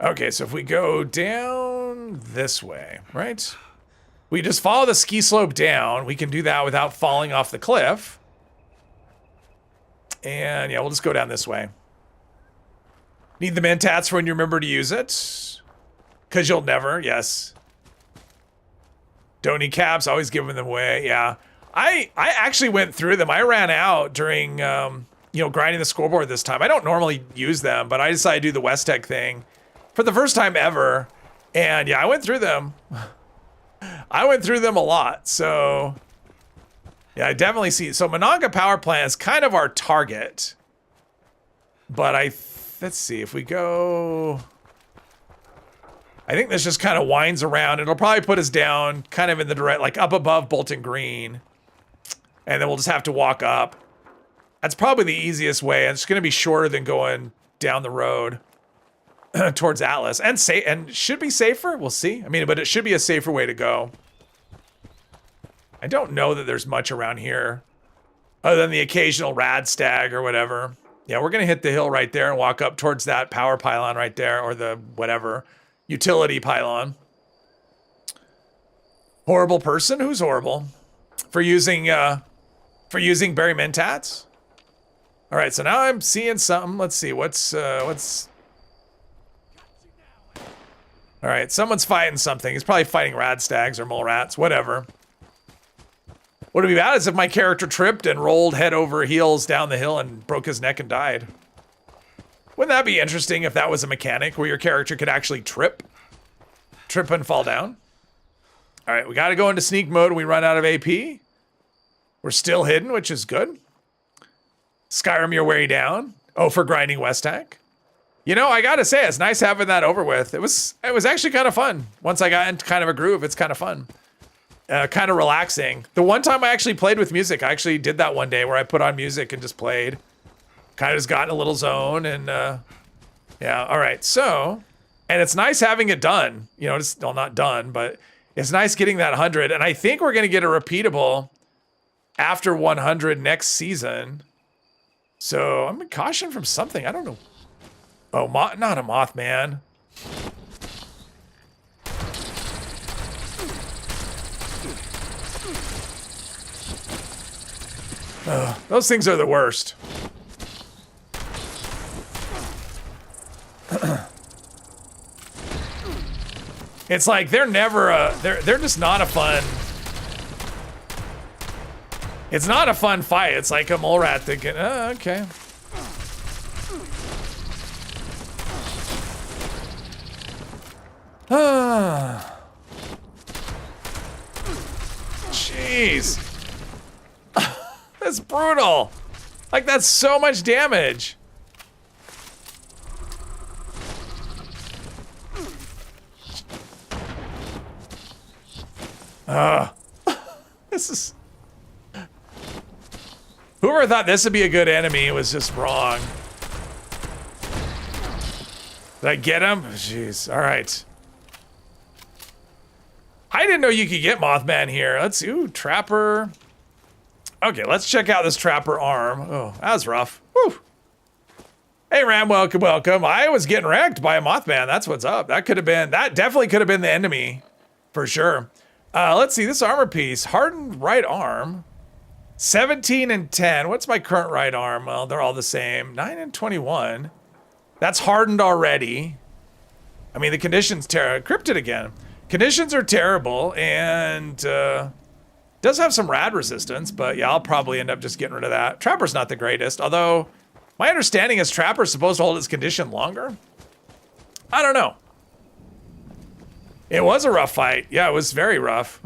Okay, so if we go down this way, right? We just follow the ski slope down. We can do that without falling off the cliff. And yeah, we'll just go down this way. Need the mentats for when you remember to use it. Because you'll never, yes. Don't need caps, always giving them away, yeah. I actually went through them. I ran out during, grinding the scoreboard this time. I don't normally use them, but I decided to do the West Tech thing for the first time ever. And yeah, I went through them. I went through them a lot, so... Yeah, I definitely see... So Monongah Power Plant is kind of our target. But let's see, if we go... I think this just kind of winds around. It'll probably put us down kind of in the direct... Like up above Bolton Green. And then we'll just have to walk up. That's probably the easiest way. It's going to be shorter than going down the road towards Atlas. And should be safer. We'll see. I mean, but it should be a safer way to go. I don't know that there's much around here other than the occasional rad stag or whatever. Yeah, we're going to hit the hill right there and walk up towards that power pylon right there, or the whatever utility pylon. Horrible person? Who's horrible? For using Berry Mentats? All right, so now I'm seeing something. Let's see, what's... All right, someone's fighting something. He's probably fighting rad stags or mole rats, whatever. What would be bad is if my character tripped and rolled head over heels down the hill and broke his neck and died. Wouldn't that be interesting if that was a mechanic where your character could actually trip and fall down? All right, we got to go into sneak mode when we run out of AP. We're still hidden, which is good. Skyrim your way down. Oh, for grinding West Tech. You know, I gotta say, it's nice having that over with. It was actually kind of fun. Once I got into kind of a groove, it's kind of fun. Kind of relaxing. The one time I actually played with music, I actually did that one day where I put on music and just played. Kind of just got in a little zone and yeah, all right. So, and it's nice having it done. You know, just, well, not done, but it's nice getting that 100. And I think we're going to get a repeatable after 100 next season. So I'm caution from something. I don't know. Oh, not a Mothman. Those things are the worst. It's like they're never they're just not a fun. It's not a fun fight. It's like a mole rat that can, okay. Jeez. That's brutal. Like, that's so much damage. This is... Whoever thought this would be a good enemy was just wrong. Did I get him? Jeez, all right. I didn't know you could get Mothman here. Let's see, ooh, Trapper. Okay, let's check out this Trapper arm. Oh, that was rough. Woo. Hey, Ram, welcome, welcome. I was getting wrecked by a Mothman. That's what's up. That definitely could have been the enemy, for sure. Let's see, this armor piece. Hardened right arm. 17 and 10. What's my current right arm? Well, they're all the same. 9 and 21. That's hardened already. I mean, the conditions cryptid again. Conditions are terrible, and does have some rad resistance, but yeah, I'll probably end up just getting rid of that. Trapper's not the greatest, although my understanding is Trapper's supposed to hold its condition longer. I don't know. It was a rough fight. Yeah, it was very rough.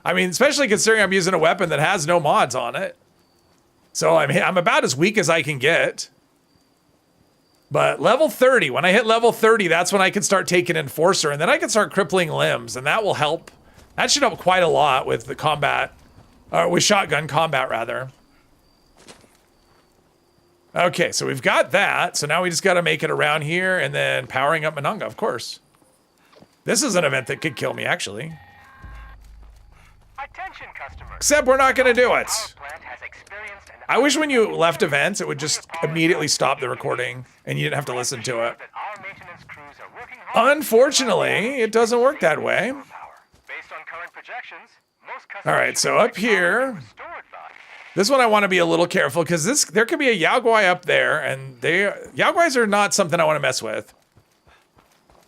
I mean, especially considering I'm using a weapon that has no mods on it. So I'm about as weak as I can get. But level 30, when I hit level 30, that's when I can start taking Enforcer, and then I can start crippling limbs, and that will help. That should help quite a lot with the combat, or with shotgun combat, rather. Okay, so we've got that. So now we just got to make it around here, and then powering up Monongah, of course. This is an event that could kill me, actually. Attention, customers. Except we're not going to do it. Power plant has experienced an I wish when you left events, it would just immediately stop the recording, and you didn't have to listen to it. that our maintenance crews are Unfortunately, it doesn't work that way. Based on current projections, most All right, so up here, stored value. this one I want to be a little careful because there could be a Yaogwai up there, and Yaogwais are not something I want to mess with.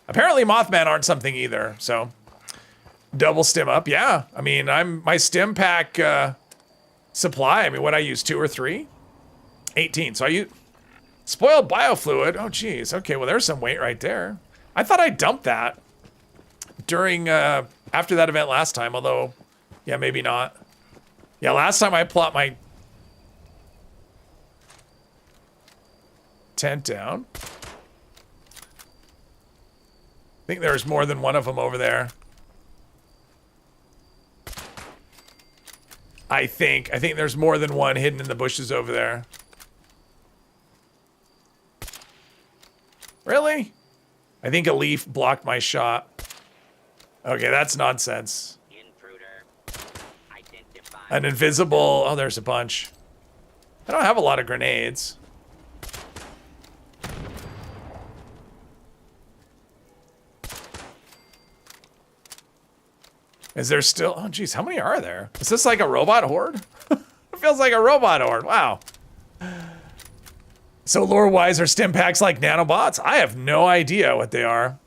Apparently, Mothman aren't something either. So, double stim up, yeah. I mean, my stim pack supply. I mean, what I use 2 or 3, 18. So I use spoiled biofluid. Oh, geez. Okay, well, there's some weight right there. I thought I dumped that during after that event last time, although, yeah, maybe not. Yeah, last time I plopped my tent down. I think there's more than one of them over there. I think there's more than one hidden in the bushes over there. Really? I think a leaf blocked my shot. Okay, that's nonsense. Intruder identified. An invisible... Oh, there's a bunch. I don't have a lot of grenades. Is there still... Oh, geez, how many are there? Is this like a robot horde? It feels like a robot horde. Wow. So lore-wise, are stim packs like nanobots? I have no idea what they are.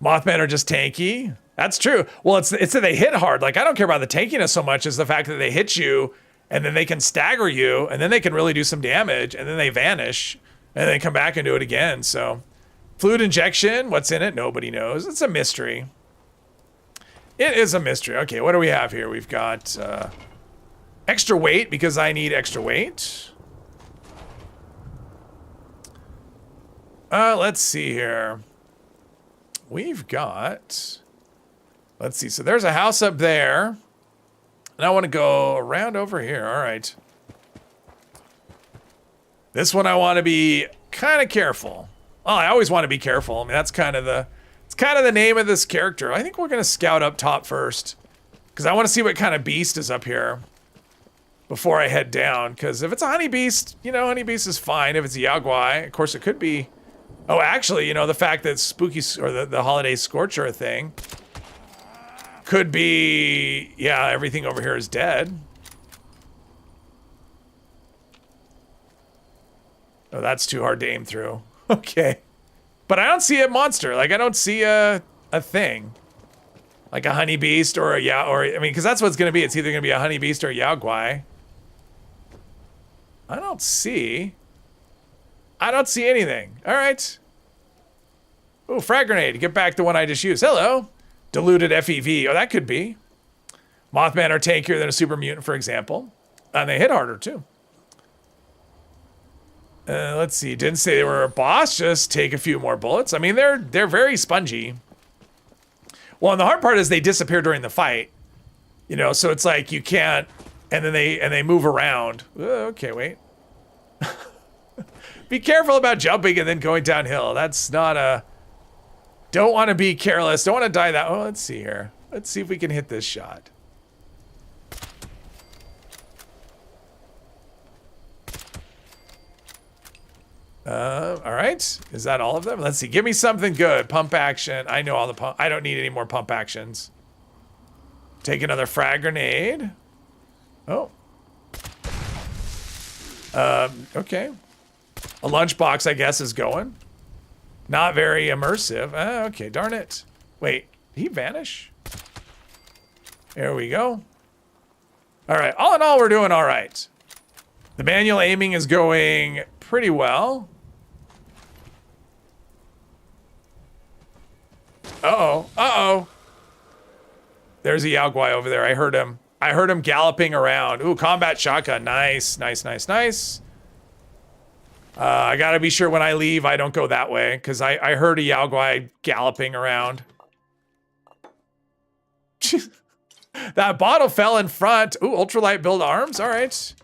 Mothman are just tanky. That's true. Well, it's that they hit hard. Like, I don't care about the tankiness so much as the fact that they hit you, and then they can stagger you, and then they can really do some damage, and then they vanish, and then come back and do it again. So, fluid injection, what's in it? Nobody knows. It's a mystery. It is a mystery. Okay, what do we have here? We've got extra weight because I need extra weight. Let's see here. We've got... Let's see. So there's a house up there. And I want to go around over here. All right. This one I want to be kind of careful. Well, I always want to be careful. I mean, that's kind of the... It's kind of the name of this character. I think we're going to scout up top first. Because I want to see what kind of beast is up here. Before I head down. Because if it's a honey beast, you know, honey beast is fine. If it's a Yaogwai, of course it could be... Oh, actually, you know, the fact that spooky... Or the holiday scorcher thing... Could be... Yeah, everything over here is dead. Oh, that's too hard to aim through. Okay. But I don't see a monster. Like, I don't see a thing. Like a honey beast or a I mean, because that's what it's going to be. It's either going to be a honey beast or a Yaogwai. I don't see anything. All right. Ooh, frag grenade. Get back the one I just used. Hello. Diluted FEV. Oh, that could be. Mothman are tankier than a super mutant, for example. And they hit harder, too. Let's see. Didn't say they were a boss. Just take a few more bullets. I mean, they're very spongy. Well, and the hard part is they disappear during the fight. You know, so it's like you can't... And then they move around. Okay, wait. Be careful about jumping and then going downhill. That's not a... Don't want to be careless. Don't want to die that... Oh, let's see here. Let's see if we can hit this shot. All right. Is that all of them? Let's see. Give me something good. Pump action. I know all the pump... I don't need any more pump actions. Take another frag grenade. Oh. Okay. A lunchbox, I guess, is going. Not very immersive. Okay, darn it. Wait, did he vanish? There we go. All right, all in all, we're doing all right. The manual aiming is going pretty well. Uh-oh, uh-oh. There's a Yaogwai over there. I heard him. I heard him galloping around. Ooh, combat shotgun. Nice, nice, nice, nice. I gotta be sure when I leave, I don't go that way, because I heard a Yaogwai galloping around. That bottle fell in front. Ooh, ultralight build arms. All right.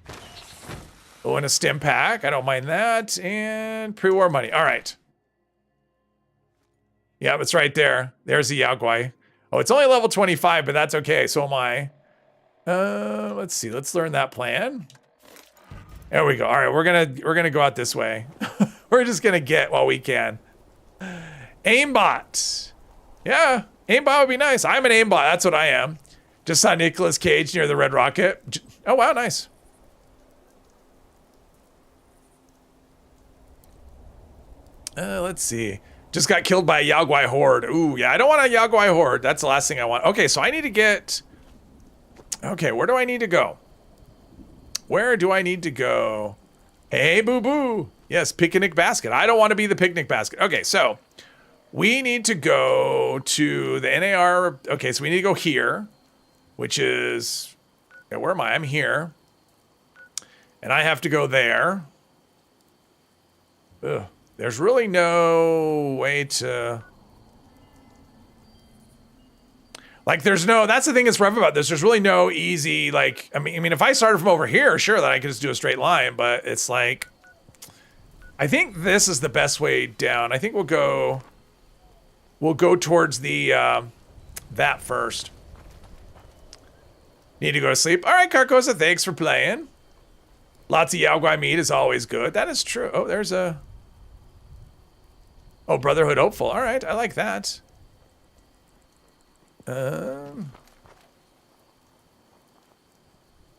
Oh, and a stim pack. I don't mind that. And pre-war money. All right. Yeah, it's right there. There's the Yaogwai. Oh, it's only level 25, but that's okay. So am I. Let's see. Let's learn that plan. There we go. All right, we're gonna go out this way. We're just gonna get what we can. Aimbot. Yeah, aimbot would be nice. I'm an aimbot. That's what I am. Just saw Nicolas Cage near the Red Rocket. Oh, wow, nice. Let's see. Just got killed by a Yao Guai horde. Ooh, yeah, I don't want a Yao Guai horde. That's the last thing I want. Okay, so I need to get... Okay, where do I need to go? Where do I need to go? Hey, boo-boo. Yes, picnic basket. I don't want to be the picnic basket. Okay, so we need to go to the NAR. Okay, so we need to go here, which is... Okay, where am I? I'm here. And I have to go there. Ugh. There's really no way to... Like, there's no... That's the thing that's rough about this. There's really no easy, like... I mean, if I started from over here, sure, then I could just do a straight line. But it's like... I think this is the best way down. I think we'll go... We'll go towards the... that first. Need to go to sleep. All right, Carcosa, thanks for playing. Lots of Yao Guai meat is always good. That is true. Oh, there's a... Oh, Brotherhood Hopeful. All right, I like that.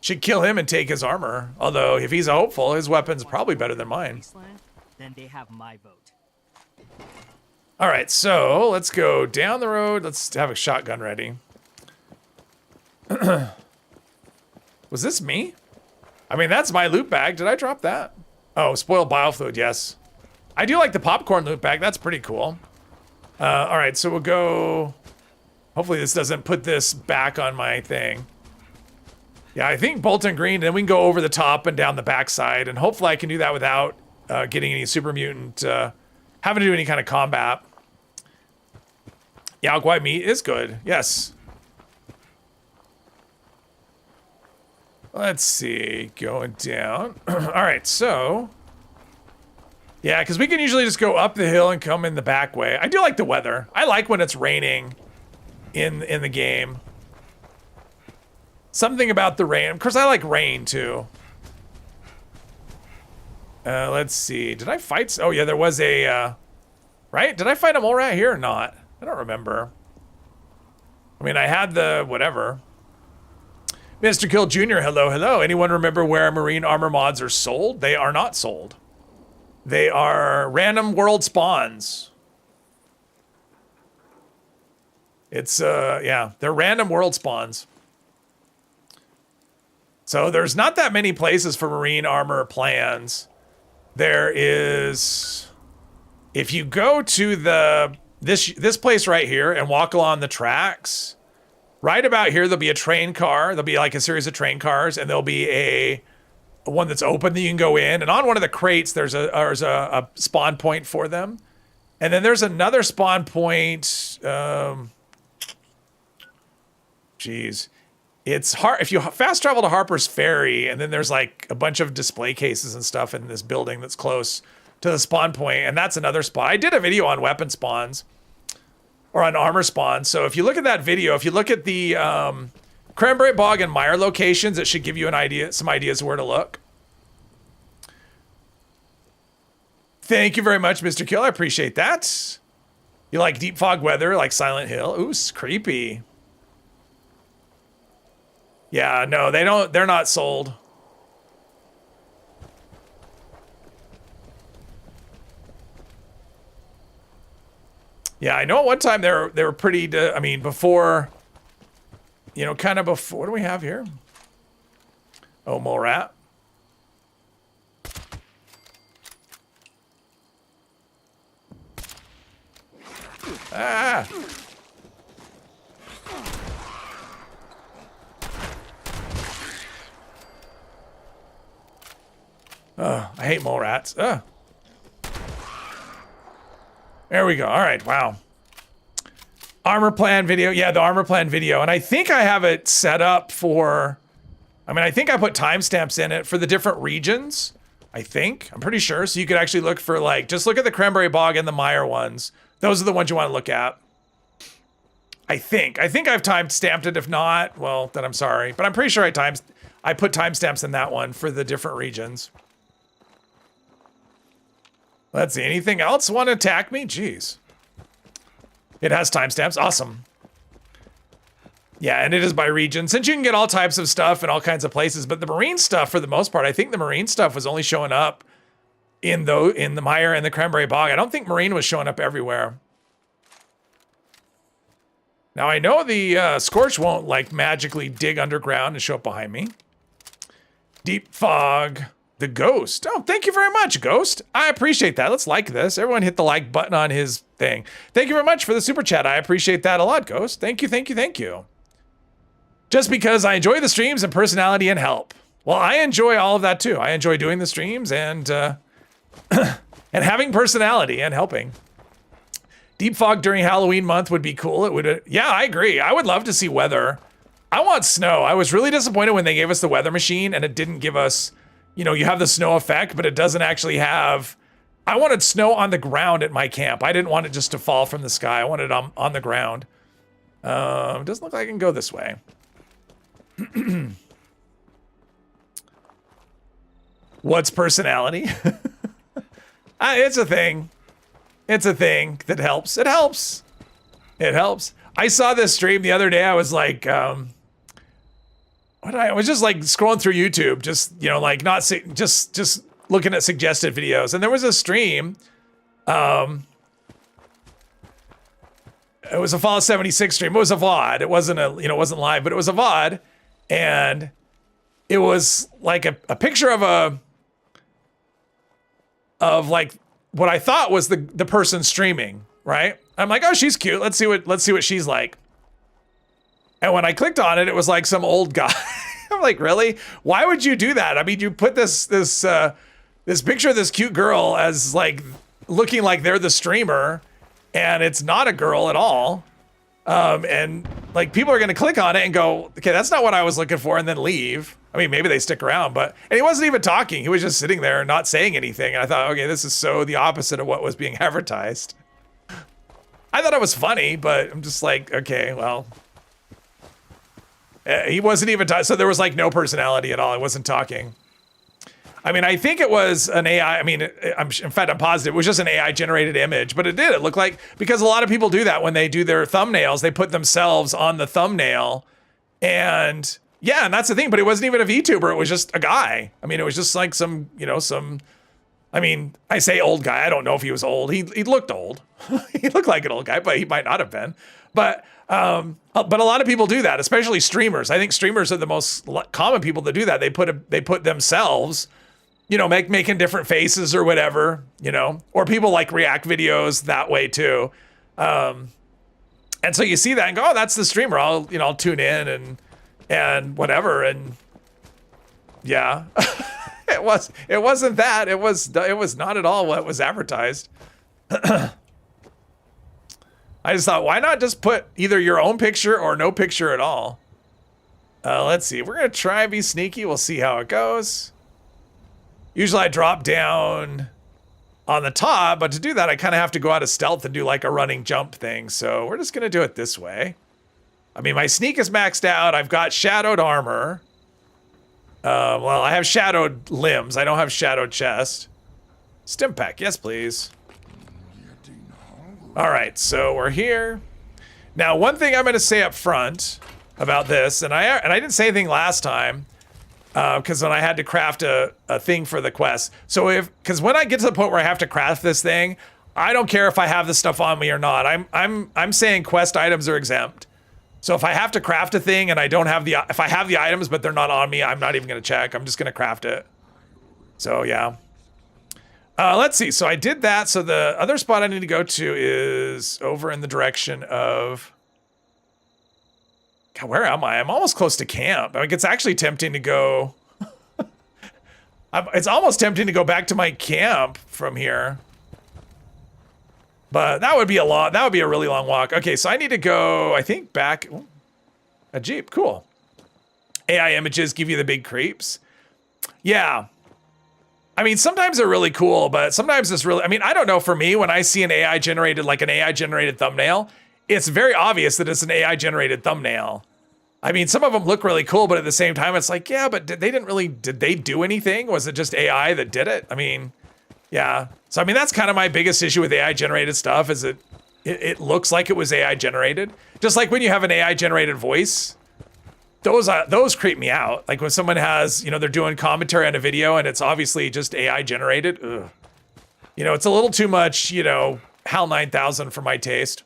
Should kill him and take his armor. Although, if he's a hopeful, his weapon's probably better than mine. Then they have my vote. All right, so let's go down the road. Let's have a shotgun ready. Was this me? I mean, that's my loot bag. Did I drop that? Oh, spoiled biofluid, yes. I do like the popcorn loot bag. That's pretty cool. All right, so we'll go... Hopefully this doesn't put this back on my thing. Yeah, I think Bolton Green, then we can go over the top and down the backside, and hopefully I can do that without getting any super mutant, having to do any kind of combat. Yao Guai meat is good, yes. Let's see, going down. All right, so... Yeah, because we can usually just go up the hill and come in the back way. I do like the weather. I like when it's raining in the game. Something about the rain. Of course, I like rain, too. Let's see. Did I fight? Oh, yeah, there was a... right? Did I fight a mole rat here or not? I don't remember. I mean, I had the... whatever. Mr. Kill Jr., hello, hello. Anyone remember where marine armor mods are sold? They are not sold. They are random world spawns. It's, yeah, they're random world spawns. So there's not that many places for marine armor plans. There is, if you go to the, this place right here and walk along the tracks, right about here, there'll be a train car. There'll be like a series of train cars, and there'll be a one that's open that you can go in. And on one of the crates, there's a spawn point for them. And then there's another spawn point. Geez. It's hard if you fast travel to Harper's Ferry, and then there's like a bunch of display cases and stuff in this building that's close to the spawn point, and that's another spot. I did a video on weapon spawns or on armor spawns. So if you look at that video, if you look at the Cranberry Bog and Mire locations, it should give you an idea, some ideas of where to look. Thank you very much, Mr. Kill. I appreciate that. You like deep fog weather, like Silent Hill? Ooh, it's creepy. Yeah, no, they don't. They're not sold. Yeah, I know at one time they were pretty. I mean, before. You know, kind of before. What do we have here? Oh, mole rat. Ah. I hate mole rats. There we go. All right. Wow. Armor plan video. Yeah, the armor plan video. And I think I have it set up for... I mean, I think I put timestamps in it for the different regions. I think. I'm pretty sure. So you could actually look for, like... Just look at the Cranberry Bog and the Mire ones. Those are the ones you want to look at. I think. I think I've timestamped it. If not, well, then I'm sorry. But I'm pretty sure I put timestamps in that one for the different regions. Let's see. Anything else want to attack me? Jeez. It has timestamps. Awesome. Yeah, and it is by region. Since you can get all types of stuff in all kinds of places, but the marine stuff, for the most part, I think the marine stuff was only showing up in the mire and the cranberry bog. I don't think marine was showing up everywhere. Now I know the scorch won't like magically dig underground and show up behind me. Deep fog, the ghost. Oh, thank you very much, Ghost. I appreciate that. Let's like this. Everyone hit the like button on his thing. Thank you very much for the super chat. I appreciate that a lot, Ghost. Thank you, thank you, thank you. Just because I enjoy the streams and personality and help. Well, I enjoy all of that too. I enjoy doing the streams and and having personality and helping. Deep fog during Halloween month would be cool. It would, yeah, I agree. I would love to see weather. I want snow. I was really disappointed when they gave us the weather machine and it didn't give us, you know, you have the snow effect, but it doesn't actually have, I wanted snow on the ground at my camp. I didn't want it just to fall from the sky. I wanted it on the ground. Doesn't look like I can go this way. What's personality? It's a thing. It's a thing that helps. It helps. It helps. I saw this stream the other day. I was like, I was just like scrolling through YouTube, just, you know, like not just looking at suggested videos. And there was a stream. It was a Fallout 76 stream. It was a VOD. It wasn't it wasn't live, but it was a VOD. And it was like a picture of like what I thought was the person streaming, right? I'm like, oh, she's cute. Let's see what she's like. And when I clicked on it, it was like some old guy. I'm like, really? Why would you do that? I mean, you put this picture of this cute girl as like looking like they're the streamer, and it's not a girl at all. And like people are gonna click on it and go, okay, that's not what I was looking for, and then leave. I mean, maybe they stick around, and he wasn't even talking. He was just sitting there not saying anything. And I thought, okay, this is so the opposite of what was being advertised. I thought it was funny, but I'm just like, okay, well, he wasn't even talking. So there was like no personality at all. It wasn't talking. I mean, I think it was an AI. I mean, in fact, I'm positive it was just an AI generated image, but it did. It looked like, because a lot of people do that when they do their thumbnails, they put themselves on the thumbnail. And yeah, and that's the thing, but it wasn't even a VTuber. It was just a guy. I mean, it was just like some, I mean, I say old guy. I don't know if he was old. He looked old. He looked like an old guy, but he might not have been. But a lot of people do that, especially streamers. I think streamers are the most common people to do that. They put themselves, making different faces or whatever, or people like react videos that way too. And so you see that and go, oh, that's the streamer. I'll tune in and whatever. And yeah, it wasn't that. It was not at all what was advertised. I just thought, why not just put either your own picture or no picture at all? Let's see. We're going to try be sneaky. We'll see how it goes. Usually I drop down on the top, but to do that, I kind of have to go out of stealth and do like a running jump thing. So we're just going to do it this way. I mean, my sneak is maxed out. I've got shadowed armor. Well, I have shadowed limbs. I don't have shadowed chest. Stim pack. Yes, please. All right, so we're here. Now, one thing I'm going to say up front about this, and I didn't say anything last time, because when I had to craft a thing for the quest. So because when I get to the point where I have to craft this thing, I don't care if I have this stuff on me or not. I'm saying quest items are exempt. So if I have to craft a thing and I don't have if I have the items but they're not on me, I'm not even going to check. I'm just going to craft it. So yeah. Let's see. So I did that. So the other spot I need to go to is over in the direction of... God, where am I? I'm almost close to camp. Like, it's actually tempting to go... It's almost tempting to go back to my camp from here. But that would be a lot. That would be a really long walk. Okay, so I need to go, I think, back... Ooh, a Jeep. Cool. AI images give you the big creeps. Yeah. I mean, sometimes they're really cool, but sometimes it's really, I mean, I don't know, for me, when I see an AI generated thumbnail, it's very obvious that it's an AI generated thumbnail. I mean, some of them look really cool, but at the same time, it's like, yeah, but did they do anything? Was it just AI that did it? I mean, yeah. So, I mean, that's kind of my biggest issue with AI generated stuff is it looks like it was AI generated. Just like when you have an AI generated voice, those creep me out. Like when someone has, they're doing commentary on a video and it's obviously just AI generated. Ugh. It's a little too much, HAL 9000 for my taste.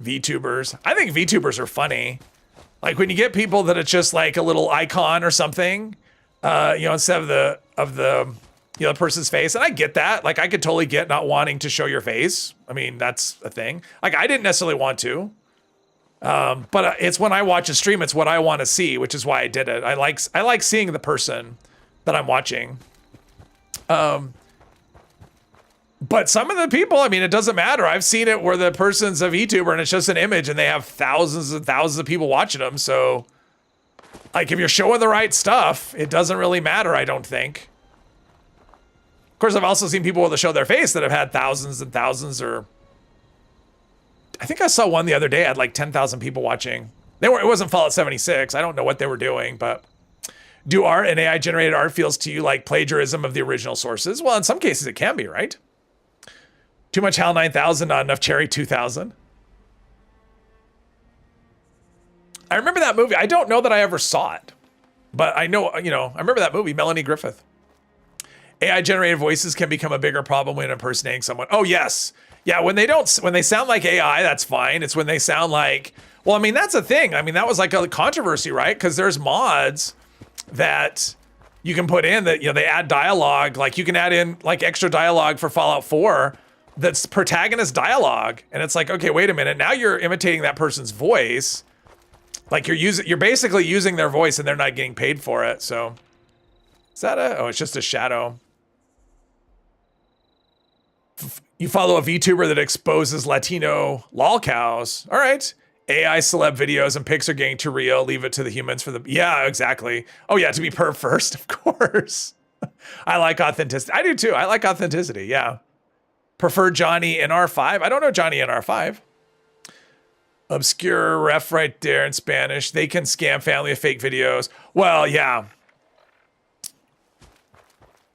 VTubers. I think VTubers are funny. Like when you get people that it's just like a little icon or something, instead of the person's face. And I get that. Like I could totally get not wanting to show your face. I mean, that's a thing. Like I didn't necessarily want to. But it's when I watch a stream, it's what I want to see, which is why I did it. I like seeing the person that I'm watching. But some of the people, I mean, it doesn't matter. I've seen it where the person's a VTuber and it's just an image and they have thousands and thousands of people watching them. So like if you're showing the right stuff, it doesn't really matter, I don't think. Of course, I've also seen people with a show their face that have had thousands and thousands, or I think I saw one the other day had like 10,000 people watching. It wasn't Fallout 76. I don't know what they were doing, but do art and AI generated art feels to you like plagiarism of the original sources? Well, in some cases it can be, right? Too much HAL 9000, not enough Cherry 2000. I remember that movie. I don't know that I ever saw it, but I know, I remember that movie, Melanie Griffith. AI generated voices can become a bigger problem when impersonating someone. Oh, yes. Yeah, when they sound like AI, that's fine. It's when they sound like, well, I mean, that's a thing. I mean, that was like a controversy, right? Because there's mods that you can put in that, they add dialogue. Like you can add in like extra dialogue for Fallout 4 that's protagonist dialogue. And it's like, okay, wait a minute. Now you're imitating that person's voice. Like you're basically using their voice and they're not getting paid for it. So is that it's just a shadow. You follow a VTuber that exposes Latino lol cows. All right. AI celeb videos and pics are getting too real. Leave it to the humans for the, yeah, exactly. Oh yeah, to be perf first, of course. I like authenticity. I do too. I like authenticity, yeah. Prefer Johnny in R5. I don't know Johnny in R5. Obscure ref right there in Spanish. They can scam family of fake videos. Well, yeah.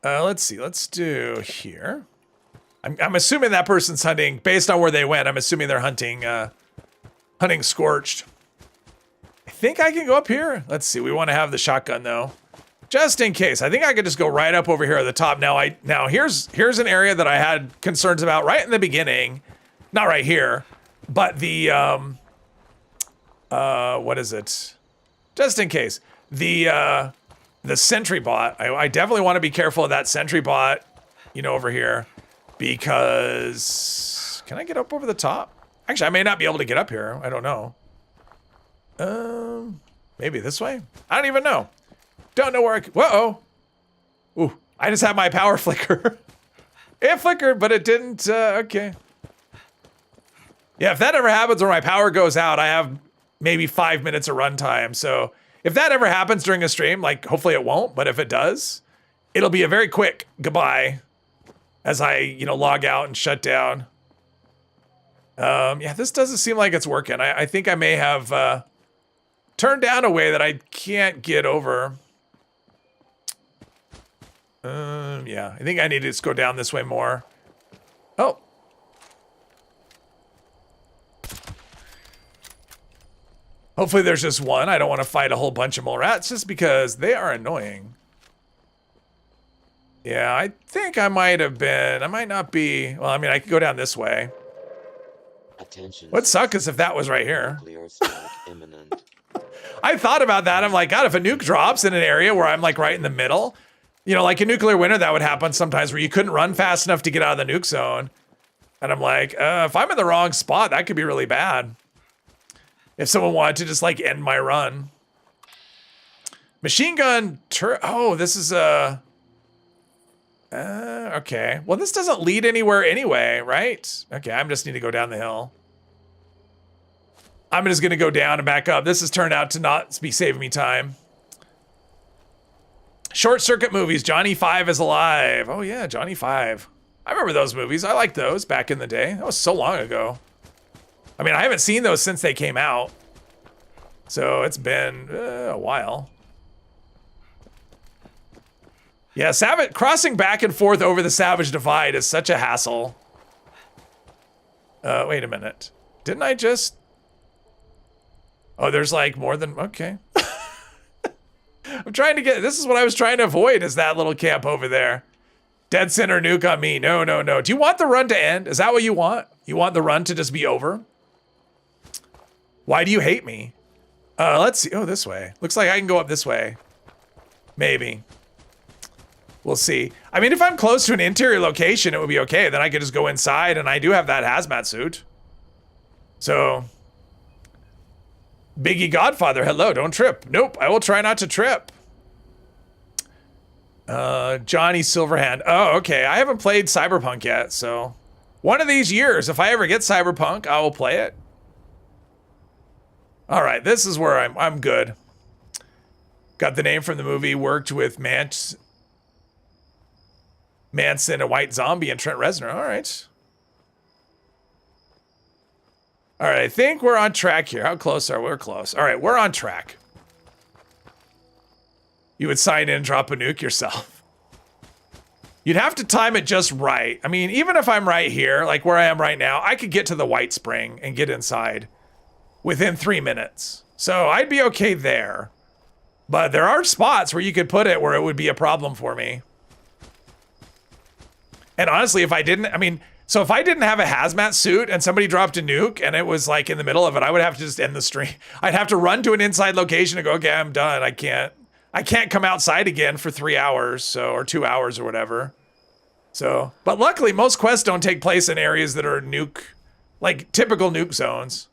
Let's see. Let's do here. I'm assuming that person's hunting, based on where they went, I'm assuming they're hunting Scorched. I think I can go up here. Let's see. We want to have the shotgun though. Just in case. I think I could just go right up over here at the top. Now here's an area that I had concerns about right in the beginning. Not right here, but the what is it? Just in case. The sentry bot. I definitely want to be careful of that sentry bot, over here, because can I get up over the top? Actually, I may not be able to get up here. I don't know. Maybe this way? I don't even know. Don't know where whoa. Ooh, I just had my power flicker. It flickered, but it didn't, okay. Yeah, if that ever happens where my power goes out, I have maybe 5 minutes of runtime. So if that ever happens during a stream, like hopefully it won't, but if it does, it'll be a very quick goodbye as I, log out and shut down. Yeah, this doesn't seem like it's working. I think I may have turned down a way that I can't get over. Yeah, I think I need to just go down this way more. Oh. Hopefully there's just one. I don't want to fight a whole bunch of mole rats just because they are annoying. Yeah, I think I might not be, well, I mean, I could go down this way. Attention. What'd suck is if that was right here. Nuclear strike imminent. I thought about that. I'm like, God, if a nuke drops in an area where I'm like right in the middle, like a nuclear winter, that would happen sometimes where you couldn't run fast enough to get out of the nuke zone. And I'm like, if I'm in the wrong spot, that could be really bad. If someone wanted to just like end my run. Machine gun, oh, this is a, okay. Well, this doesn't lead anywhere anyway, right? Okay, I just need to go down the hill. I'm just gonna go down and back up. This has turned out to not be saving me time. Short Circuit movies, Johnny 5 is alive. Oh yeah, Johnny 5. I remember those movies. I liked those back in the day. That was so long ago. I mean, I haven't seen those since they came out. So it's been a while. Yeah, crossing back and forth over the Savage Divide is such a hassle. Wait a minute. Didn't I just... Oh, there's like more than... Okay. I'm trying to get... This is what I was trying to avoid, is that little camp over there. Dead center nuke on me. No, no, no. Do you want the run to end? Is that what you want? You want the run to just be over? Why do you hate me? Let's see. Oh, this way. Looks like I can go up this way. Maybe. We'll see. I mean, if I'm close to an interior location, it would be okay. Then I could just go inside, and I do have that hazmat suit. So... Biggie Godfather, hello, don't trip. Nope, I will try not to trip. Johnny Silverhand. Oh, okay. I haven't played Cyberpunk yet, so one of these years, if I ever get Cyberpunk, I will play it. All right, this is where I'm good. Got the name from the movie. Worked with Manson, a White Zombie, and Trent Reznor. All right. All right, I think we're on track here. How close are we? We're close. All right, we're on track. You would sign in and drop a nuke yourself. You'd have to time it just right. I mean, even if I'm right here, like where I am right now, I could get to the White Spring and get inside within 3 minutes. So I'd be okay there. But there are spots where you could put it where it would be a problem for me. And honestly, if I didn't, I mean... So if I didn't have a hazmat suit and somebody dropped a nuke and it was like in the middle of it, I would have to just end the stream. I'd have to run to an inside location and go, okay, I'm done. I can't come outside again for 3 hours, so, or 2 hours or whatever. So, but luckily most quests don't take place in areas that are nuke, like typical nuke zones.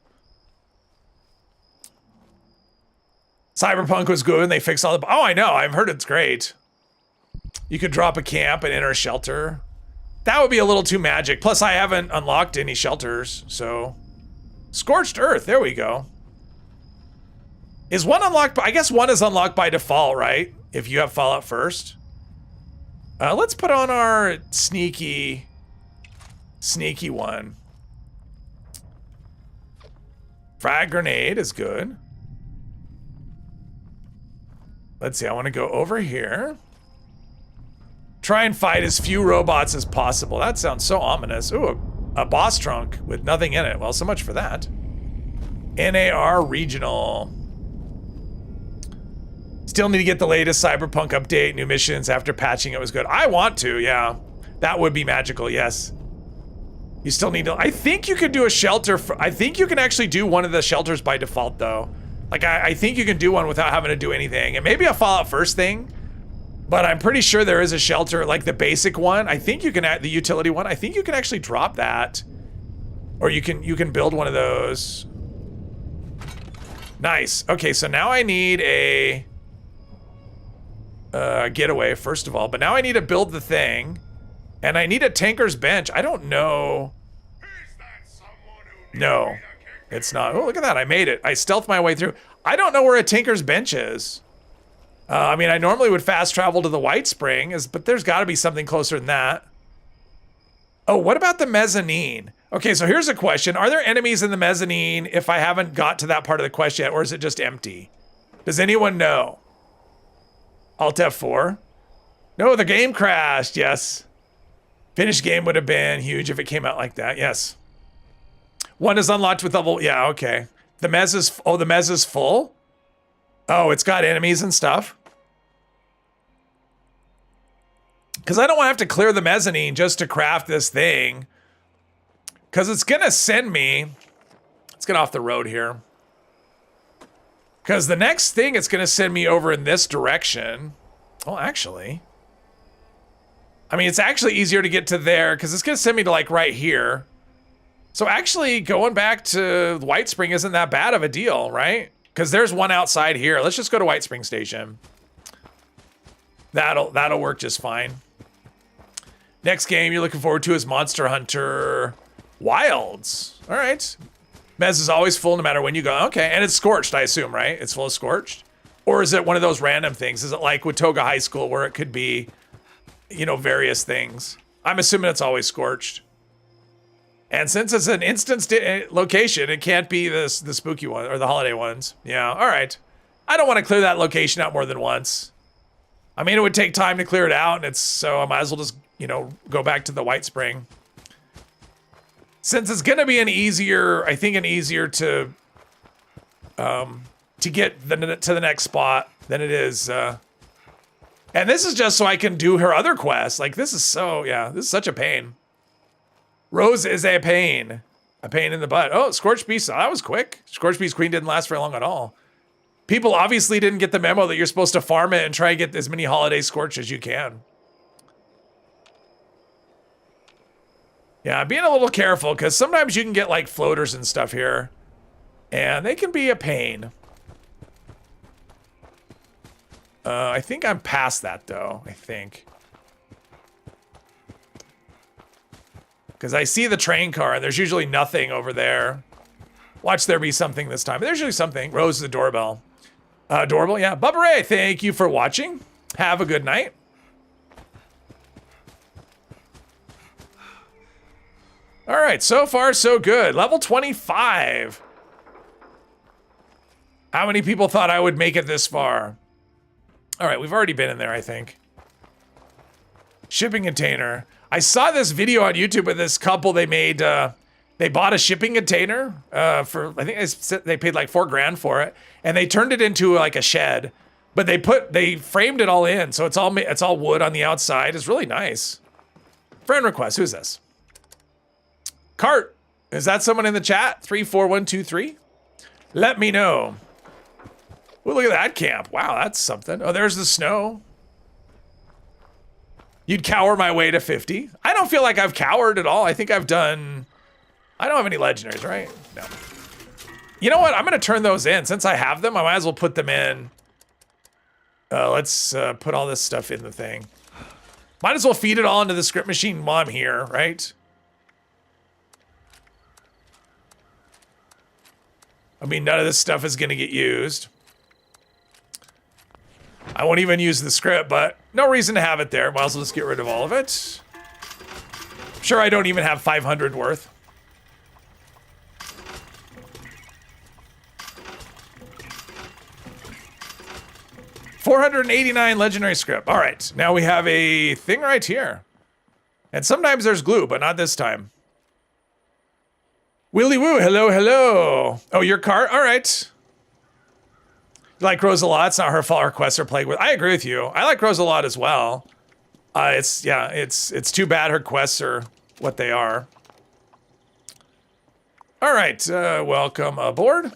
Cyberpunk was good and they fixed all the, oh, I know, I've heard it's great. You could drop a camp and enter a shelter. That would be a little too magic. Plus, I haven't unlocked any shelters, so... Scorched Earth, there we go. Is one unlocked? I guess one is unlocked by default, right? If you have Fallout first. Let's put on our sneaky one. Frag grenade is good. Let's see, I want to go over here. Try and fight as few robots as possible. That sounds so ominous. Ooh, a boss trunk with nothing in it. Well, so much for that. NAR Regional. Still need to get the latest Cyberpunk update, new missions after patching it was good. I want to, yeah. That would be magical, yes. You still need to, I think you could do a shelter, I think you can actually do one of the shelters by default though. Like I think you can do one without having to do anything. And maybe a Fallout First thing. But I'm pretty sure there is a shelter, like the basic one. I think you can add the utility one. I think you can actually drop that. Or you can build one of those. Nice. Okay, so now I need a getaway, first of all. But now I need to build the thing. And I need a tanker's bench. I don't know. No, it's not. Oh, look at that. I made it. I stealthed my way through. I don't know where a tanker's bench is. I mean, I normally would fast travel to the White Spring, but there's got to be something closer than that. Oh, what about the mezzanine? Okay, so here's a question. Are there enemies in the mezzanine if I haven't got to that part of the quest yet, or is it just empty? Does anyone know? Alt F4? No, the game crashed, yes. Finished game would have been huge if it came out like that, yes. One is unlocked with level, yeah, okay. The mezz is, oh, the mezz is full? Oh, it's got enemies and stuff? Because I don't want to have to clear the mezzanine just to craft this thing. Because it's going to send me... Let's get off the road here. Because the next thing it's going to send me over in this direction. Well, actually... I mean, it's actually easier to get to there because it's going to send me to like right here. So actually going back to White Spring isn't that bad of a deal, right? Because there's one outside here. Let's just go to White Spring Station. That'll work just fine. Next game you're looking forward to is Monster Hunter Wilds. All right. Mez is always full no matter when you go. Okay, and it's scorched, I assume, right? It's full of scorched? Or is it one of those random things? Is it like with Toga High School where it could be, you know, various things? I'm assuming it's always scorched. And since it's an instance location, it can't be the spooky one or the holiday ones. Yeah, all right. I don't want to clear that location out more than once. I mean, it would take time to clear it out, and so I might as well just, you know, go back to the White Spring. Since it's gonna be an easier to get to the next spot than it is, and this is just so I can do her other quests. Like, this is such a pain. Rose is a pain in the butt. Oh, Scorched Beast, that was quick. Scorched Beast Queen didn't last very long at all. People obviously didn't get the memo that you're supposed to farm it and try and get as many holiday Scorch as you can. Yeah, being a little careful, because sometimes you can get like floaters and stuff here, and they can be a pain. I think I'm past that though, I think. Because I see the train car and there's usually nothing over there. Watch there be something this time. There's usually something. Rose the doorbell. Doorbell, yeah. Bubba Ray, thank you for watching. Have a good night. All right, so far so good. Level 25. How many people thought I would make it this far? All right, we've already been in there, I think. Shipping container. I saw this video on YouTube with this couple. They made, they bought a shipping container for, I think they paid like $4,000 for it, and they turned it into like a shed. But they framed it all in, so it's all wood on the outside. It's really nice. Friend request. Who's this? Cart. Is that someone in the chat? 34123. Let me know. Oh, look at that camp. Wow, that's something. Oh, there's the snow. You'd cower my way to 50. I don't feel like I've cowered at all. I think I've done... I don't have any legendaries, right? No. You know what? I'm going to turn those in. Since I have them, I might as well put them in. Let's put all this stuff in the thing. Might as well feed it all into the script machine while I'm here, right? I mean, none of this stuff is going to get used. I won't even use the script, but no reason to have it there. Might as well just get rid of all of it. Sure, I don't even have 500 worth. $489 legendary script. All right, now we have a thing right here. And sometimes there's glue, but not this time. Willy Woo, hello, hello. Oh, your cart? All right. You like Rose a lot. It's not her fault her quests are plagued with. I agree with you. I like Rose a lot as well. It's too bad her quests are what they are. All right, welcome aboard.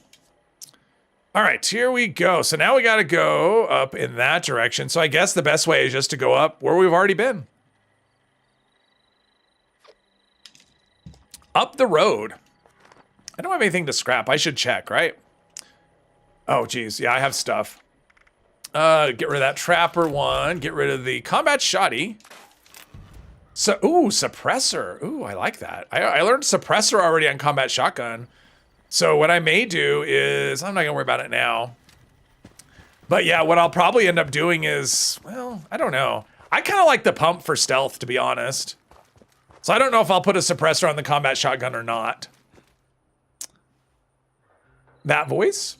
All right, here we go. So now we got to go up in that direction. So I guess the best way is just to go up where we've already been. Up the road. I don't have anything to scrap. I should check, right? Oh, geez. Yeah, I have stuff. Get rid of that trapper one. Get rid of the combat shoddy. So, ooh, suppressor. Ooh, I like that. I learned suppressor already on combat shotgun. So what I may do is, I'm not gonna worry about it now. But yeah, what I'll probably end up doing is, well, I don't know. I kind of like the pump for stealth, to be honest. So I don't know if I'll put a suppressor on the combat shotgun or not. That voice?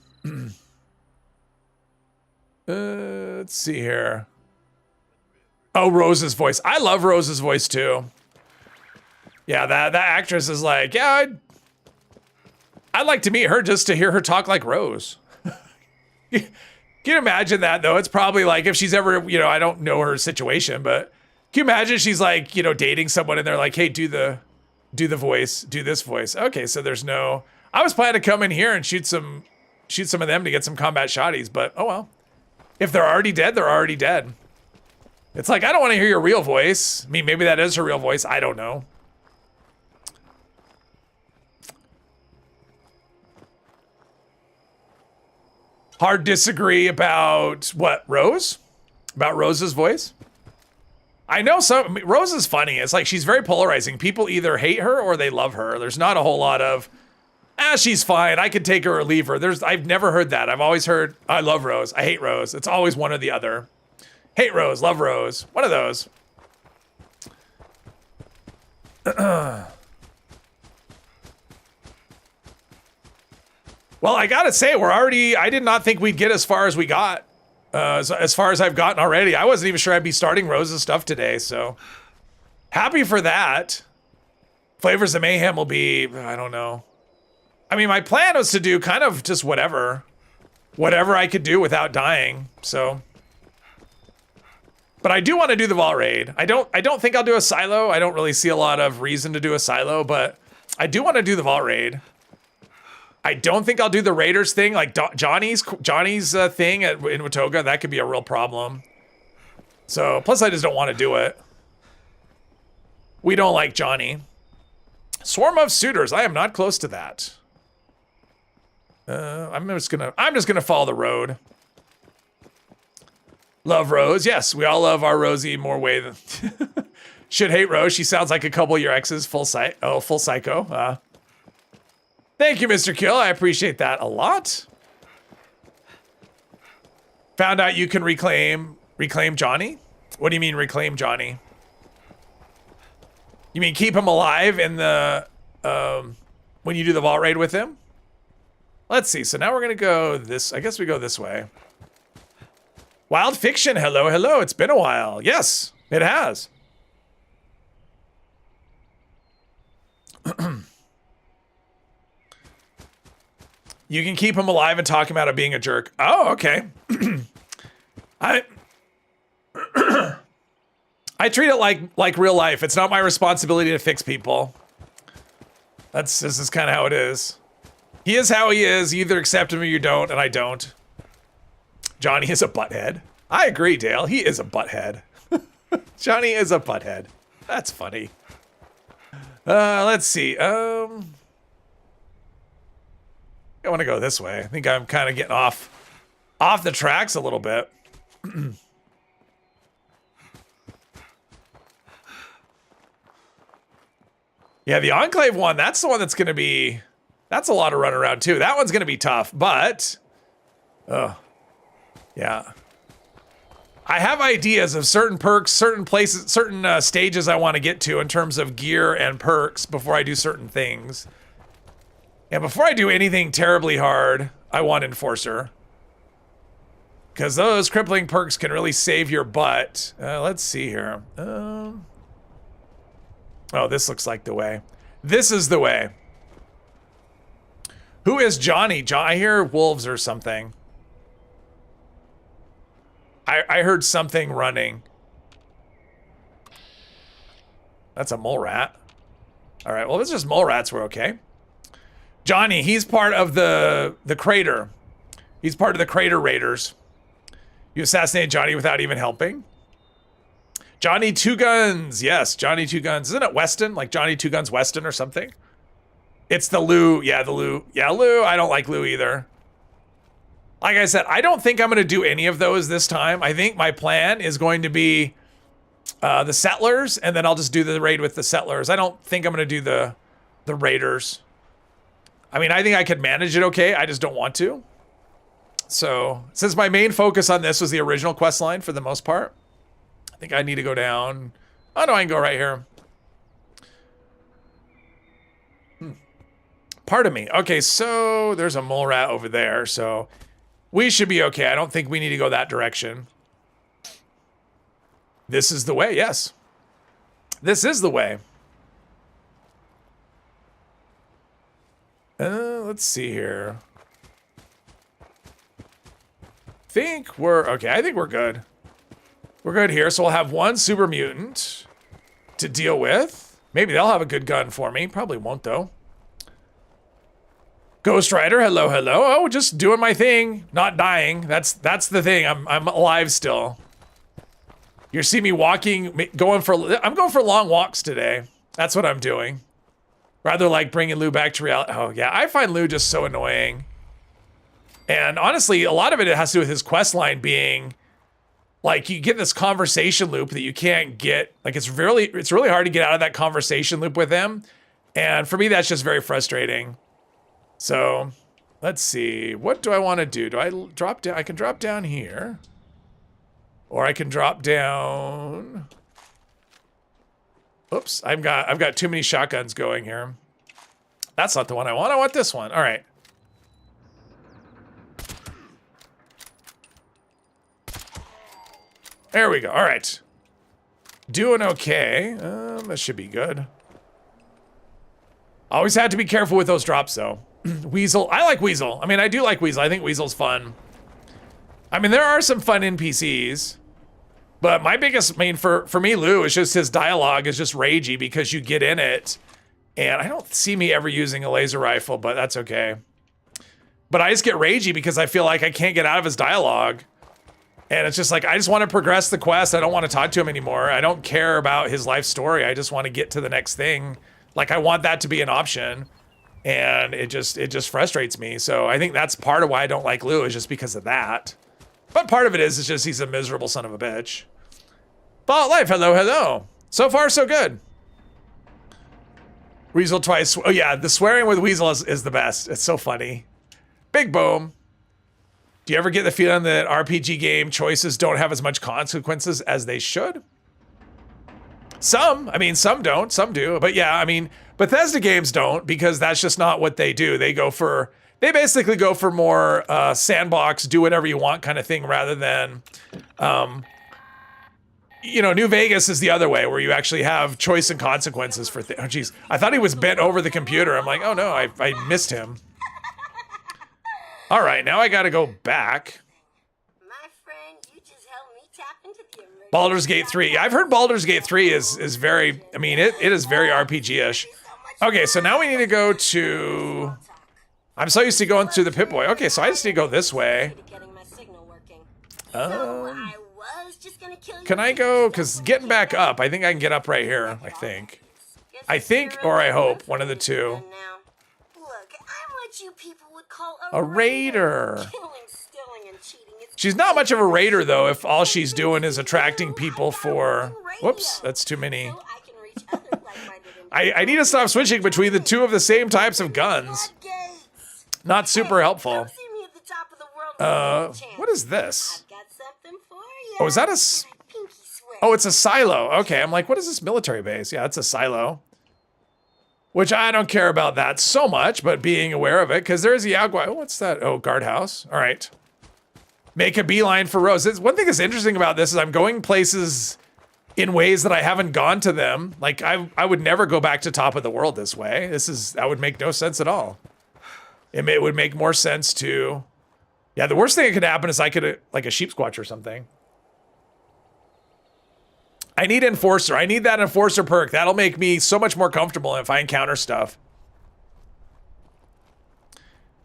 Let's see here. Oh, Rose's voice. I love Rose's voice too. Yeah, that actress is like, yeah, I'd like to meet her just to hear her talk like Rose. Can you imagine that though? It's probably like if she's ever, you know, I don't know her situation, but can you imagine she's like, you know, dating someone and they're like, hey, do the voice, do this voice. Okay, so there's no, I was planning to come in here and shoot some of them to get some combat shotties, but oh well. If they're already dead, they're already dead. It's like, I don't want to hear your real voice. I mean, maybe that is her real voice. I don't know. Hard disagree about what, Rose? About Rose's voice? I know Rose is funny. It's like she's very polarizing. People either hate her or they love her. There's not a whole lot of, she's fine. I could take her or leave her. I've never heard that. I've always heard, I love Rose. I hate Rose. It's always one or the other. Hate Rose, love Rose. One of those. Well, I gotta say, I did not think we'd get as far as we got as far as I've gotten already. I wasn't even sure I'd be starting Rose's stuff today, so happy for that. Flavors of Mayhem will be, I don't know. I mean, my plan was to do kind of just whatever I could do without dying, so. But I do want to do the Vault Raid. I don't think I'll do a silo. I don't really see a lot of reason to do a silo, but I do want to do the Vault Raid. I don't think I'll do the Raiders thing, like Johnny's thing in Watoga. That could be a real problem. So, plus I just don't want to do it. We don't like Johnny. Swarm of Suitors. I am not close to that. I'm just gonna follow the road. Love Rose. Yes, we all love our Rosie more way than should hate Rose. She sounds like a couple of your exes. Full psycho. Thank you, Mr. Kill. I appreciate that a lot. Found out you can reclaim Johnny. What do you mean reclaim Johnny? You mean keep him alive in the when you do the Vault Raid with him? Let's see. So now we're gonna go this. I guess we go this way. Wild Fiction. Hello, hello. It's been a while. Yes, it has. You can keep him alive and talk him out of being a jerk. Oh, okay. I treat it like real life. It's not my responsibility to fix people. This is kind of how it is. He is how he is. You either accept him or you don't, and I don't. Johnny is a butthead. I agree, Dale. He is a butthead. Johnny is a butthead. That's funny. Let's see. I want to go this way. I think I'm kind of getting off the tracks a little bit. Yeah, the Enclave one, that's the one that's going to be... That's a lot of run around, too. That one's going to be tough, but... yeah. I have ideas of certain perks, certain places, certain stages I want to get to in terms of gear and perks before I do certain things. And before I do anything terribly hard, I want Enforcer. Because those crippling perks can really save your butt. Let's see here. Oh, this looks like the way. This is the way. Who is Johnny? I hear wolves or something. I heard something running. That's a mole rat. All right, well, if it's just mole rats, we're okay. Johnny, he's part of the crater. He's part of the crater raiders. You assassinated Johnny without even helping. Johnny Two Guns. Yes, Johnny Two Guns. Isn't it Weston? Like Johnny Two Guns Weston or something? It's the Lou. Yeah, the Lou. Yeah, Lou. I don't like Lou either. Like I said, I don't think I'm going to do any of those this time. I think my plan is going to be the Settlers, and then I'll just do the raid with the Settlers. I don't think I'm going to do the Raiders. I mean, I think I could manage it okay. I just don't want to. So, since my main focus on this was the original quest line for the most part, I think I need to go down. Oh, no, I can go right here. Pardon me. Okay, so there's a mole rat over there, so we should be okay. I don't think we need to go that direction. This is the way, yes. This is the way. Let's see here. Think we're okay. I think we're good. We're good here. So we'll have one super mutant to deal with. Maybe they'll have a good gun for me. Probably won't though. Ghost Rider, hello, hello. Oh, just doing my thing, not dying. That's the thing. I'm alive still. You see me walking, I'm going for long walks today. That's what I'm doing. Rather like bringing Lou back to reality. Oh yeah, I find Lou just so annoying. And honestly, a lot of it has to do with his quest line being like you get this conversation loop that you can't get. Like it's really hard to get out of that conversation loop with him. And for me, that's just very frustrating. So let's see. What do I want to do? Do I drop down? I can drop down here. Or I can drop down. Oops, I've got too many shotguns going here. That's not the one I want. I want this one. All right. There we go. All right. Doing okay. That should be good. Always had to be careful with those drops, though. Weasel. I like Weasel. I mean, I do like Weasel. I think Weasel's fun. I mean, there are some fun NPCs. But my biggest, for me, Lou, is just his dialogue is just ragey because you get in it. And I don't see me ever using a laser rifle, but that's okay. But I just get ragey because I feel like I can't get out of his dialogue. And it's just like, I just want to progress the quest. I don't want to talk to him anymore. I don't care about his life story. I just want to get to the next thing. Like, I want that to be an option. And it just frustrates me. So I think that's part of why I don't like Lou, is just because of that. But part of it is just he's a miserable son of a bitch. Ball life, hello, hello. So far, so good. Weasel twice. Oh yeah, the swearing with Weasel is the best. It's so funny. Big boom. Do you ever get the feeling that RPG game choices don't have as much consequences as they should? Some. I mean, some don't. Some do. But yeah, I mean, Bethesda games don't, because that's just not what they do. They basically go for more sandbox, do whatever you want kind of thing, rather than, you know, New Vegas is the other way, where you actually have choice and consequences for things. Oh, geez. I thought he was bent over the computer. I'm like, oh no, I missed him. All right, now I gotta go back. My friend, you just helped me tap into the emergency. Baldur's Gate 3. I've heard Baldur's Gate 3 is very, I mean, it is very RPG-ish. Okay, so now we need to go to... I'm so used to going through the Pip-Boy. Okay, so I just need to go this way. Can I go? Because getting back up, I think I can get up right here, I think. I think, or I hope, one of the two. Look, I'm what you people would call A raider. Killing, stealing, and cheating. She's not much of a raider, though, if all she's doing is attracting people for... Whoops, that's too many. I need to stop switching between the two of the same types of guns. Not super helpful. What is this? Oh, is that a... Oh, it's a silo. Okay, I'm like, what is this military base? Yeah, it's a silo. Which I don't care about that so much, but being aware of it, because there is a Yaguai. Oh, what's that? Oh, guardhouse. All right. Make a beeline for Rose. One thing that's interesting about this is I'm going places in ways that I haven't gone to them. Like, I would never go back to Top of the World this way. That would make no sense at all. It would make more sense to... Yeah, the worst thing that could happen is I could, like a sheep squatch or something. I need Enforcer. I need that Enforcer perk. That'll make me so much more comfortable if I encounter stuff.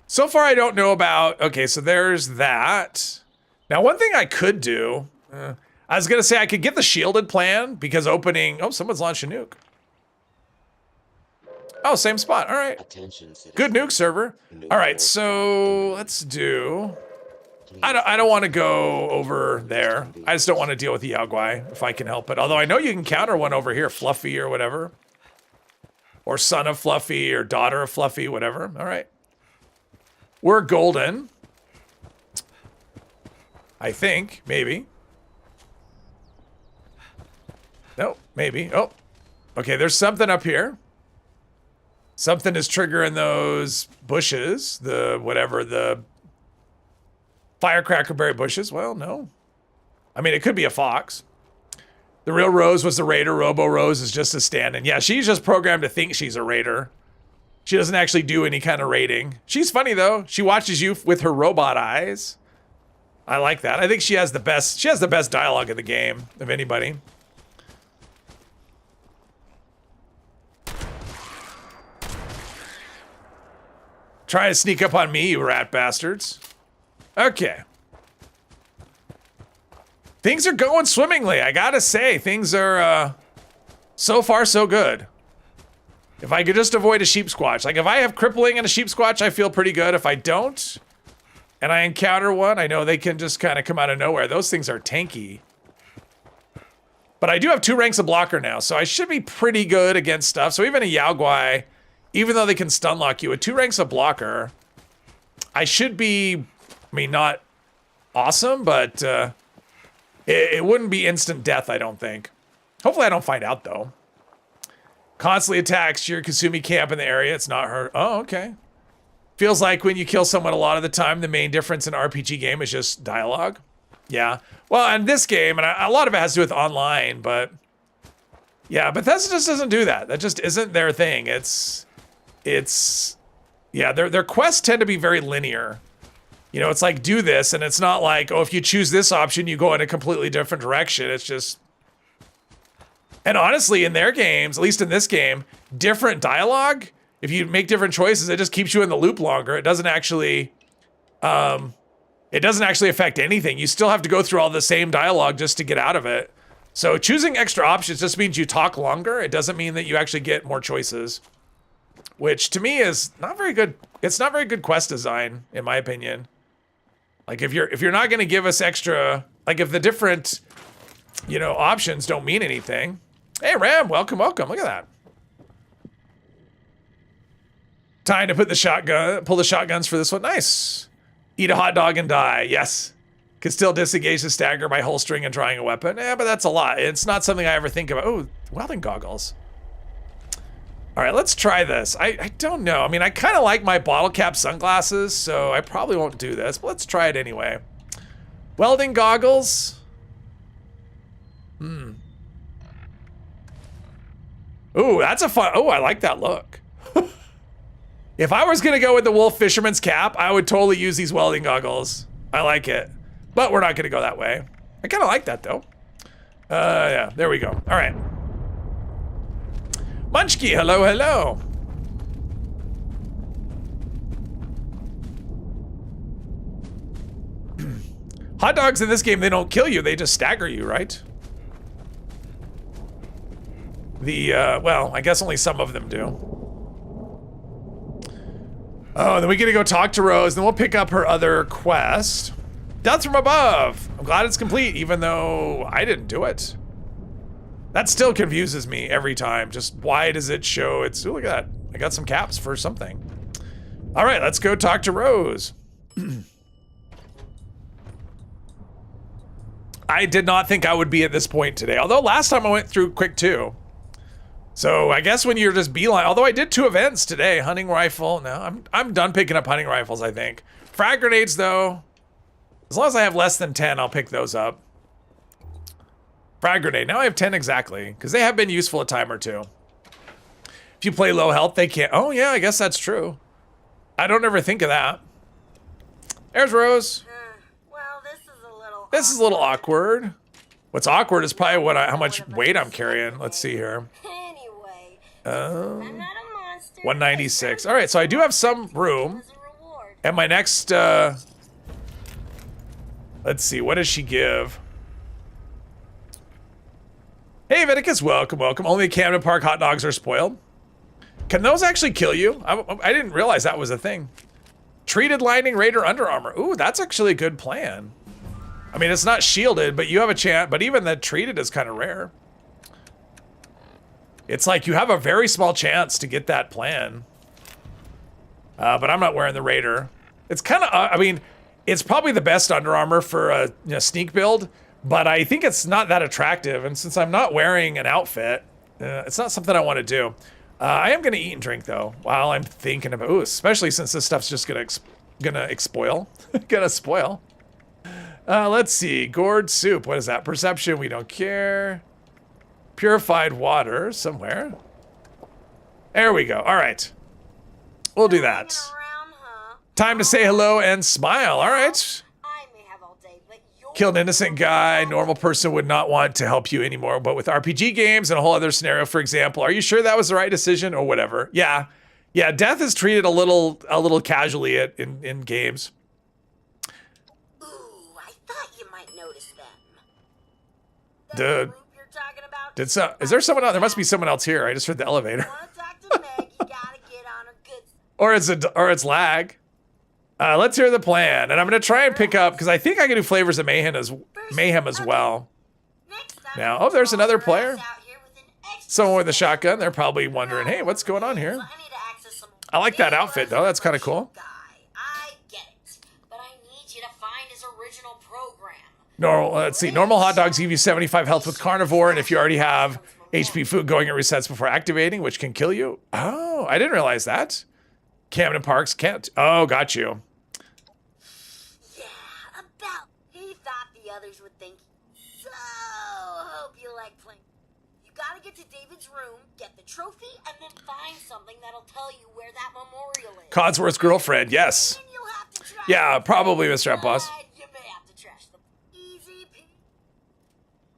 So far, I don't know about... Okay, so there's that. Now, one thing I could do... I was going to say I could get the shielded plan, because opening... Oh, someone's launched a nuke. Oh, same spot. All right. Good nuke server. All right, so let's do... I don't want to go over there. I just don't want to deal with the Yaguai if I can help it. Although I know you can counter one over here, Fluffy or whatever. Or son of Fluffy or daughter of Fluffy, whatever. All right. We're golden. I think, maybe. No, maybe. Oh, okay, there's something up here. Something is triggering those bushes, the firecracker berry bushes. Well, no. I mean, it could be a fox. The real Rose was the raider. Robo Rose is just a stand-in. Yeah, she's just programmed to think she's a raider. She doesn't actually do any kind of raiding. She's funny, though. She watches you with her robot eyes. I like that. I think she has the best dialogue in the game of anybody. Try to sneak up on me, you rat bastards. Okay. Things are going swimmingly. I gotta say, things are so far so good. If I could just avoid a sheep squatch. Like, if I have crippling and a sheep squatch, I feel pretty good. If I don't, and I encounter one, I know they can just kind of come out of nowhere. Those things are tanky. But I do have 2 ranks of blocker now, so I should be pretty good against stuff. So even a Yaguai, even though they can stun lock you, with 2 ranks of blocker, I should be, I mean, not awesome, but it wouldn't be instant death, I don't think. Hopefully I don't find out, though. Constantly attacks your Kasumi camp in the area. It's not her. Oh, okay. Feels like when you kill someone a lot of the time, the main difference in RPG game is just dialogue. Yeah. Well, and this game, and a lot of it has to do with online, but yeah, Bethesda just doesn't do that. That just isn't their thing. It's yeah, their quests tend to be very linear. You know, it's like do this, and it's not like, oh, if you choose this option, you go in a completely different direction. It's just, and honestly, in their games, at least in this game, different dialogue. If you make different choices, it just keeps you in the loop longer. It doesn't actually affect anything. You still have to go through all the same dialogue just to get out of it. So choosing extra options just means you talk longer. It doesn't mean that you actually get more choices, which to me is not very good. It's not very good quest design, in my opinion. Like if you're not going to give us extra, like if the different, you know, options don't mean anything. Hey Ram, welcome. Look at that. Time to pull the shotguns for this one. Nice. Eat a hot dog and die. Yes. Can still disengage the stagger by holstering and drawing a weapon. Yeah, but that's a lot. It's not something I ever think about. Oh, welding goggles. All right, let's try this. I don't know. I mean, I kind of like my bottle cap sunglasses, so I probably won't do this, but let's try it anyway. Welding goggles. Ooh, that's a fun. Oh, I like that look. If I was gonna go with the wolf fisherman's cap, I would totally use these welding goggles. I like it, but we're not gonna go that way. I kind of like that though. Yeah, there we go. All right. Munchkie, hello. Hot dogs in this game, they don't kill you, they just stagger you, right? Well, I guess only some of them do. Oh, then we get to go talk to Rose, then we'll pick up her other quest. Death from above. I'm glad it's complete, even though I didn't do it. That still confuses me every time. Just why does it show it's, oh, look at that. I got some caps for something. All right, let's go talk to Rose. I did not think I would be at this point today. Although last time I went through quick too. So I guess when you're just beeline, although I did 2 events today, hunting rifle. No, I'm done picking up hunting rifles, I think. Frag grenades though, as long as I have less than 10, I'll pick those up. Frag grenade, now I have 10 exactly, because they have been useful a time or two. If you play low health, they can't, oh yeah, I guess that's true. I don't ever think of that. There's Rose. Well, this is Oh, a little awkward. What's awkward is probably how much weight I'm carrying. Let's see here. Anyway, I'm not a monster. 196. All right, so I do have some room. As a reward. And my next, let's see, what does she give? Hey, Viticus, welcome. Only Camden Park hot dogs are spoiled. Can those actually kill you? I didn't realize that was a thing. Treated Lightning Raider Under Armor. Ooh, that's actually a good plan. I mean, it's not shielded, but you have a chance. But even the treated is kind of rare. It's like you have a very small chance to get that plan. But I'm not wearing the Raider. It's kind of, I mean, it's probably the best Under Armor for a sneak build, but I think it's not that attractive. And since I'm not wearing an outfit, it's not something I want to do. I am going to eat and drink though, while I'm thinking about, ooh, especially since this stuff's just gonna spoil. Let's see, gourd soup, what is that? Perception, we don't care. Purified water, somewhere. There we go, all right. We'll do that. Around, huh? Time to say hello and smile, all right. I may have all day, but you're Killed an innocent guy, normal person would not want to help you anymore, but with RPG games and a whole other scenario, for example, are you sure that was the right decision or whatever? Yeah, death is treated a little casually in games. Ooh, I thought you might notice them. That Dude. group you're talking about? Is there someone else? There must be someone else here. I just heard the elevator. Wanna talk to Meg, you gotta get on her good Or it's lag. Let's hear the plan. And I'm gonna try and pick up, because I think I can do flavors of mayhem as well. Next time, Now, oh, there's another follow her player. ass out here with an extra Someone with a set. shotgun. They're probably wondering, hey, what's going on here? I need to access some I like that outfit though. That's kind of cool. guy. I get it, but I need you to find his original program. Let's see. Normal hot dogs give you 75 health with carnivore, and if you already have HP food going, it resets before activating, which can kill you. Oh, I didn't realize that. Camden Parks can't. Oh, got you. Yeah, about. He thought the leg plate. You gotta get to David's room, get the trophy, and then find something that'll tell you where that memorial is. Codsworth's girlfriend, yes. Then you'll have to try Yeah, it. probably, Mr. Boss. But you may have to trash them. Easy peasy.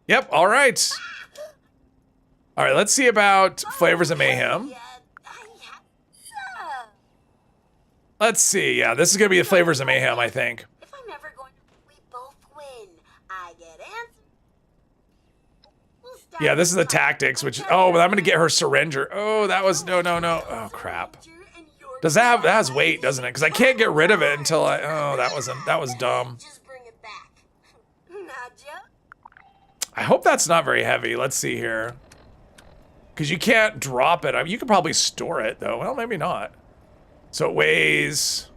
Yep, all right. All right, let's see about Flavors of Mayhem. Yeah, Let's see. Yeah, this is going to be the Flavors of Mayhem, I think. if I'm ever going to, we both win. I get answers. We'll start Yeah, this is the with tactics, which... Oh, but I'm going to get her Syringer. Oh, that was... No. Oh, crap. Does that have... That has weight, doesn't it? Because I can't get rid of it until I... Oh, that was dumb. Just bring it back. Nadia? I hope that's not very heavy. Let's see here. Because you can't drop it. I mean, you could probably store it, though. Well, maybe not. So it weighs...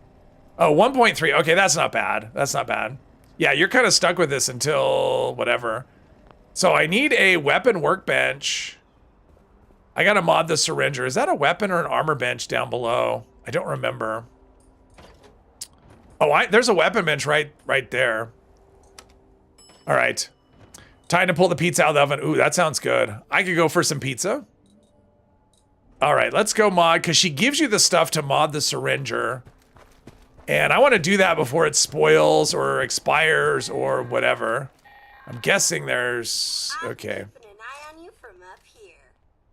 Oh, 1.3. Okay, that's not bad. That's not bad. Yeah, you're kind of stuck with this until whatever. So I need a weapon workbench. I got to mod the Syringer. Is that a weapon or an armor bench down below? I don't remember. Oh, there's a weapon bench right there. All right. Time to pull the pizza out of the oven. Ooh, that sounds good. I could go for some pizza. All right, let's go mod, because she gives you the stuff to mod the Syringer. And I want to do that before it spoils or expires or whatever. I'm guessing there's... Okay. I'm keeping an eye on you from up here.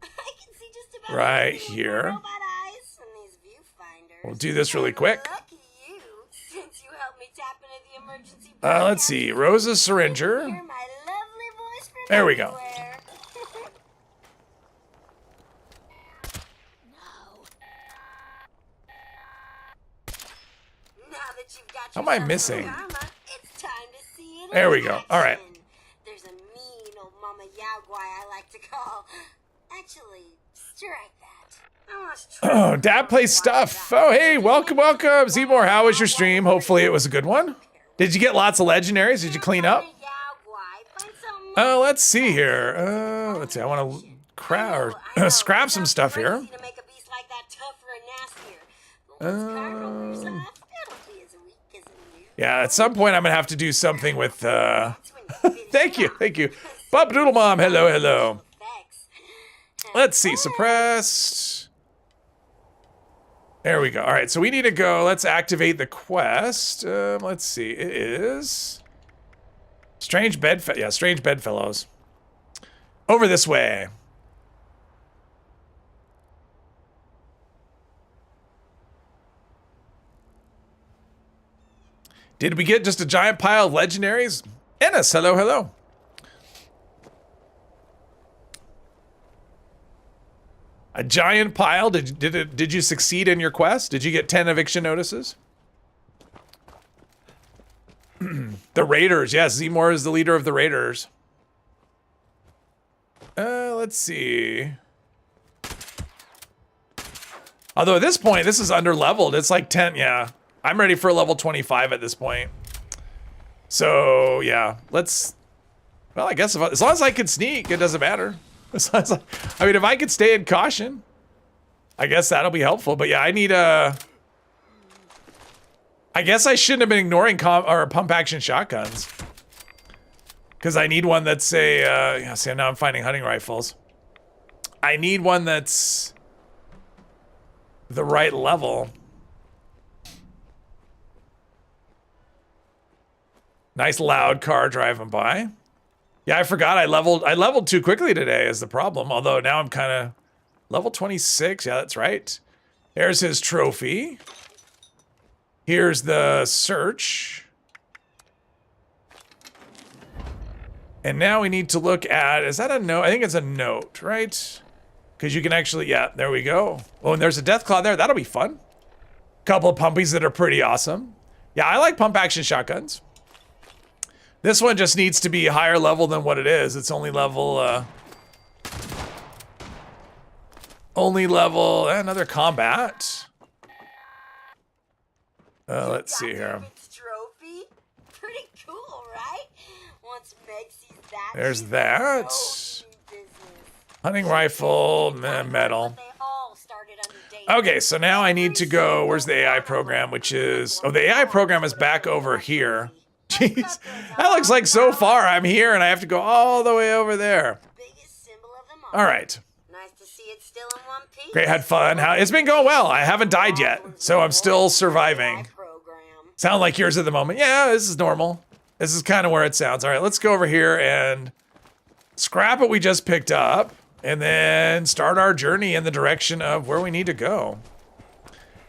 I can see just about Right everything with here. my robot eyes from these viewfinders. We'll do this really quick. Lucky you, since you helped me tap into the emergency. Let's see. Rosa's Syringer. Hear my lovely voice from There we go. everywhere. Now that you've got How am I yourself missing? some karma, it's time to see it There we in go. All right. action. There's a mean old Mama Yaguai I like to call. Actually, strike that. I must Oh, Dad plays stuff. Oh, hey, welcome. Zmore, how was your stream? Hopefully it was a good one. Did you get lots of legendaries? Did you clean up? Let's see here. Let's see. I want to scrap some stuff here. Yeah, at some point I'm gonna have to do something with. Thank you, Bob Doodle Mom. Hello. Let's see, suppressed. There we go. All right, so we need to go. Let's activate the quest. Let's see. It is strange bedfellows. Over this way. Did we get just a giant pile of legendaries? Ennis, hello. A giant pile? Did you succeed in your quest? Did you get 10 eviction notices? The Raiders, yes, Zmore is the leader of the Raiders. Let's see. Although at this point, this is under-leveled. It's like 10, yeah. I'm ready for level 25 at this point. So, yeah, let's... Well, I guess as long as I can sneak, it doesn't matter. As long as I mean, if I could stay in caution, I guess that'll be helpful. But yeah, I need a... I guess I shouldn't have been ignoring pump action shotguns. Because I need one that's a... yeah, see, now I'm finding hunting rifles. I need one that's the right level. Nice loud car driving by. Yeah, I forgot I leveled too quickly today is the problem. Although now I'm kind of level 26. Yeah, that's right. There's his trophy. Here's the search. And now we need to look at, is that a note? I think it's a note, right? Because you can actually, yeah, there we go. Oh, and there's a Deathclaw there. That'll be fun. Couple of pumpies that are pretty awesome. Yeah, I like pump action shotguns. This one just needs to be higher level than what it is. It's only level, another combat. Let's see here. Trophy? Pretty cool, right? Once Meg sees that, There's she's that. no business. Hunting rifle, metal. They all started under Dave. Okay, so now I need to go, where's the AI program, which is, oh, the AI program is back over here. Jeez, that looks like so far I'm here and I have to go all the way over there. All right. Nice to see it still in one piece. Great, had fun. It's been going well. I haven't died yet, so I'm still surviving. Sound like yours at the moment. Yeah, this is normal. This is kind of where it sounds. All right, let's go over here and scrap what we just picked up and then start our journey in the direction of where we need to go.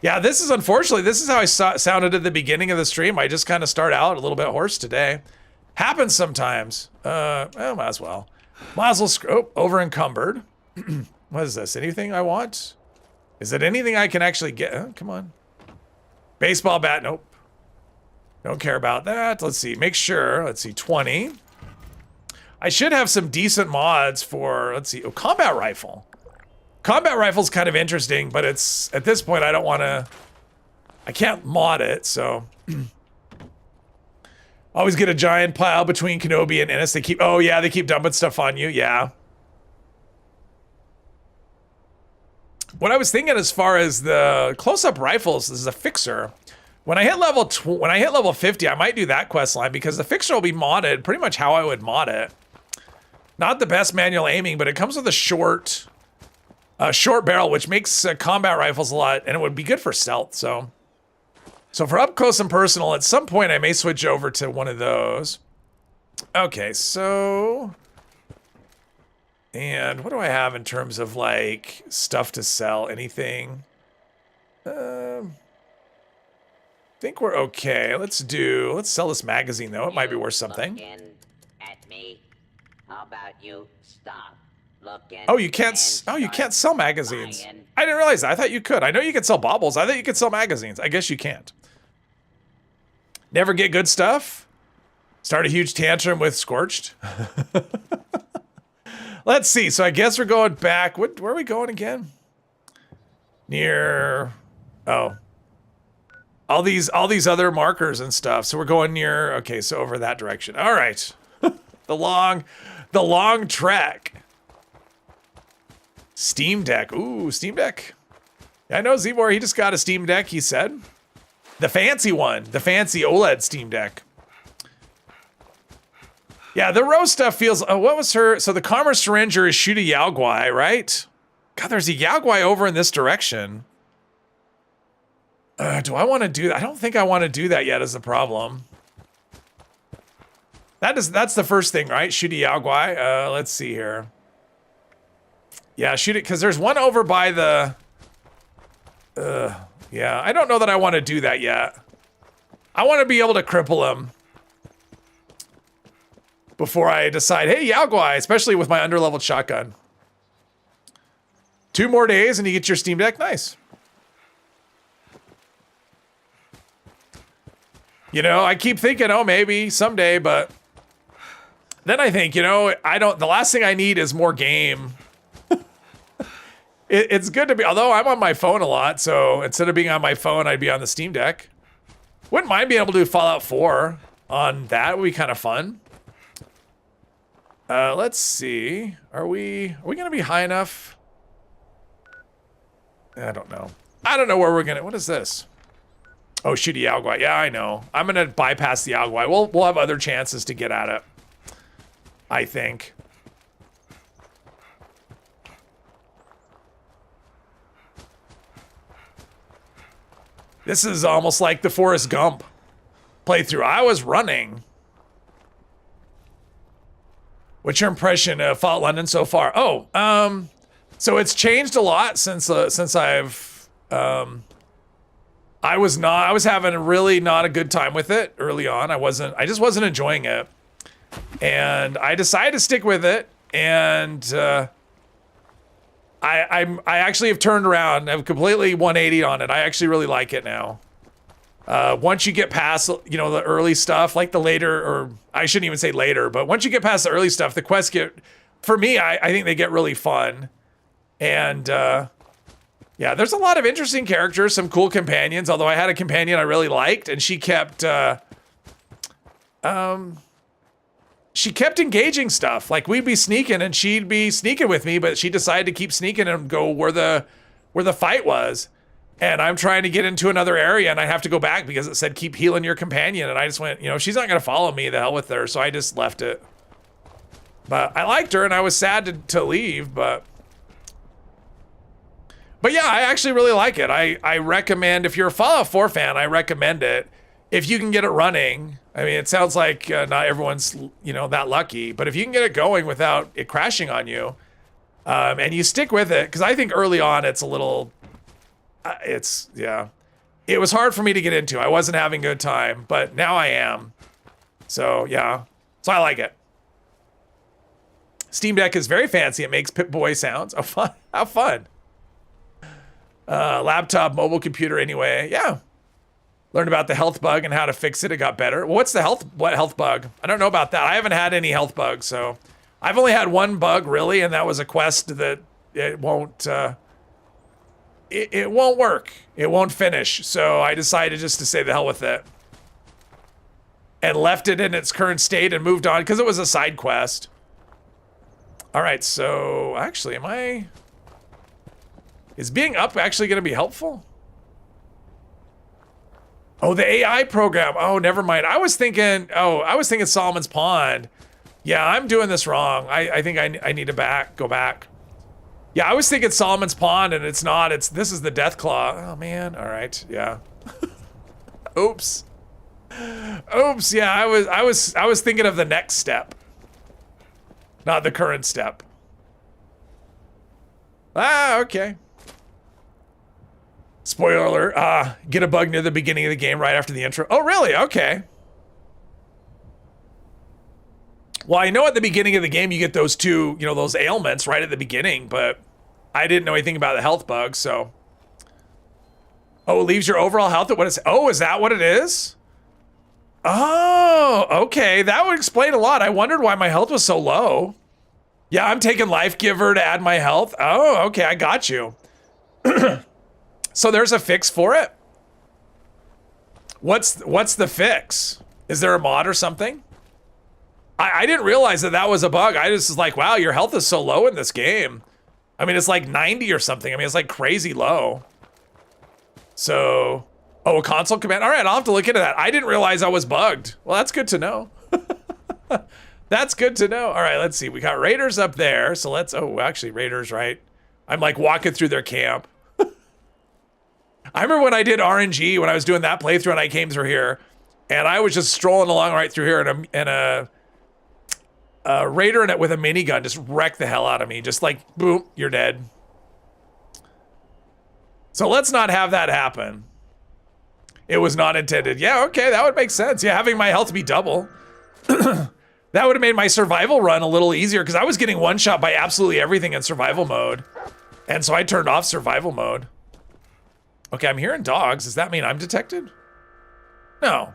Yeah, this is unfortunately, this is how I sounded at the beginning of the stream. I just kind of start out a little bit hoarse today. Happens sometimes. Well, might as well. Might as well, oh, over encumbered. What is this? Anything I want? Is it anything I can actually get? Oh, come on. Baseball bat, nope. Don't care about that. Let's see, make sure. Let's see, 20. I should have some decent mods for, let's see, oh, combat rifle. Combat rifle's kind of interesting, but it's, at this point, I don't want to, I can't mod it, so. Always get a giant pile between Kenobi and Ennis. They keep, oh yeah, they keep dumping stuff on you, yeah. What I was thinking as far as the close-up rifles is a fixer. When I hit level 50, I might do that quest line because the fixer will be modded pretty much how I would mod it. Not the best manual aiming, but it comes with a short barrel, which makes combat rifles a lot, and it would be good for stealth. So for up close and personal, at some point I may switch over to one of those. Okay, so, and what do I have in terms of like stuff to sell? Anything? Think we're okay. Let's sell this magazine though. It might be worth something. Looking at me. How about you stop looking? Oh, you can't sell magazines. I didn't realize that. I thought you could. I know you could sell baubles. I thought you could sell magazines. I guess you can't. Never get good stuff? Start a huge tantrum with Scorched? Let's see. So I guess we're going back. Where are we going again? Near, oh. All these other markers and stuff. So we're going near, okay, so over that direction. All right. The long trek. Steam Deck. Ooh, Steam Deck. Yeah, I know Zebor, he just got a Steam Deck, he said. The fancy one. The fancy OLED Steam Deck. Yeah, the Rose stuff feels, oh, what was her, so the Karma Syringer is shoot a Yao Guai, right? God, there's a Yao Guai over in this direction. Do I want to do that? I don't think I want to do that yet is the problem. That's the first thing, right? Shoot a Yao Guai. Let's see here. Yeah, shoot it, because there's one over by the... yeah, I don't know that I want to do that yet. I want to be able to cripple him before I decide, hey, Yao Guai, especially with my underleveled shotgun. 2 more days and you get your Steam Deck. Nice. You know, I keep thinking, oh, maybe someday, but then I think, you know, the last thing I need is more game. It's good to be, although I'm on my phone a lot, so instead of being on my phone, I'd be on the Steam Deck. Wouldn't mind being able to do Fallout 4 on that. It would be kind of fun. Let's see. Are we gonna be high enough? I don't know. I don't know where we're gonna, what is this? Oh, shoot a Yao Guai. Yeah, I know. I'm gonna bypass the Yao Guai. We'll have other chances to get at it, I think. This is almost like the Forrest Gump playthrough. I was running. What's your impression of Fallout London so far? Oh, so it's changed a lot since I've I was having really not a good time with it early on. I just wasn't enjoying it. And I decided to stick with it, and I actually have turned around. I've completely 180 on it. I actually really like it now. Once you get past, you know, the early stuff, like the later, or I shouldn't even say later, but once you get past the early stuff, the quests get, for me, I think they get really fun. And yeah, there's a lot of interesting characters, some cool companions, although I had a companion I really liked, and she kept engaging stuff. Like, we'd be sneaking and she'd be sneaking with me, but she decided to keep sneaking and go where the fight was. And I'm trying to get into another area and I have to go back because it said keep healing your companion. And I just went, you know, she's not going to follow me, the hell with her. So I just left it. But I liked her and I was sad to leave, but yeah, I actually really like it. I recommend, if you're a Fallout 4 fan, I recommend it. If you can get it running, I mean, it sounds like not everyone's, you know, that lucky, but if you can get it going without it crashing on you, and you stick with it, because I think early on it's a little, yeah. It was hard for me to get into. I wasn't having a good time, but now I am. So, yeah. So I like it. Steam Deck is very fancy. It makes Pip-Boy sounds. Oh, fun. How fun. Laptop, mobile computer anyway. Yeah. Learned about the health bug and how to fix it. It got better. What's the health bug? I don't know about that. I haven't had any health bugs, so I've only had one bug really, and that was a quest that it won't it won't work. It won't finish. So I decided just to say the hell with it. And left it in its current state and moved on because it was a side quest. All right, so actually, is being up actually going to be helpful? Oh, the AI program. Oh, never mind. I was thinking Solomon's Pond. Yeah, I'm doing this wrong. I think I need to go back. Yeah, I was thinking Solomon's Pond, and it's not. This is the Death Claw. Oh man. All right. Yeah. Oops. Oops. Yeah, I was thinking of the next step, not the current step. Ah, okay. Spoiler alert, get a bug near the beginning of the game right after the intro. Oh, really? Okay. Well, I know at the beginning of the game you get those two, you know, those ailments right at the beginning, but I didn't know anything about the health bug, so. Oh, it leaves your overall health at what it's, oh, is that what it is? Oh, okay. That would explain a lot. I wondered why my health was so low. Yeah, I'm taking Life Giver to add my health. Oh, okay, I got you. So there's a fix for it? What's the fix? Is there a mod or something? I didn't realize that was a bug. I just was like, wow, your health is so low in this game. I mean, it's like 90 or something. I mean, it's like crazy low. So, oh, a console command. All right, I'll have to look into that. I didn't realize I was bugged. Well, that's good to know. That's good to know. All right, let's see. We got raiders up there. So let's, oh, actually raiders, right? I'm like walking through their camp. I remember when I did RNG, when I was doing that playthrough and I came through here, and I was just strolling along right through here, and a raider in it with a minigun just wrecked the hell out of me. Just like, boom, you're dead. So let's not have that happen. It was not intended. Yeah, okay, that would make sense. Yeah, having my health be double. That would have made my survival run a little easier because I was getting one shot by absolutely everything in survival mode. And so I turned off survival mode. Okay, I'm hearing dogs. Does that mean I'm detected? No.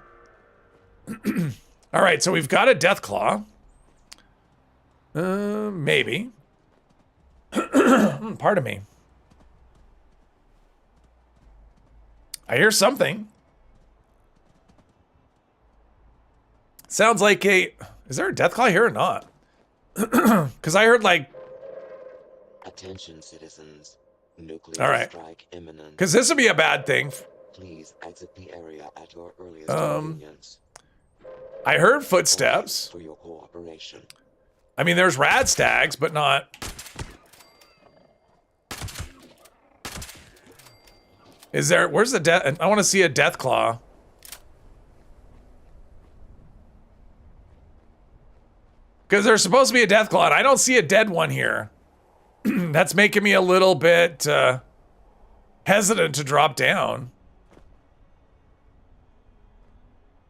All right, so we've got a death claw. Maybe. Pardon me. I hear something. Sounds like a... Is there a death claw here or not? Because I heard like... Attention, citizens. Nuclear All right. strike imminent. Because this would be a bad thing. Please exit the area at your earliest convenience. I heard footsteps. For your cooperation. I mean, there's rad stags, but not... Is there... Where's the death... I want to see a death claw. Because there's supposed to be a death claw, and I don't see a dead one here. That's making me a little bit hesitant to drop down.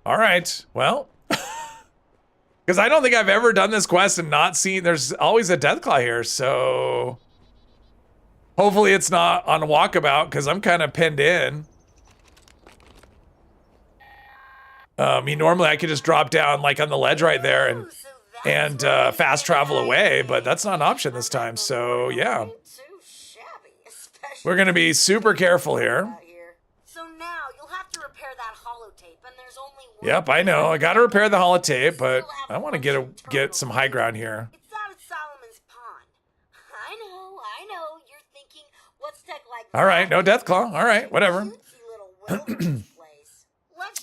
All right, well. Because I don't think I've ever done this quest and not seen, there's always a death claw here, so. Hopefully it's not on walkabout, because I'm kind of pinned in. I mean, normally I could just drop down like on the ledge right there and fast travel away, but that's not an option this time, so yeah. We're gonna be super careful here. So now you'll have to repair that holotape, and there's only one. Yep, I know. I gotta repair the holotape, but I want to get some high ground here. It's out at Solomon's Pond. I know. You're thinking, what's tech like? All right, no death claw. All right, whatever.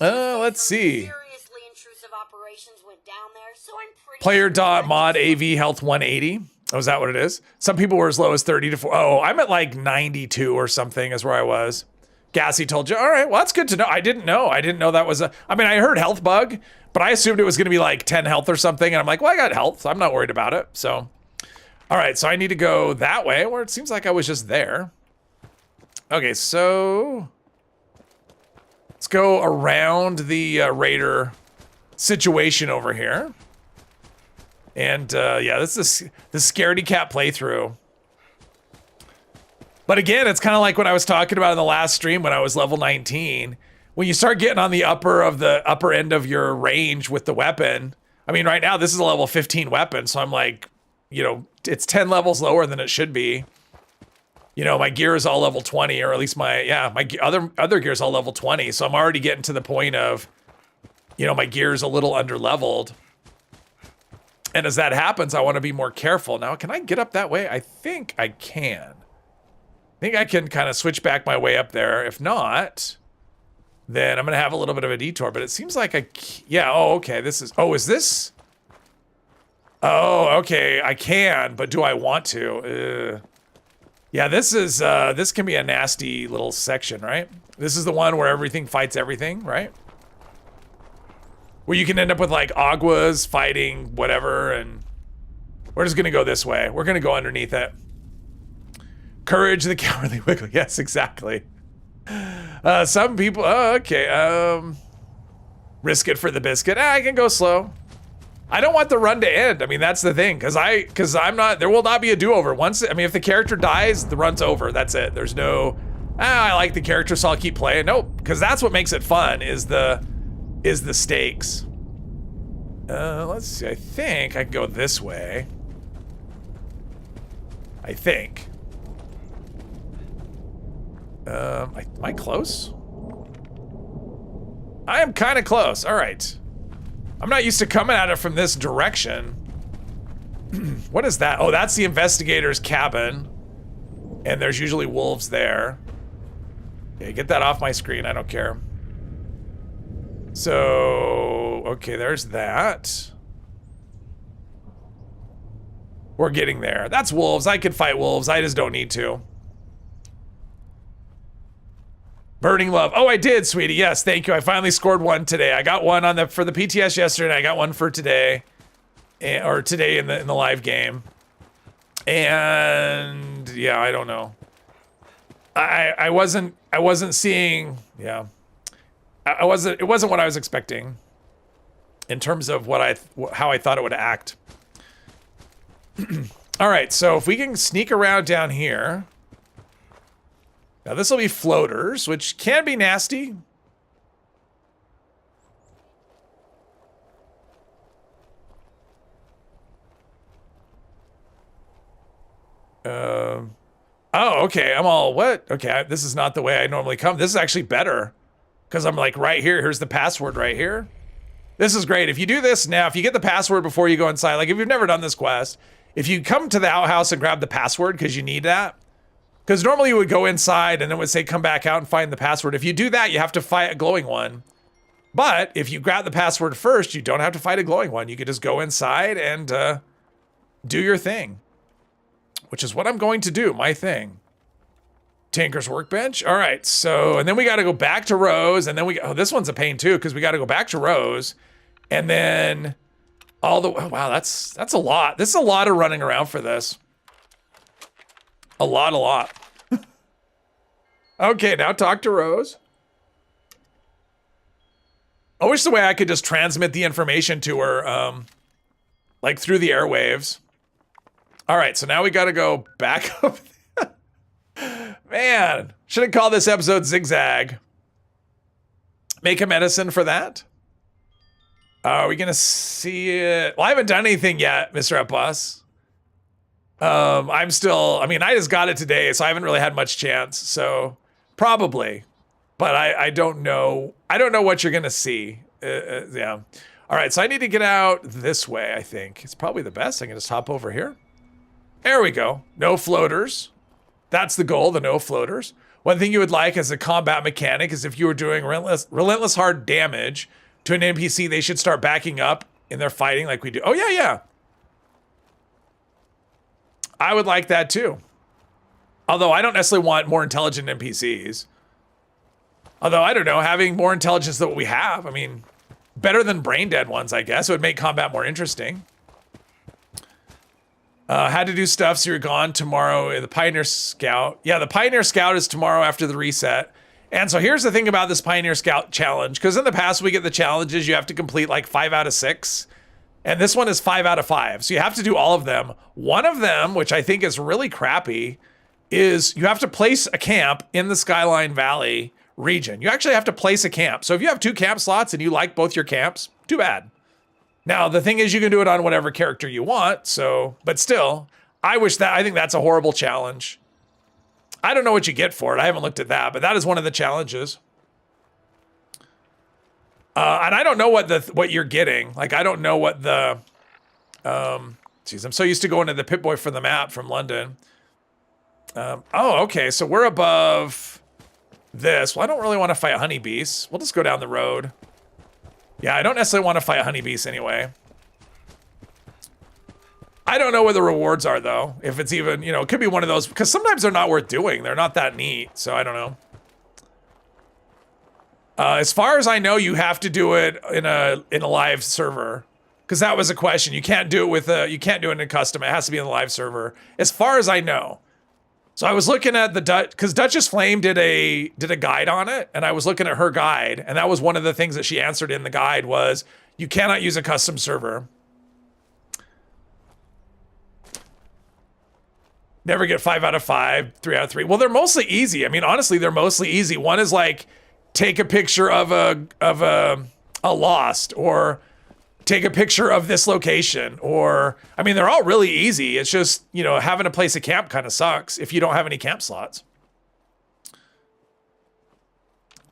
Let's Let's see. seriously intrusive operations went down there, so I'm pretty Player sure dot that mod just- AV health 180. Oh, is that what it is? Some people were as low as 30 to 4. Oh, I'm at like 92 or something is where I was. Gassy told you. All right, well, that's good to know. I didn't know. I didn't know that was a... I mean, I heard health bug, but I assumed it was going to be like 10 health or something. And I'm like, well, I got health, so I'm not worried about it. So, all right, so I need to go that way where it seems like I was just there. Okay, so... let's go around the Raider situation over here. And yeah, this is the scaredy cat playthrough. But again, it's kind of like what I was talking about in the last stream when I was level 19. When you start getting on the upper end of your range with the weapon. I mean, right now this is a level 15 weapon, so I'm like, you know, it's 10 levels lower than it should be. You know, my gear is all level 20, or at least my other gear is all level 20. So I'm already getting to the point of, you know, my gear is a little under leveled. And as that happens, I want to be more careful. Now, can I get up that way? I think I can. I think I can kind of switch back my way up there. If not, then I'm going to have a little bit of a detour. But it seems like yeah, oh, okay. This is, oh, is this? Oh, okay. I can, but do I want to? Yeah, this is, this can be a nasty little section, right? This is the one where everything fights everything, right? Where you can end up with like aguas fighting whatever, and we're just gonna go this way. We're gonna go underneath it. Courage the cowardly wiggler. Yes, exactly. Some people, oh, okay. Risk it for the biscuit. I can go slow. I don't want the run to end. I mean, that's the thing, because I'm not, there will not be a do-over. Once, I mean, if the character dies, the run's over. That's it. There's no, I like the character, so I'll keep playing. Nope, because that's what makes it fun, is the stakes. Let's see, I think I can go this way. I think. Am I close? I am kind of close, all right. I'm not used to coming at it from this direction. What is that? Oh, that's the investigator's cabin. And there's usually wolves there. Okay, get that off my screen, I don't care. So, okay, there's that. We're getting there. That's wolves. I could fight wolves. I just don't need to. Burning love. Oh, I did, sweetie. Yes, thank you. I finally scored one today. I got one on for the PTS yesterday, and I got one for today, or today in the live game. And yeah, I don't know. I wasn't seeing. Yeah. It wasn't what I was expecting in terms of how I thought it would act. All right, so if we can sneak around down here. Now this will be floaters, which can be nasty. Oh, okay, I'm all, what? Okay, this is not the way I normally come. This is actually better. Because I'm like, right here, here's the password right here. This is great. If you do this now, if you get the password before you go inside, like if you've never done this quest, if you come to the outhouse and grab the password because you need that, because normally you would go inside and it would say come back out and find the password. If you do that, you have to fight a glowing one. But if you grab the password first, you don't have to fight a glowing one. You could just go inside and do your thing, which is what I'm going to do, my thing. Tinker's workbench. All right, so, and then we got to go back to Rose, and then oh, this one's a pain too, because we got to go back to Rose, and then all the, oh, wow, that's a lot. This is a lot of running around for this. A lot. Okay, now talk to Rose. I wish the way I could just transmit the information to her, like through the airwaves. All right, so now we got to go back up. Man, should have called this episode Zigzag. Make a medicine for that? Are we gonna see it? Well, I haven't done anything yet, Mr. Epos. I'm still, I mean, I just got it today, so I haven't really had much chance, so probably. But I don't know. I don't know what you're gonna see. Yeah. All right, so I need to get out this way, I think. It's probably the best. I can just hop over here. There we go. No floaters. That's the goal, the no floaters. One thing you would like as a combat mechanic is if you were doing relentless hard damage to an NPC, they should start backing up in their fighting like we do. Oh, yeah, yeah. I would like that too. Although I don't necessarily want more intelligent NPCs. Although, I don't know, having more intelligence than what we have, I mean, better than brain dead ones, I guess. It would make combat more interesting. Had to do stuff, so you're gone tomorrow in the Pioneer Scout. Yeah, the Pioneer Scout is tomorrow after the reset. And so here's the thing about this Pioneer Scout challenge, because in the past we get the challenges you have to complete like 5 out of 6. And this one is 5 out of 5. So you have to do all of them. One of them, which I think is really crappy, is you have to place a camp in the Skyline Valley region. You actually have to place a camp. So if you have 2 camp slots and you like both your camps, too bad. Now, the thing is you can do it on whatever character you want. So, but still, I think that's a horrible challenge. I don't know what you get for it. I haven't looked at that, but that is one of the challenges. And I don't know what you're getting. Like, I don't know what the, geez, I'm so used to going to the Pip-Boy for the map from London. Oh, okay. So we're above this. Well, I don't really want to fight honeybees. We'll just go down the road. Yeah, I don't necessarily want to fight honeybees anyway. I don't know what the rewards are, though. If it's even, you know, it could be one of those, because sometimes they're not worth doing. They're not that neat, so I don't know. As far as I know, you have to do it in a live server, because that was a question. You can't do it you can't do it in a custom. It has to be in the live server, as far as I know. So I was looking at the because Duchess Flame did a guide on it, and I was looking at her guide, and that was one of the things that she answered in the guide was you cannot use a custom server. Never get 5 out of 5, 3 out of 3. Well, they're mostly easy. I mean, honestly, they're mostly easy. One is like take a picture of a lost, or take a picture of this location, or, I mean, they're all really easy. It's just, you know, having to place a camp kind of sucks if you don't have any camp slots.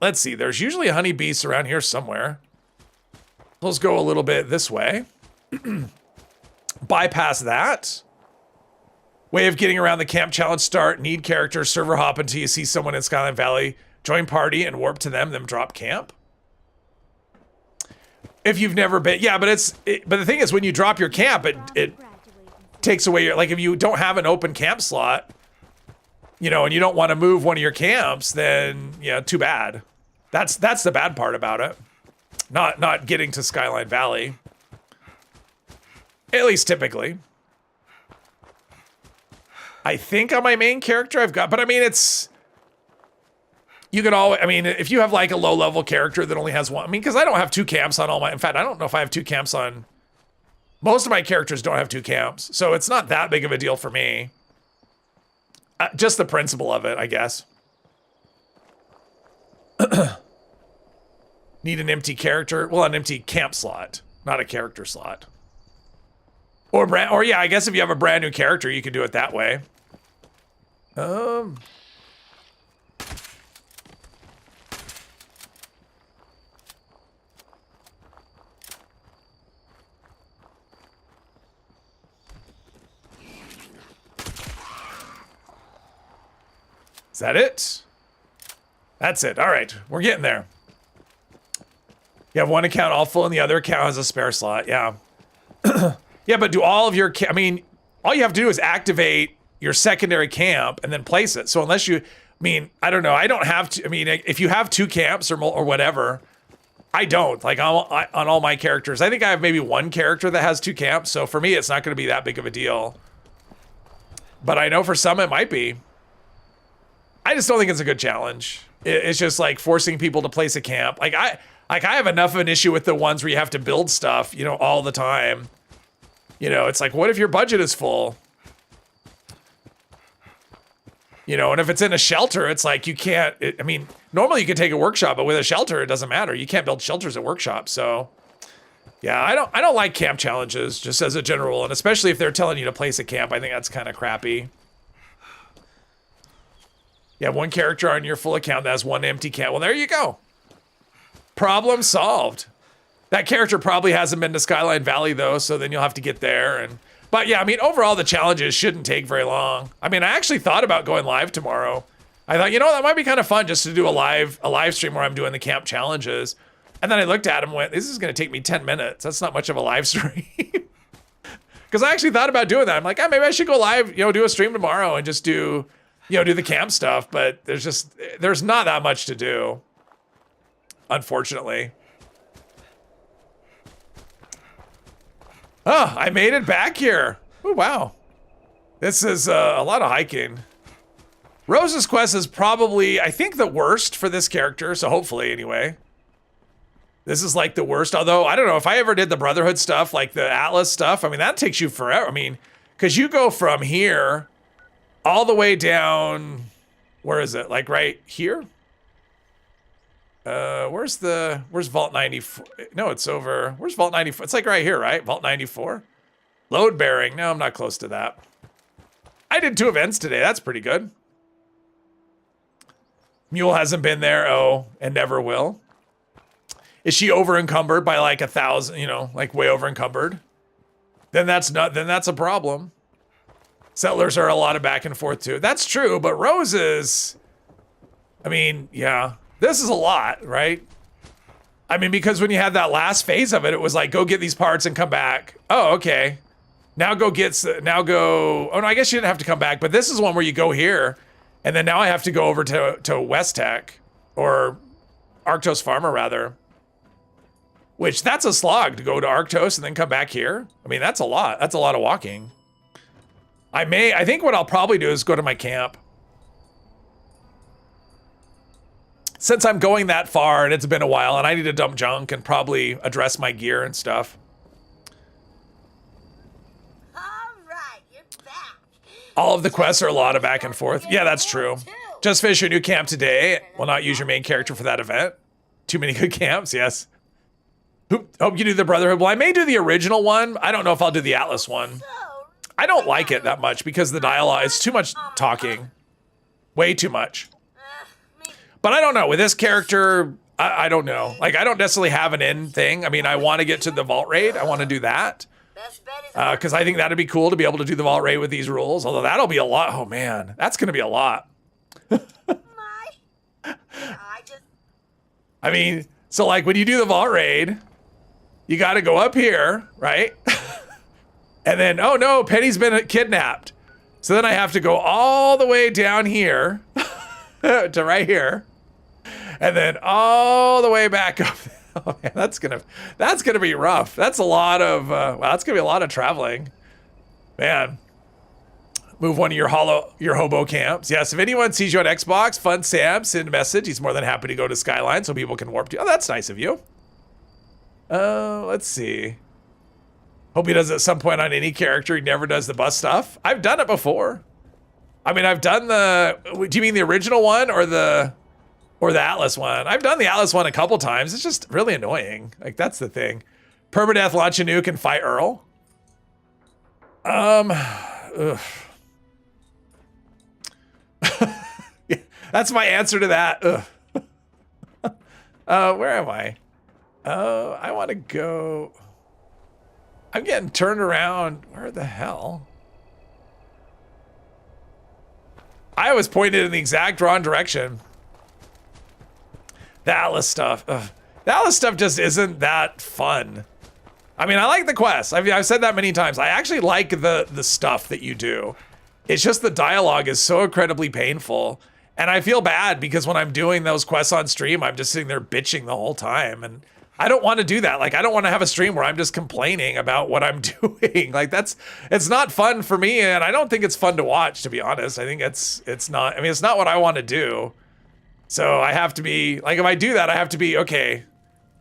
Let's see, there's usually a honey beast around here somewhere. Let's go a little bit this way. Bypass that. Way of getting around the camp challenge start, need character, server hop until you see someone in Skyline Valley, join party and warp to them, then drop camp. If you've never been, yeah, but but the thing is, when you drop your camp, it takes away your, like, if you don't have an open camp slot, you know, and you don't want to move one of your camps, then, yeah, too bad. That's the bad part about it. Not getting to Skyline Valley. At least typically. I think on my main character I've got, but I mean, you can always, I mean, if you have like a low level character that only has one, I mean, because I don't have 2 camps on all my, in fact, I don't know if I have 2 camps on, most of my characters don't have 2 camps, so it's not that big of a deal for me. Just the principle of it, I guess. Need an empty character, well, an empty camp slot, not a character slot. Or yeah, I guess if you have a brand new character, you can do it that way. Is that it? That's it. All right, we're getting there. You have one account all full and the other account has a spare slot. Yeah. Yeah, but do all of your, I mean, all you have to do is activate your secondary camp and then place it. So unless you, I mean, I don't know. I don't have to, I mean, if you have 2 camps or whatever, I don't. Like on all my characters, I think I have maybe 1 character that has 2 camps. So for me, it's not going to be that big of a deal. But I know for some it might be. I just don't think it's a good challenge. It's just like forcing people to place a camp. Like I have enough of an issue with the ones where you have to build stuff, you know, all the time. You know, it's like, what if your budget is full? You know, and if it's in a shelter, it's like you can't, I mean, normally you can take a workshop, but with a shelter, it doesn't matter. You can't build shelters at workshops. So yeah, I don't like camp challenges just as a general rule. And especially if they're telling you to place a camp, I think that's kind of crappy. You have 1 character on your full account that has 1 empty camp. Well, there you go. Problem solved. That character probably hasn't been to Skyline Valley though, so then you'll have to get there. But yeah, I mean, overall the challenges shouldn't take very long. I mean, I actually thought about going live tomorrow. I thought, you know, that might be kind of fun just to do a live stream where I'm doing the camp challenges. And then I looked at him and went, this is going to take me 10 minutes. That's not much of a live stream. Because I actually thought about doing that. I'm like, maybe I should go live, do a stream tomorrow and just do the camp stuff. But there's not that much to do, unfortunately. Oh, I made it back here. Oh, wow. This is a lot of hiking. Rose's quest is probably, I think, the worst for this character. So hopefully, anyway. This is like the worst. Although, I don't know, if I ever did the Brotherhood stuff, like the Atlas stuff, I mean, that takes you forever. I mean, because you go from here all the way down, where is it? Like right here? Where's Vault 94? No, it's over. Where's Vault 94? It's like right here, right? Vault 94. Load bearing. No, I'm not close to that. I did 2 events today. That's pretty good. Mule hasn't been there. Oh, and never will. Is she over encumbered by like 1,000, like way over encumbered? Then that's a problem. Settlers are a lot of back and forth too. That's true, but Roses, I mean, yeah, this is a lot, right? I mean, because when you had that last phase of it, it was like, go get these parts and come back. Oh, okay. Oh no, I guess you didn't have to come back, but this is one where you go here, and then now I have to go over to West Tech, or Arctos Pharma rather. Which, that's a slog to go to Arctos and then come back here. I mean, that's a lot. That's a lot of walking. I think what I'll probably do is go to my camp. Since I'm going that far and it's been a while and I need to dump junk and probably address my gear and stuff. All right, you're back. All of the quests are a lot of back and forth. Yeah, that's true. Just finished your new camp today. Will not use your main character for that event. Too many good camps, yes. Hope you do the Brotherhood. Well, I may do the original one. I don't know if I'll do the Atlas one. I don't like it that much because the dialogue is too much talking. Way too much. But I don't know. With this character, I don't know. Like, I don't necessarily have an end thing. I mean, I want to get to the Vault Raid. I want to do that. Because I think that'd be cool to be able to do the Vault Raid with these rules. Although that'll be a lot. Oh, man. That's going to be a lot. I mean, so like when you do the Vault Raid, you got to go up here, right? And then, oh no, Penny's been kidnapped. So then I have to go all the way down here to right here. And then all the way back up. Oh man, that's gonna be rough. That's a lot of, that's gonna be a lot of traveling. Man, move one of your hobo camps. Yes, if anyone sees you on Xbox, Fun Sam, send a message. He's more than happy to go to Skyline so people can warp to you. Oh, that's nice of you. Let's see. Hope he does it at some point on any character. He never does the bus stuff. I've done it before. I mean, I've done do you mean the original one or the Atlas one? I've done the Atlas one a couple times. It's just really annoying. Like, that's the thing. Permadeath, launch a nuke and fight Earl. Ugh. Yeah, that's my answer to that. Ugh. Where am I? I want to go. I'm getting turned around. Where the hell? I was pointed in the exact wrong direction. The Atlas stuff. Ugh. The Atlas stuff just isn't that fun. I mean, I like the quests. I've said that many times. I actually like the stuff that you do. It's just the dialogue is so incredibly painful. And I feel bad because when I'm doing those quests on stream, I'm just sitting there bitching the whole time. And I don't want to do that. Like, I don't want to have a stream where I'm just complaining about what I'm doing. Like, it's not fun for me. And I don't think it's fun to watch, to be honest. I think it's not, I mean, it's not what I want to do. So I have to be, like, if I do that, I have to be, okay,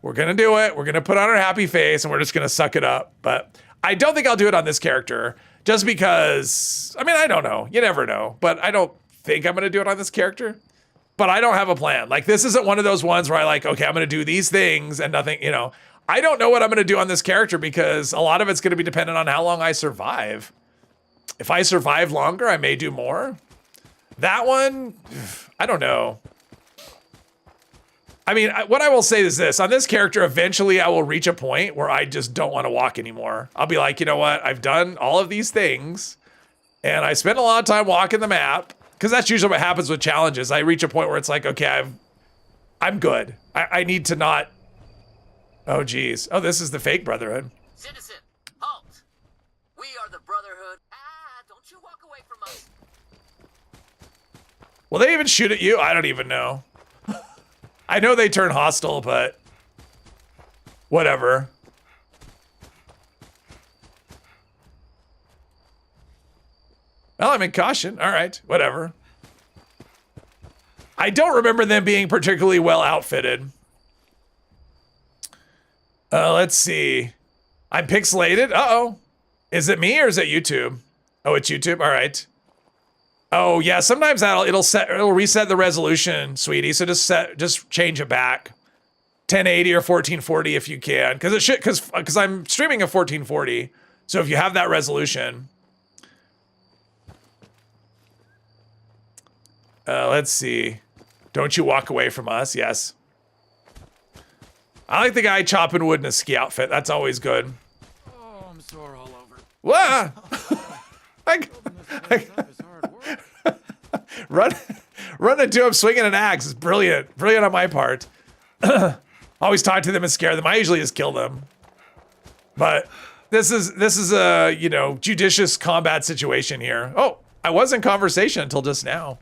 we're going to do it. We're going to put on our happy face and we're just going to suck it up. But I don't think I'll do it on this character just because, I mean, I don't know. You never know. But I don't think I'm going to do it on this character. But I don't have a plan. Like, this isn't one of those ones where I like, okay, I'm going to do these things and nothing, you know. I don't know what I'm going to do on this character because a lot of it's going to be dependent on how long I survive. If I survive longer, I may do more. That one, I don't know. I mean, what I will say is this. On this character, eventually I will reach a point where I just don't want to walk anymore. I'll be like, you know what? I've done all of these things and I spent a lot of time walking the map. Because that's usually what happens with challenges. I reach a point where it's like, okay, I'm good. I need to not Oh, geez. Oh, this is the fake Brotherhood. Citizen, halt! We are the Brotherhood. Don't you walk away from us. Will they even shoot at you? I don't even know. I know they turn hostile, but whatever. Well, I'm in caution. All right, whatever. I don't remember them being particularly well outfitted. Let's see. I'm pixelated. Uh-oh. Is it me or is it YouTube? Oh, it's YouTube. All right. Oh, yeah, sometimes it'll reset the resolution, sweetie. So just change it back. 1080 or 1440 if you can. Cuz I'm streaming at 1440. So if you have that resolution, let's see. Don't you walk away from us? Yes. I like the guy chopping wood in a ski outfit. That's always good. Oh, I'm sore all over. Wah! Run into him swinging an axe is brilliant. Brilliant on my part. Always talk to them and scare them. I usually just kill them. But this is a, you know, judicious combat situation here. Oh, I was in conversation until just now.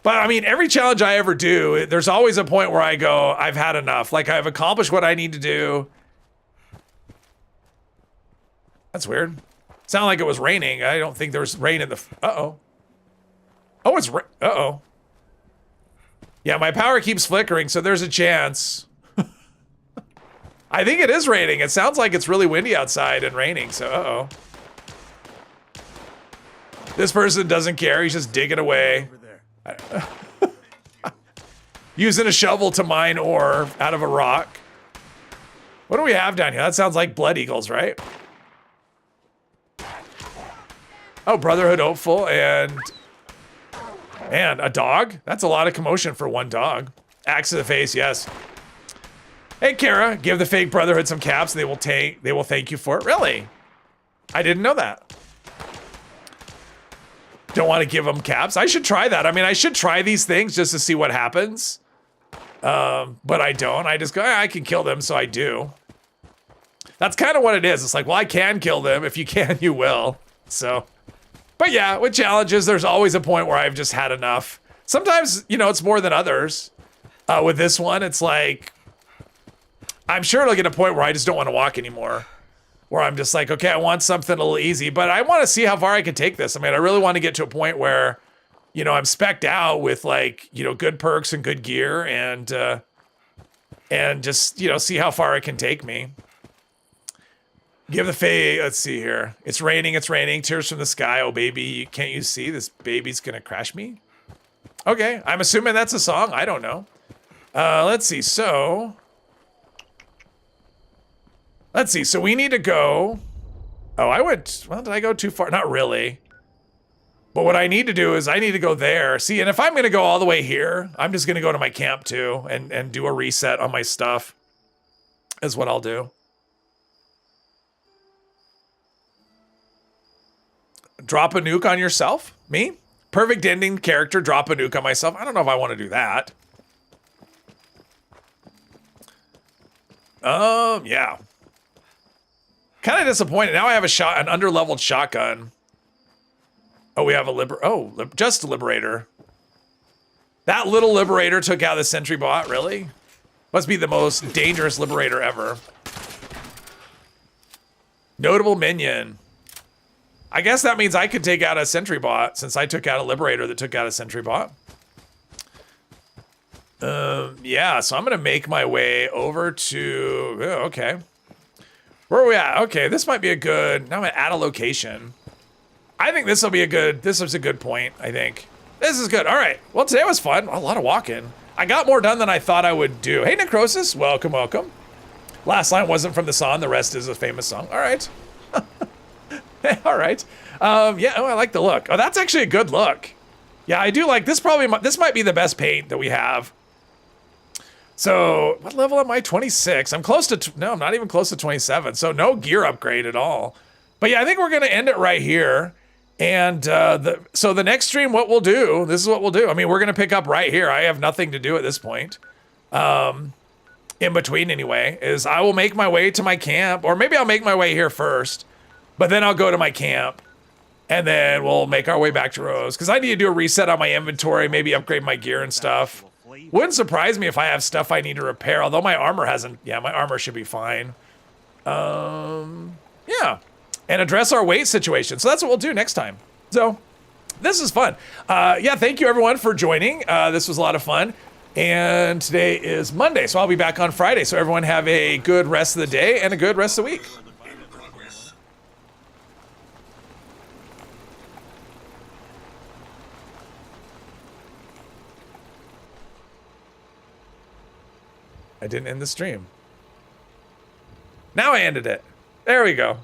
But I mean, every challenge I ever do, there's always a point where I go, I've had enough. Like I've accomplished what I need to do. That's weird. Sounded like it was raining. I don't think there was rain in the, uh-oh. Oh, it's, uh-oh. Yeah, my power keeps flickering, so there's a chance. I think it is raining. It sounds like it's really windy outside and raining, so uh-oh. This person doesn't care. He's just digging away. Using a shovel to mine ore out of a rock. What do we have down here? That sounds like blood eagles, right? Oh, Brotherhood Hopeful and a dog. That's a lot of commotion for one dog. Axe to the face, yes. Hey, Kara, give the fake Brotherhood some caps. They will thank you for it. Really? I didn't know that. Don't want to give them caps. I should try that. I mean, I should try these things just to see what happens. But I don't. I just go, I can kill them, so I do. That's kind of what it is. It's like, well, I can kill them. If you can, you will. So, but yeah, with challenges, there's always a point where I've just had enough. Sometimes, you know, it's more than others. With this one, it's like, I'm sure it'll get a point where I just don't want to walk anymore. Where I'm just like, okay, I want something a little easy, but I want to see how far I can take this. I mean, I really want to get to a point where, you know, I'm spec'd out with like, you know, good perks and good gear and just, you know, see how far it can take me. Give the fae, let's see here. It's raining, tears from the sky. Oh, baby, can't you see this baby's gonna crash me? Okay, I'm assuming that's a song. I don't know. Let's see, so we need to go. Oh, well, did I go too far? Not really. But what I need to do is I need to go there. See, and if I'm gonna go all the way here, I'm just gonna go to my camp too and do a reset on my stuff is what I'll do. Drop a nuke on yourself? Me? Perfect ending character, drop a nuke on myself. I don't know if I want to do that. Yeah. Kind of disappointed. Now I have an underleveled shotgun. Oh, we have just a Liberator. That little Liberator took out the sentry bot, really? Must be the most dangerous Liberator ever. Notable minion. I guess that means I could take out a sentry bot since I took out a Liberator that took out a sentry bot. Yeah, so I'm gonna make my way over to, oh, okay. Where are we at? Okay, this might be a good, now I'm at a location. I think this is a good point, I think. This is good, all right. Well, today was fun, a lot of walking. I got more done than I thought I would do. Hey, Necrosis, welcome, welcome. Last line wasn't from the song, the rest is a famous song. All right. All right. Yeah, oh, I like the look. Oh, that's actually a good look. Yeah, I do like this. This might be the best paint that we have. So what level am I? 26. I'm close to, no, I'm not even close to 27. So no gear upgrade at all. But yeah, I think we're going to end it right here. And so the next stream, what we'll do, this is what we'll do. I mean, we're going to pick up right here. I have nothing to do at this point. in between anyway, is I will make my way to my camp, or maybe I'll make my way here first, but then I'll go to my camp, and then we'll make our way back to Rose, because I need to do a reset on my inventory, maybe upgrade my gear and stuff. Wouldn't surprise me if I have stuff I need to repair, although my armor hasn't, yeah, my armor should be fine. Yeah, and address our weight situation. So that's what we'll do next time. So this is fun. Yeah, thank you everyone for joining. This was a lot of fun. And today is Monday, so I'll be back on Friday. So everyone have a good rest of the day and a good rest of the week. I didn't end the stream. Now I ended it. There we go.